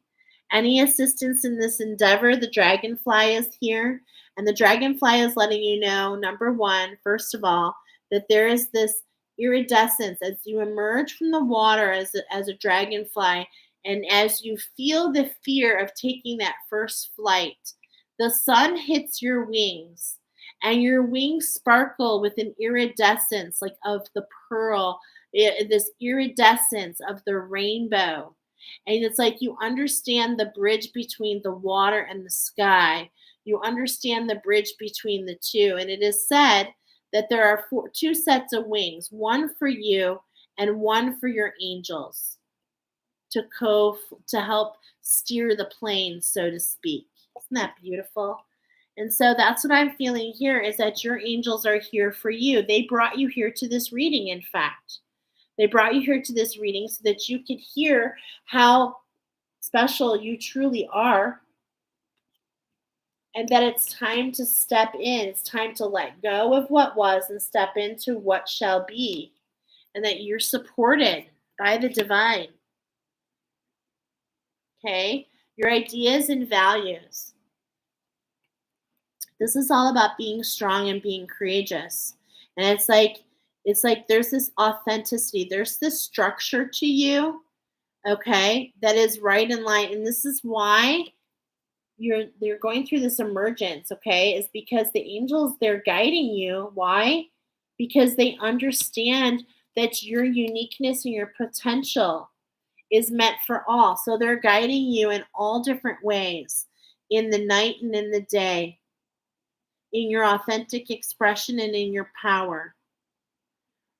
Any assistance in this endeavor, the dragonfly is here. And the dragonfly is letting you know, number 1, first of all, that there is this iridescence as you emerge from the water as a dragonfly. And as you feel the fear of taking that first flight, the sun hits your wings. And your wings sparkle with an iridescence like of the pearl, this iridescence of the rainbow. And it's like you understand the bridge between the water and the sky. You understand the bridge between the two. And it is said that there are two sets of wings, one for you and one for your angels to to help steer the plane, so to speak. Isn't that beautiful? And so that's what I'm feeling here is that your angels are here for you. They brought you here to this reading, in fact. They brought you here to this reading so that you could hear how special you truly are, and that it's time to step in. It's time to let go of what was and step into what shall be, and that you're supported by the divine. Okay? Your ideas and values. This is all about being strong and being courageous. And it's like there's this authenticity, there's this structure to you, okay, that is right in line. And this is why you're going through this emergence, okay, is because the angels, they're guiding you. Why? Because they understand that your uniqueness and your potential is meant for all. So they're guiding you in all different ways, in the night and in the day, in your authentic expression and in your power.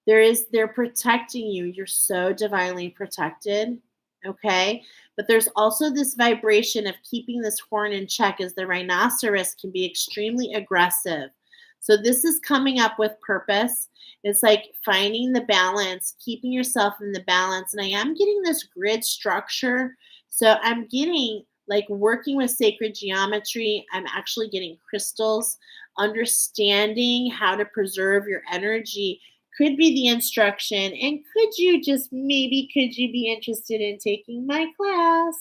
They're protecting you. You're so divinely protected. Okay. But there's also this vibration of keeping this horn in check, as the rhinoceros can be extremely aggressive. So this is coming up with purpose. It's like finding the balance, keeping yourself in the balance. And I am getting this grid structure. So I'm getting like working with sacred geometry. I'm actually getting crystals, understanding how to preserve your energy could be the instruction. And could you be interested in taking my class?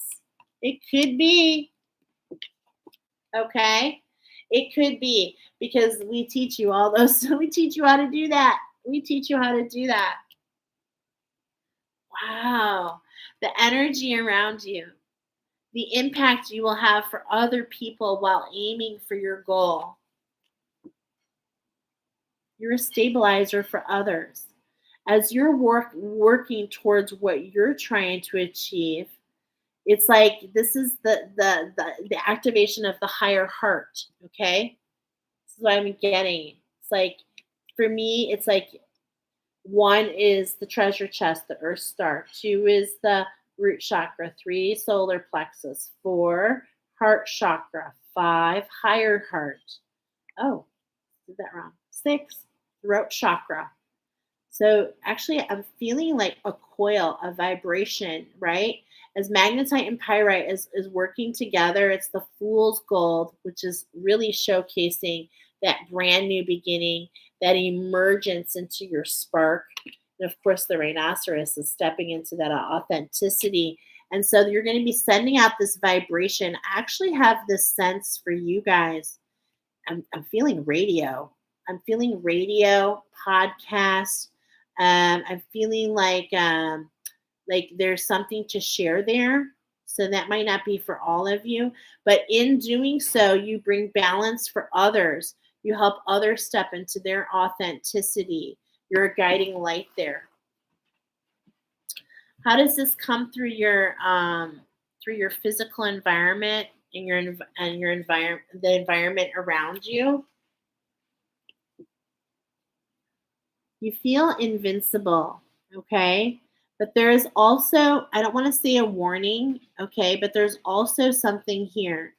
It could be. Okay. It could be, because we teach you all those. We teach you how to do that. We teach you how to do that. Wow. The energy around you, the impact you will have for other people while aiming for your goal. You're a stabilizer for others. As you're working towards what you're trying to achieve, it's like this is the activation of the higher heart. Okay, this is what I'm getting. It's like, for me, it's like 1 is the treasure chest, the earth star. 2 is the root chakra. 3, solar plexus. 4, heart chakra. 5, higher heart. Oh, did that wrong. 6, throat chakra. So actually, I'm feeling like a coil, a vibration, right? As magnetite and pyrite is working together, it's the fool's gold, which is really showcasing that brand new beginning, that emergence into your spark. And of course, the rhinoceros is stepping into that authenticity. And so you're going to be sending out this vibration. I actually have this sense for you guys. I'm feeling radio. I'm feeling radio, podcast. I'm feeling like there's something to share there. So that might not be for all of you, but in doing so, you bring balance for others. You help others step into their authenticity. You're a guiding light there. How does this come through your physical environment and your environment, the environment around you? You feel invincible, okay? But there is also, I don't want to say a warning, okay, but there's also something here.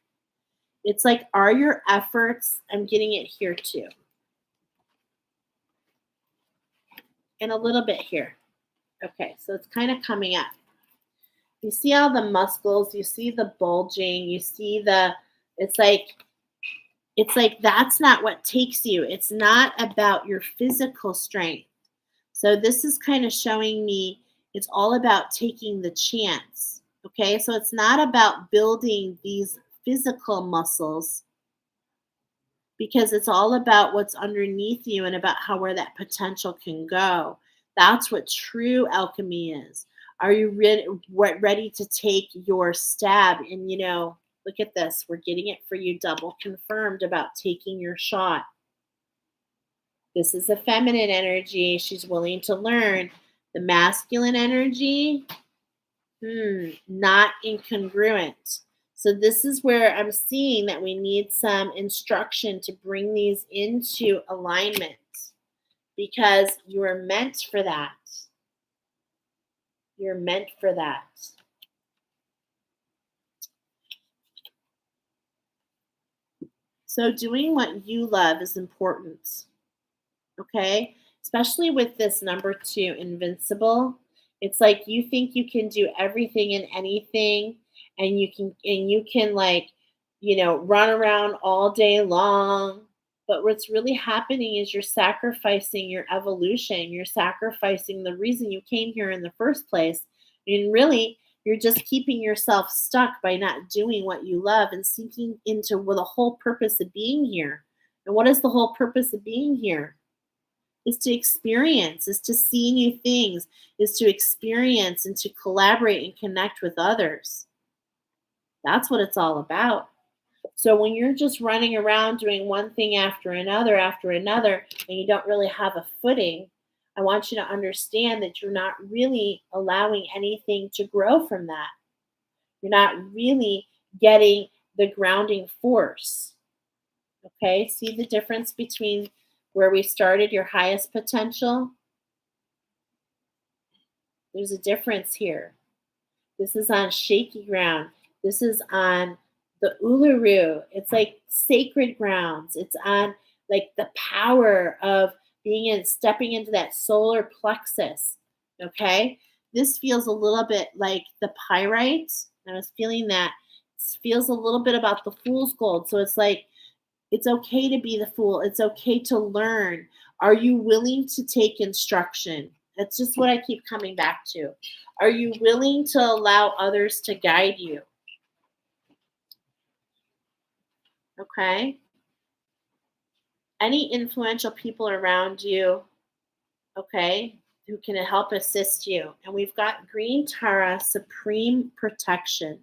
It's like, are your efforts, I'm getting it here too. And a little bit here. Okay, so it's kind of coming up. You see all the muscles, you see the bulging, you see it's like that's not what takes you. It's not about your physical strength. So this is kind of showing me it's all about taking the chance. Okay, so it's not about building these physical muscles, because it's all about what's underneath you and about where that potential can go. That's what true alchemy is. Are you ready to take your stab? And look at this. We're getting it for you double confirmed about taking your shot. This is a feminine energy. She's willing to learn. The masculine energy, Not incongruent. So this is where I'm seeing that we need some instruction to bring these into alignment because you are meant for that. You're meant for that. So doing what you love is important. Okay? Especially with this number 2, invincible. It's like you think you can do everything and anything and you can like, run around all day long. But what's really happening is you're sacrificing your evolution. You're sacrificing the reason you came here in the first place. And really, you're just keeping yourself stuck by not doing what you love and sinking into what the whole purpose of being here. And what is the whole purpose of being here? Is to experience, is to see new things, is to experience and to collaborate and connect with others. That's what it's all about. So when you're just running around doing one thing after another, and you don't really have a footing, I want you to understand that you're not really allowing anything to grow from that. You're not really getting the grounding force. Okay, see the difference between where we started, your highest potential? There's a difference here. This is on shaky ground. This is on the Uluru. It's like sacred grounds. It's on like the power of stepping into that solar plexus. Okay? This feels a little bit like the pyrite. I was feeling that. It feels a little bit about the fool's gold. So it's like it's okay to be the fool. It's okay to learn. Are you willing to take instruction? That's just what I keep coming back to. Are you willing to allow others to guide you? Okay. Any influential people around you, okay, who can help assist you. And we've got Green Tara, Supreme Protection.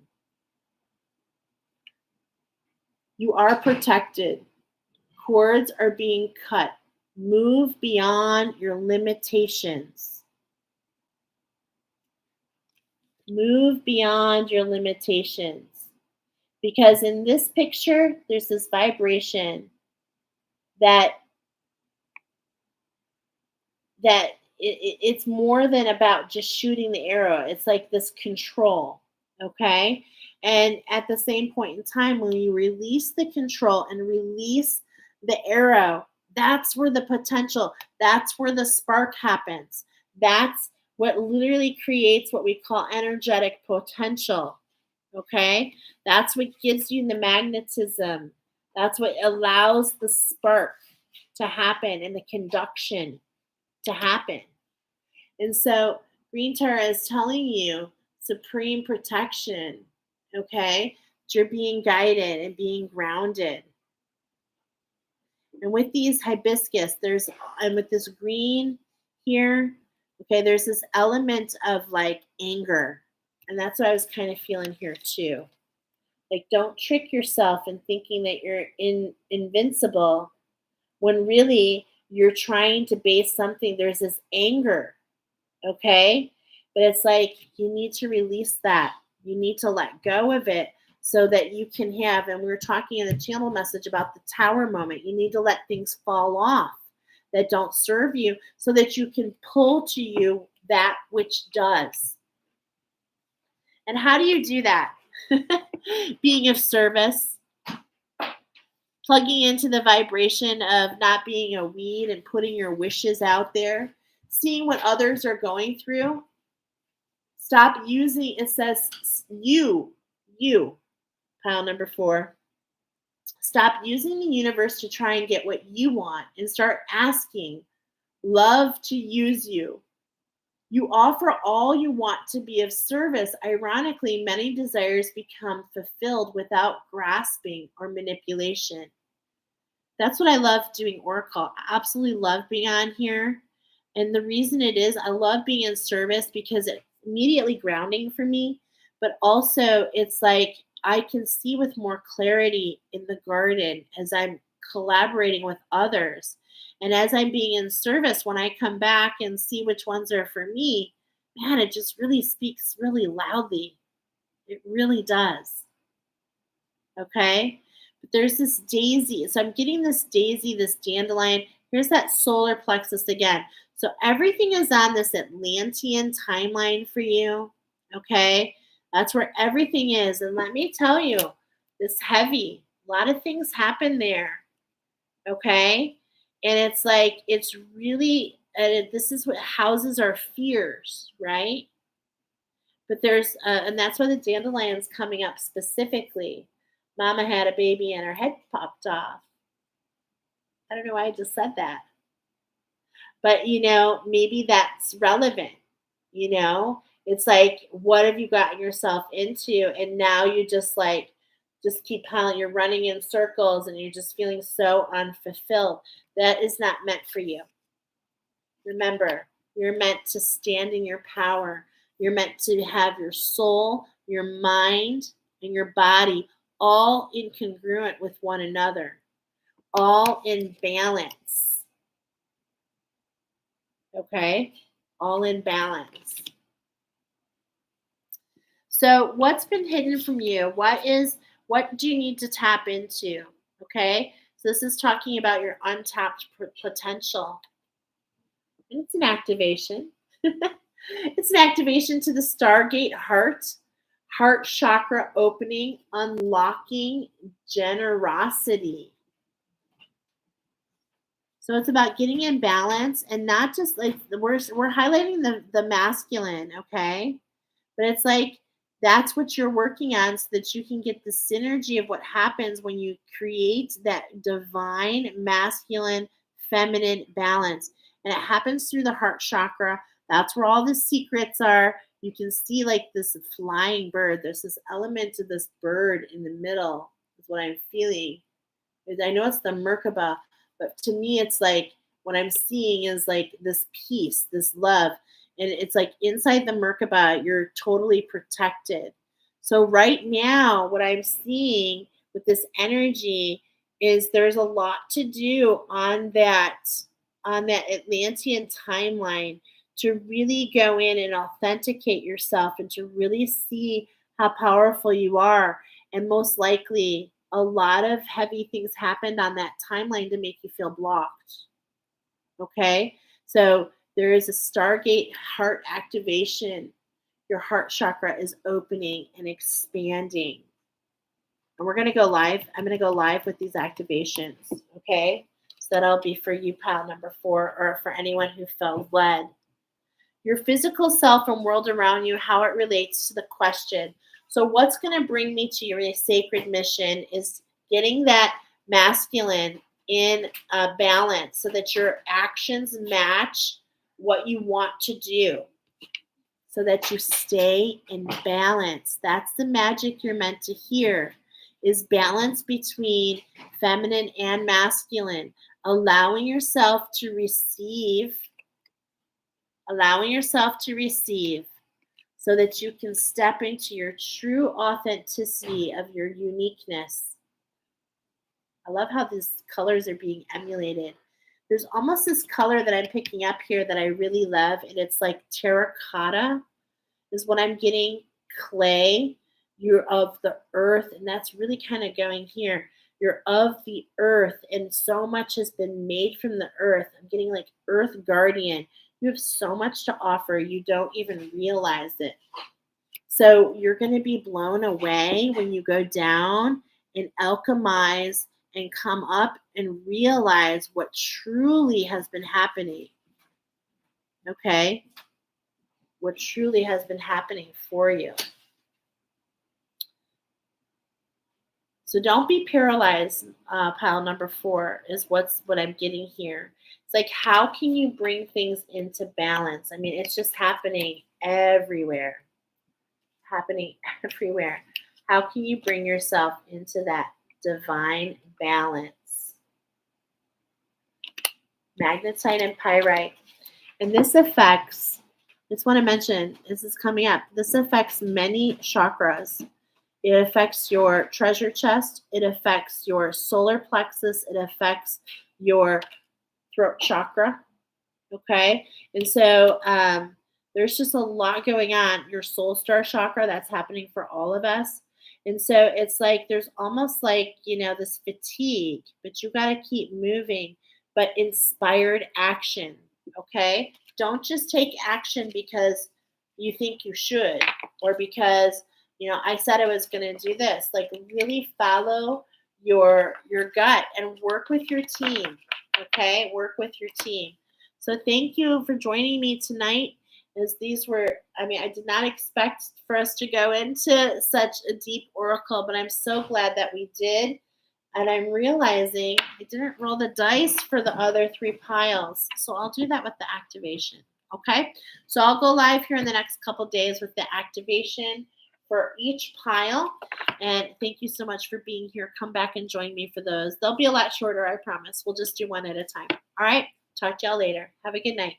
You are protected. Cords are being cut. Move beyond your limitations. Move beyond your limitations. Because in this picture, there's this vibration that it's more than about just shooting the arrow. It's like this control, okay? And at the same point in time, when you release the control and release the arrow, that's where the potential, that's where the spark happens. That's what literally creates what we call energetic potential, okay? That's what gives you the magnetism. That's what allows the spark to happen and the conduction to happen. And so Green Tara is telling you supreme protection, okay? That you're being guided and being grounded. And with these hibiscus, and with this green here, okay, there's this element of like anger. And that's what I was kind of feeling here too. Like, don't trick yourself in thinking that you're invincible when really you're trying to base something. There's this anger, okay? But it's like you need to release that. You need to let go of it so that you can have, and we were talking in the channel message about the tower moment. You need to let things fall off that don't serve you so that you can pull to you that which does. And how do you do that? Being of service, plugging into the vibration of not being a weed and putting your wishes out there, seeing what others are going through. Stop using, it says you, pile number 4. Stop using the universe to try and get what you want and start asking love to use you. You offer all you want to be of service. Ironically, many desires become fulfilled without grasping or manipulation. That's what I love doing Oracle. I absolutely love being on here. And the reason it is, I love being in service because it's immediately grounding for me. But also, it's like I can see with more clarity in the garden as I'm collaborating with others. And as I'm being in service, when I come back and see which ones are for me, man, it just really speaks really loudly. It really does. Okay? But there's this daisy. So I'm getting this daisy, this dandelion. Here's that solar plexus again. So everything is on this Atlantean timeline for you. Okay? That's where everything is. And let me tell you, this heavy. A lot of things happen there. Okay? And it's like, it's really, this is what houses our fears, right? But and that's why the dandelion's coming up specifically. Mama had a baby and her head popped off. I don't know why I just said that. But, maybe that's relevant. It's like, what have you gotten yourself into? And now you just keep piling, you're running in circles and you're just feeling so unfulfilled. That is not meant for you. Remember, you're meant to stand in your power. You're meant to have your soul, your mind, and your body all incongruent with one another, all in balance. Okay? All in balance. So what's been hidden from you? What do you need to tap into? Okay? So this is talking about your untapped potential. And it's an activation. It's an activation to the Stargate heart chakra opening, unlocking generosity. So it's about getting in balance and not just like we're highlighting the masculine, okay? But it's like that's what you're working on so that you can get the synergy of what happens when you create that divine masculine feminine balance. And it happens through the heart chakra. That's where all the secrets are. You can see like this flying bird. There's this element of this bird in the middle, is what I'm feeling. I know it's the Merkaba, but to me, it's like what I'm seeing is like this peace, this love. And it's like inside the Merkaba, you're totally protected. So right now, what I'm seeing with this energy is there's a lot to do on that Atlantean timeline to really go in and authenticate yourself and to really see how powerful you are. And most likely, a lot of heavy things happened on that timeline to make you feel blocked. Okay? So there is a Stargate heart activation. Your heart chakra is opening and expanding. And we're going to go live. I'm going to go live with these activations. Okay? So that'll be for you, pile number 4, or for anyone who felt led. Your physical self and world around you, how it relates to the question. So what's going to bring me to your sacred mission is getting that masculine in balance so that your actions match what you want to do, so that you stay in balance. That's the magic you're meant to hear, is balance between feminine and masculine, allowing yourself to receive so that you can step into your true authenticity of your uniqueness. I love how these colors are being emulated. There's almost this color that I'm picking up here that I really love, and it's like terracotta is what I'm getting. Clay, you're of the earth, and that's really kind of going here. You're of the earth, and so much has been made from the earth. I'm getting like earth guardian. You have so much to offer. You don't even realize it. So you're going to be blown away when you go down and alchemize and come up and realize what truly has been happening. Okay? What truly has been happening for you. So don't be paralyzed, pile number 4 is what I'm getting here. It's like, how can you bring things into balance? I mean, it's just happening everywhere. How can you bring yourself into that divine balance? Magnetite and pyrite. And this affects, just want to mention, this is coming up, this affects many chakras. It affects your treasure chest. It affects your solar plexus. It affects your throat chakra. Okay? And so There's just a lot going on. Your soul star chakra, that's happening for all of us. And so it's like there's almost like, this fatigue, but you got to keep moving, but inspired action. Okay. Don't just take action because you think you should, or because, I said I was going to do this. Like, really follow your gut and work with your team. Okay. Work with your team. So thank you for joining me tonight. As these were, I did not expect for us to go into such a deep oracle, but I'm so glad that we did. And I'm realizing I didn't roll the dice for the other 3 piles. So I'll do that with the activation. Okay. So I'll go live here in the next couple days with the activation for each pile. And thank you so much for being here. Come back and join me for those. They'll be a lot shorter, I promise. We'll just do one at a time. All right. Talk to y'all later. Have a good night.